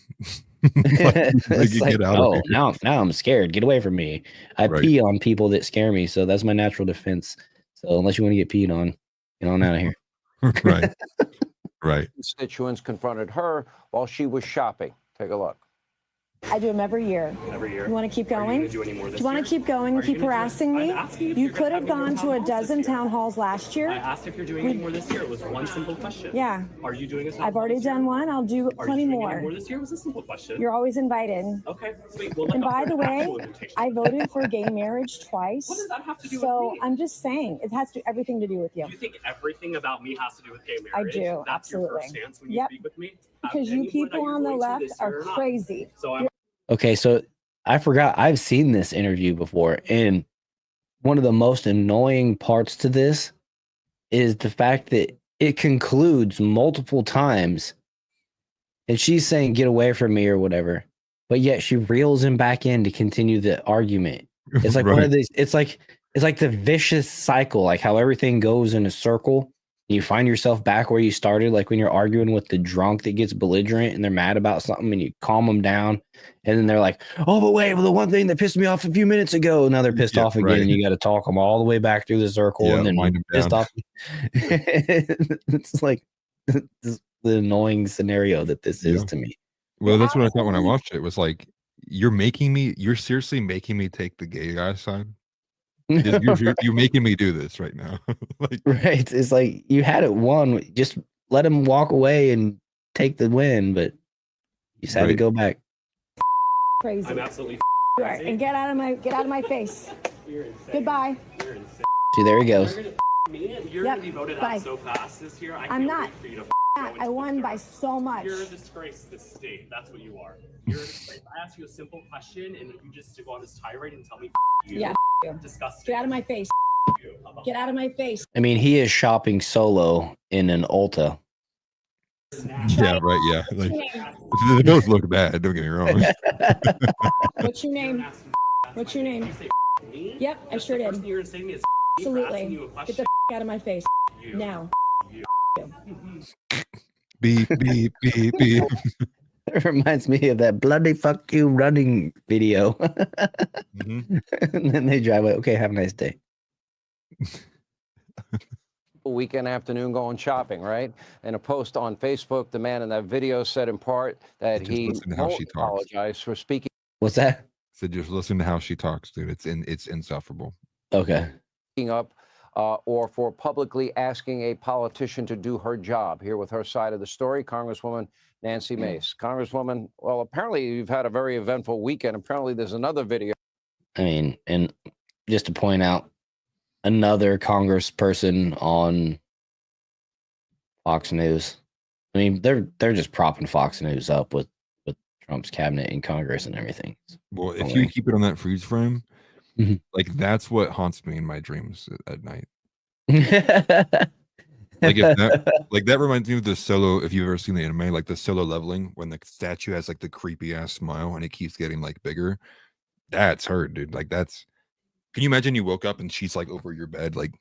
Get out of here. Now I'm scared. Get away from me. I pee on people that scare me, so that's my natural defense. So unless you want to get peed on, get on out of here. Right. Right. Constituents confronted her while she was shopping. Take a look. I do them every year. Every year. You want to keep going? Do any more this you want to keep going and keep harassing me? You could have gone to a dozen town halls last year. I asked if you're doing any more this year. It was one simple question. Yeah. Are you doing a I've already done one. I'll do plenty more. Any more this year? It was a simple question. You're always invited. Okay, sweet. Well, and by the way, I voted for gay marriage twice. What does that have to do with so me? I'm just saying, it has to everything to do with you. You think everything about me has to do with gay marriage? I do, That's absolutely. Your first stance when you speak with me? Because you people on the left are crazy. So Okay, so I forgot I've seen this interview before, and one of the most annoying parts to this is the fact that it concludes multiple times, and she's saying "get away from me" or whatever, but yet she reels him back in to continue the argument. It's like one of these. It's like the vicious cycle, like how everything goes in a circle. You find yourself back where you started, like when you're arguing with the drunk that gets belligerent and they're mad about something, and you calm them down, and then they're like, "Oh, but wait, well, the one thing that pissed me off a few minutes ago." Now they're pissed off again, and you got to talk them all the way back through the circle, and then wind them pissed down. off. It's like the annoying scenario that this is to me. Well, that's what I thought when I watched it. It was like, you're seriously making me take the gay guy side. You're making me do this right now. Right. It's like you had it won. Just let him walk away and take the win, but you just had to go back. Crazy. I'm absolutely You are, and get out of my face. Goodbye. See, there he goes. You're Yep, gonna be voted bye. out so fast this year. I'm not. For you to I won by so much. You're a disgrace to this state. That's what you are. You're a disgrace. I asked you a simple question, and you just to go on this tirade and tell me you. Yeah. You. Disgusting. Get out of my face. Get out of my face. I mean, he is shopping solo in an Ulta. Yeah, right. Yeah, like they both look bad. Don't get me wrong. What's your name? What's your name? Yep, I sure did. Absolutely. Get the out of my face now. Beep, beep, beep, beep. It reminds me of that bloody fuck you running video. And then they drive away. Okay, have a nice day. Weekend afternoon going shopping, right? In a post on Facebook, the man in that video said in part that Just he listen to how won't she talks. apologize for speaking. What's that? So just listen to how she talks, dude. It's insufferable. Okay. Up or for publicly asking a politician to do her job. Here with her side of the story, Congresswoman Nancy Mace. Congresswoman, well, apparently you've had a very eventful weekend. Apparently there's another video. I mean, and just to point out, another congressperson on Fox News. I mean, they're just propping Fox News up with Trump's cabinet in Congress and everything. Well, if you keep it on that freeze frame, like that's what haunts me in my dreams at night. Like if that, like that reminds me of the Solo. If you've ever seen the anime, like the Solo leveling, when the statue has like the creepy ass smile and it keeps getting like bigger. That's her, dude. Like that's. Can you imagine you woke up and she's like over your bed, like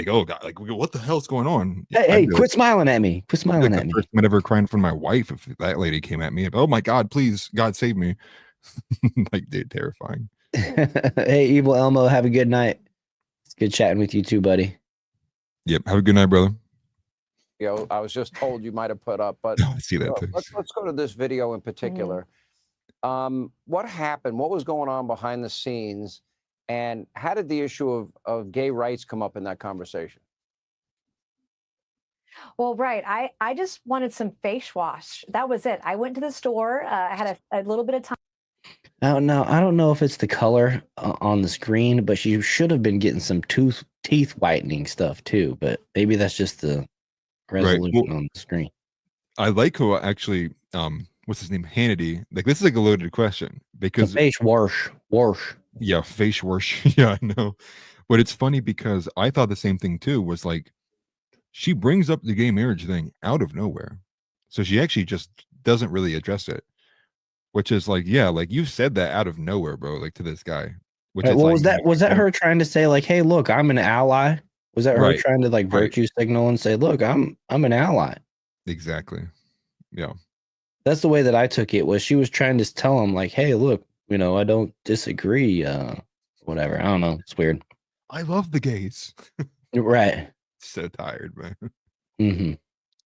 oh god, like what the hell's going on? Hey, quit smiling at me. Quit smiling at me. First time I'd ever cry in front of my wife if that lady came at me. Oh my god, please, God save me. Like, dude, terrifying. Hey, Evil Elmo, have a good night. It's good chatting with you too, buddy. Yep, have a good night, brother. I was just told you might have put up, but I see that too. Let's go to this video in particular. What happened? What was going on behind the scenes? And how did the issue of gay rights come up in that conversation? Well, right. I just wanted some face wash. That was it. I went to the store. I had a little bit of time. No, I don't know if it's the color on the screen, but she should have been getting some teeth whitening stuff too. But maybe that's just the resolution on the screen. I like who actually, what's his name, Hannity. Like this is like a loaded question because face wash. Yeah, face wash. Yeah, I know. But it's funny because I thought the same thing too. Was like she brings up the gay marriage thing out of nowhere, so she actually just doesn't really address it. Which is like, yeah, like you said that out of nowhere, bro, like to this guy. Which is well, like, was that her trying to say like, hey, look, I'm an ally? Was that her trying to like virtue signal and say, look, I'm an ally? Exactly. Yeah. That's the way that I took it. Was she was trying to tell him like, hey, look, I don't disagree. Whatever. I don't know. It's weird. I love the gays. Right. So tired, man. Mm-hmm.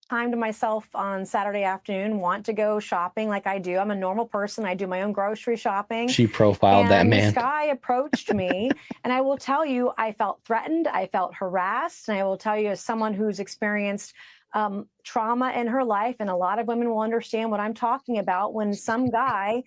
Time to myself on Saturday afternoon, want to go shopping like I do. I'm a normal person. I do my own grocery shopping. She profiled that man. This guy approached me, and I will tell you, I felt threatened. I felt harassed. And I will tell you, as someone who's experienced trauma in her life, and a lot of women will understand what I'm talking about, when some guy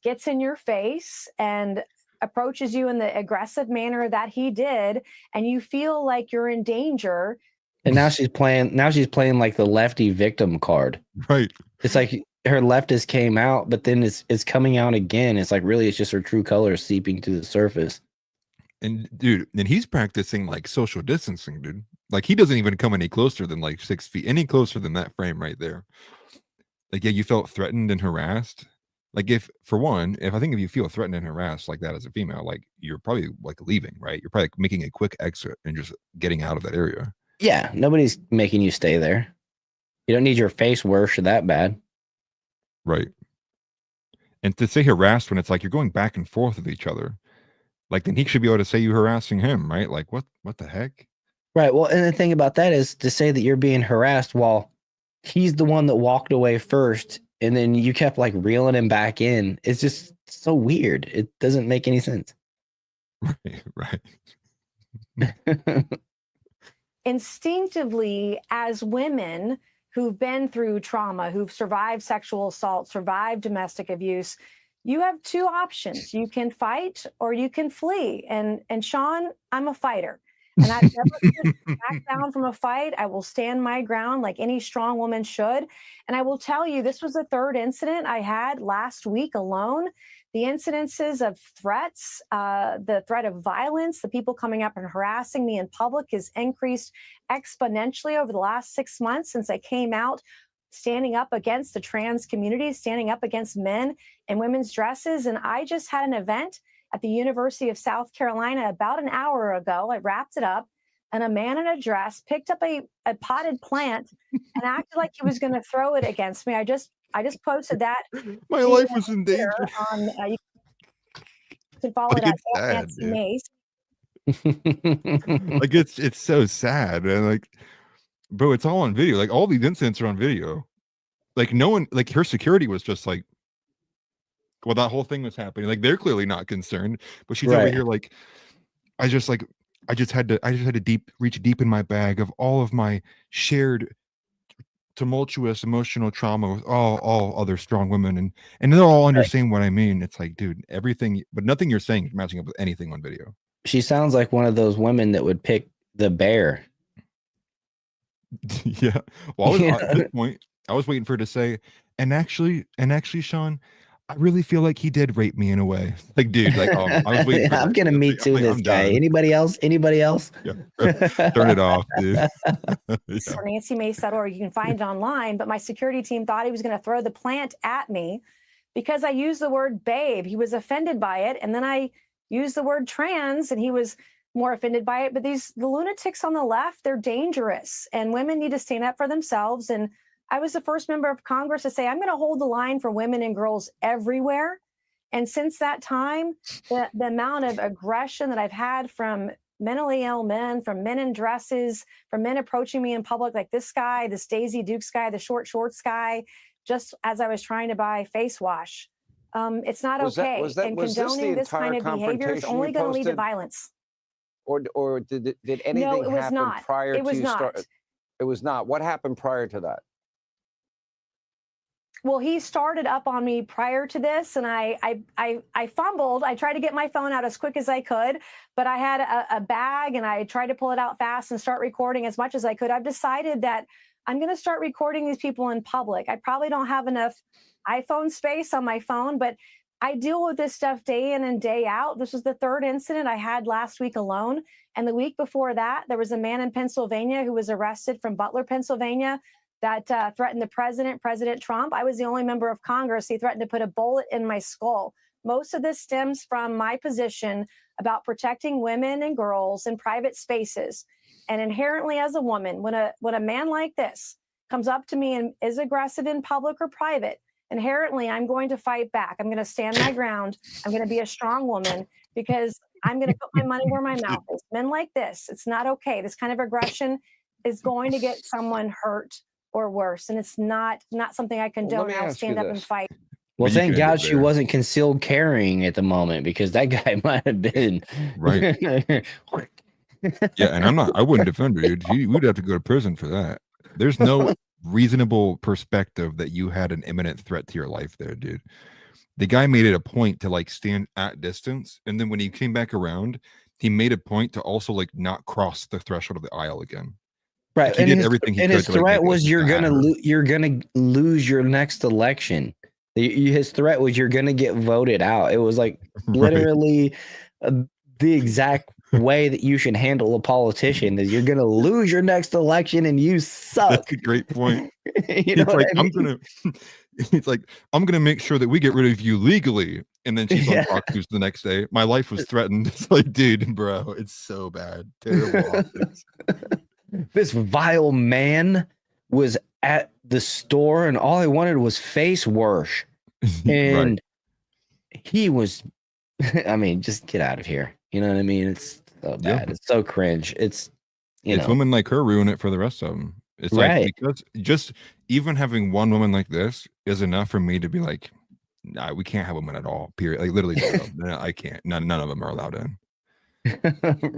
gets in your face and approaches you in the aggressive manner that he did, and you feel like you're in danger. And now she's playing like the lefty victim card. Right. It's like her leftist came out, but then it's coming out again. It's like really it's just her true colors seeping to the surface. And dude, and he's practicing like social distancing, dude. Like he doesn't even come any closer than like 6 feet, any closer than that frame right there. Like, yeah, you felt threatened and harassed. Like if you feel threatened and harassed like that as a female, like you're probably like leaving, right? You're probably making a quick exit and just getting out of that area. Yeah, nobody's making you stay there. You don't need your face worse that bad. Right. And to say harassed when it's like you're going back and forth with each other, like then he should be able to say you harassing him, right? Like what the heck? Right. Well, and the thing about that is to say that you're being harassed while he's the one that walked away first, and then you kept like reeling him back in. It's just so weird. It doesn't make any sense. Right. Instinctively, as women who've been through trauma, who've survived sexual assault, survived domestic abuse, you have two options. You can fight or you can flee. And Sean, I'm a fighter. And I've never back down from a fight. I will stand my ground like any strong woman should. And I will tell you, this was the third incident I had last week alone. The incidences of threats, the threat of violence, the people coming up and harassing me in public has increased exponentially over the last 6 months since I came out, standing up against the trans community, standing up against men in women's dresses. And I just had an event at the University of South Carolina about an hour ago. I wrapped it up. and a man in a dress picked up a potted plant and acted like he was going to throw it against me. I just posted that. My life was in danger. On, you can follow it Like, at it's sad, Nancy dude. Mace. Like, it's so sad, and like, bro, it's all on video. Like, all these incidents are on video. Like, no one, like, her security was just like, well, that whole thing was happening. Like, they're clearly not concerned, but she's over Right. here like, I just had to reach deep in my bag of all of my shared tumultuous emotional trauma with all other strong women, and they'll all understand what I mean. It's like, dude, everything, but nothing you're saying is matching up with anything on video. She sounds like one of those women that would pick the bear. Yeah. Well, at this point, I was waiting for her to say, and actually, Sean, I really feel like he did rape me in a way. Like, dude, like, I was waiting. I'm gonna meet too this guy. done. Anybody else? Anybody else? Yeah. Turn it off, dude. Or nancymace.org. You can find it online. But my security team thought he was going to throw the plant at me because I used the word babe. He was offended by it. And then I used the word trans and he was more offended by it. But the lunatics on the left, they're dangerous. And women need to stand up for themselves. And I was the first member of Congress to say, I'm going to hold the line for women and girls everywhere. And since that time, the amount of aggression that I've had from mentally ill men, from men in dresses, from men approaching me in public, like this guy, this Daisy Dukes guy, the short shorts guy, just as I was trying to buy face wash. It's not okay. And condoning this kind of behavior is only going to lead to violence. Or did anything No, it was happen not. prior It was to not. start? It was not. What happened prior to that? Well, he started up on me prior to this, and I fumbled. I tried to get my phone out as quick as I could, but I had a bag, and I tried to pull it out fast and start recording as much as I could. I've decided that I'm going to start recording these people in public. I probably don't have enough iPhone space on my phone, but I deal with this stuff day in and day out. This was the third incident I had last week alone. And the week before that, there was a man in Pennsylvania who was arrested from Butler, Pennsylvania, that threatened the President Trump. I was the only member of Congress. He threatened to put a bullet in my skull. Most of this stems from my position about protecting women and girls in private spaces. And inherently as a woman, when a man like this comes up to me and is aggressive in public or private, inherently I'm going to fight back. I'm going to stand my ground. I'm going to be a strong woman because I'm going to put my money where my mouth is. Men like this, it's not okay. This kind of aggression is going to get someone hurt or worse, and it's not something I condone. I'll stand up and fight. Well, thank God she wasn't concealed carrying at the moment, because that guy might have been right. Yeah, and I wouldn't defend her, dude. We'd have to go to prison for that. There's no reasonable perspective that you had an imminent threat to your life there, dude. The guy made it a point to like stand at distance, and then when he came back around, he made a point to also like not cross the threshold of the aisle again. Right, like, he did everything he could. His threat was you're gonna lose your next election. His threat was you're gonna get voted out. It was like literally the exact way that you should handle a politician is you're gonna lose your next election and you suck. That's a great point. You know like, I mean? I'm gonna make sure that we get rid of you legally. And then she's on Fox News the next day. My life was threatened. It's like, dude, bro, it's so bad. Terrible optics. This vile man was at the store and all I wanted was face wash. And he was, I mean, just get out of here. You know what I mean? It's so bad. Yeah. It's so cringe. It's women like her ruin it for the rest of them. It's like, because just even having one woman like this is enough for me to be like, nah, we can't have women at all. Period. Like literally, no, I can't. None of them are allowed in.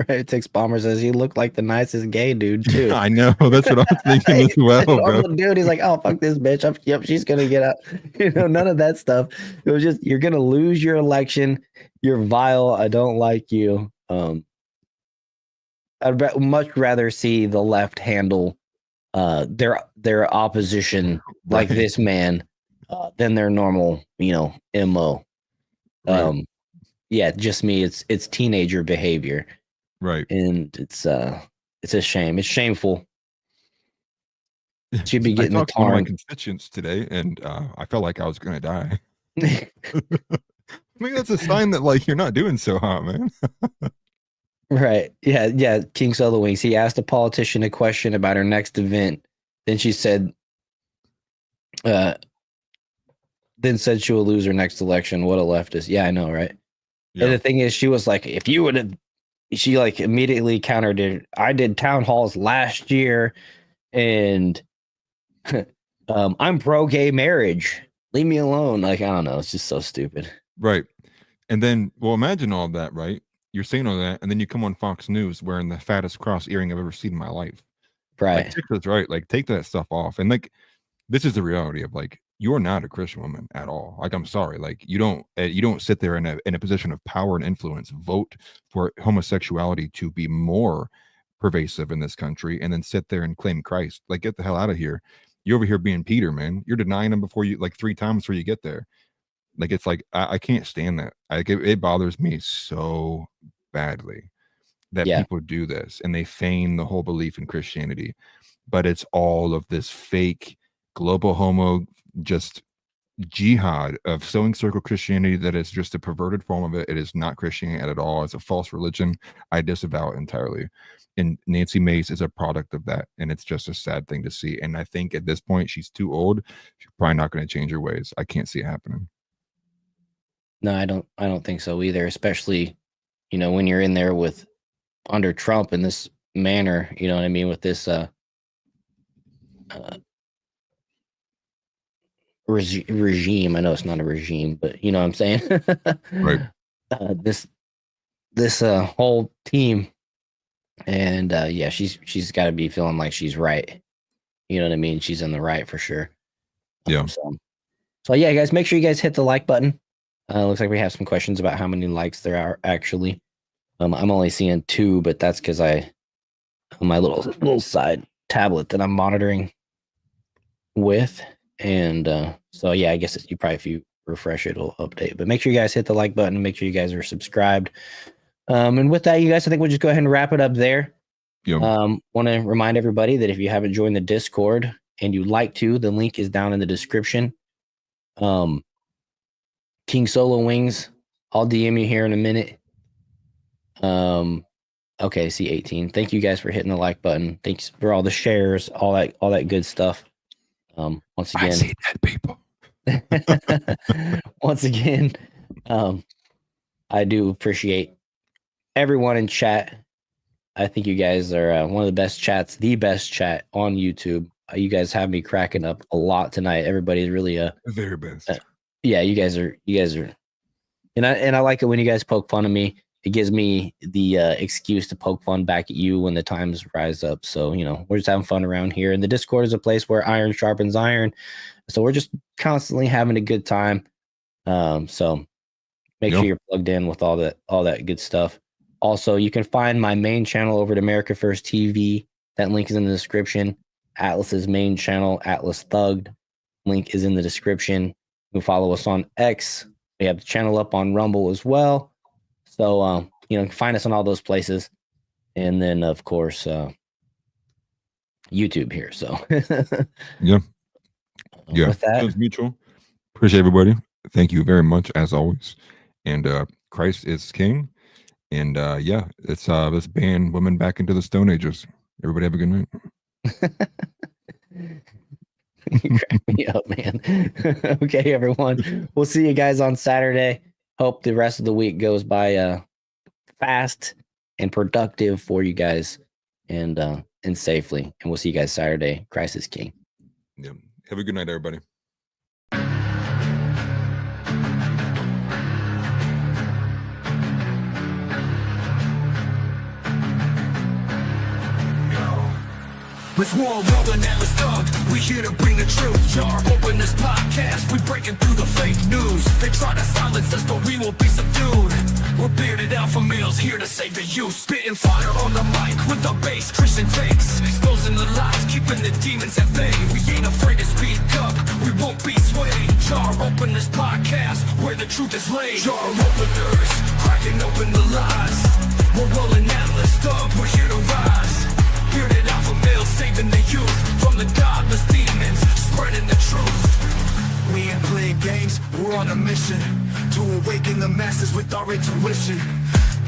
Right. Tex Bomber says he looked like the nicest gay dude too. I know. That's what I'm thinking as well, bro. Dude, he's like, oh fuck this bitch. Yep, she's gonna get out. You know, none of that stuff. It was just you're gonna lose your election. You're vile. I don't like you. I'd much rather see the left handle their opposition like this man than their normal, MO. Yeah, just me. It's teenager behavior, right? And it's a shame. It's shameful. She'd be getting I the talked to one of my tar. constituents today, and I felt like I was gonna die. I mean, that's a sign that like you're not doing so hot, man. Right. Yeah. King Solo Wings. He asked a politician a question about her next event. Then she said, then said she will lose her next election. What a leftist. Yeah, I know, right? Yeah. And the thing is, she was like, if you would have, she like immediately countered it. I did town halls last year and I'm pro gay marriage. Leave me alone. Like, I don't know. It's just so stupid. Right. And then, well, imagine all that, right? You're saying all that, and then you come on Fox News wearing the fattest cross earring I've ever seen in my life. Right. Like, that's right. Like, take that stuff off. And like, this is the reality of like, you're not a Christian woman at all. Like, I'm sorry. Like, you don't sit there in a position of power and influence, vote for homosexuality to be more pervasive in this country, and then sit there and claim Christ. Like, get the hell out of here. You're over here being Peter, man. You're denying him before you, like 3 times before you get there. Like, it's like, I can't stand that. It bothers me so badly that people do this and they feign the whole belief in Christianity, but it's all of this fake global homo just jihad of sewing circle Christianity that is just a perverted form of it. It is not Christianity at all. It's a false religion. I disavow it entirely. And Nancy Mace is a product of that. And it's just a sad thing to see. And I think at this point, she's too old. She's probably not going to change her ways. I can't see it happening. No, I don't think so either. Especially, you know, when you're in there with under Trump in this manner, you know what I mean? With this regime. I know it's not a regime, but you know what I'm saying? Right. This whole team. And yeah, she's got to be feeling like she's right. You know what I mean? She's in the right for sure. Yeah. So yeah, guys, make sure you guys hit the like button. Looks like we have some questions about how many likes there are actually. I'm only seeing 2, but that's because I my little side tablet that I'm monitoring with. And so yeah, I guess if you refresh it, it'll update. But make sure you guys hit the like button. Make sure you guys are subscribed. And with that, you guys, I think we'll just go ahead and wrap it up there. Yep. Want to remind everybody that if you haven't joined the Discord and you'd like to, the link is down in the description. King Solo Wings, I'll DM you here in a minute. Okay, see 18. Thank you guys for hitting the like button. Thanks for all the shares, all that good stuff. Once again, I see dead people. Once again, I do appreciate everyone in chat. I think you guys are one of the best chats, the best chat on YouTube. You guys have me cracking up a lot tonight. Everybody's really the very best. Yeah, you guys are, and I like it when you guys poke fun of me. It gives me the excuse to poke fun back at you when the times rise up. So, you know, we're just having fun around here. And the Discord is a place where iron sharpens iron. So we're just constantly having a good time. So make sure you're plugged in with all that good stuff. Also, you can find my main channel over at America First TV. That link is in the description. Atlas's main channel, Atlas Thugged. Link is in the description. You can follow us on X. We have the channel up on Rumble as well. So, you know, you can find us on all those places. And then, of course, YouTube here. So, yeah. With that, it was mutual. Appreciate everybody. Thank you very much, as always. And Christ is King. And yeah, let's ban women back into the Stone Ages. Everybody have a good night. You crack me up, man. Okay, everyone. We'll see you guys on Saturday. Hope the rest of the week goes by fast and productive for you guys and safely. And we'll see you guys Saturday. Christ is King. Yeah. Have a good night, everybody. With war, world and Atlas Thug, we here to bring the truth. Jar, open this podcast, we breaking through the fake news. They try to silence us, but we will be subdued. We're bearded alpha males here to save the youth. Spitting fire on the mic with the bass, Christian takes. Exposing the lies, keeping the demons at bay. We ain't afraid to speak up, we won't be swayed. Jar, open this podcast, where the truth is laid. Jar openers, cracking open the lies. We're rolling Atlas Thug, we're here to rise. Bearded alpha males saving the youth from the godless demons, spreading the truth. We ain't playing games, we're on a mission to awaken the masses with our intuition.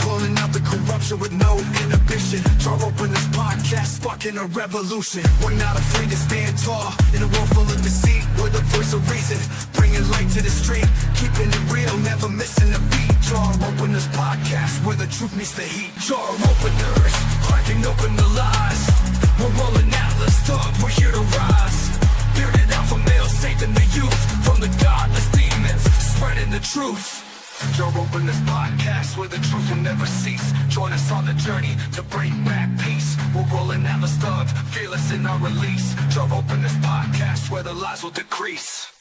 Pulling out the corruption with no inhibition. Jar open this podcast, sparking a revolution. We're not afraid to stand tall in a world full of deceit. We're the voice of reason, bringing light to the street, keeping it real, never missing a beat. Jar openers podcast, where the truth meets the heat. Jar openers, cracking open the lies. We're rolling Atlas thug, we're here to rise. Bearded alpha males saving the youth from the godless demons, spreading the truth. Jar Openers podcast, where the truth will never cease. Join us on the journey to bring back peace. We're rolling Atlas thug, fearless in our release. Jar Openers podcast, where the lies will decrease.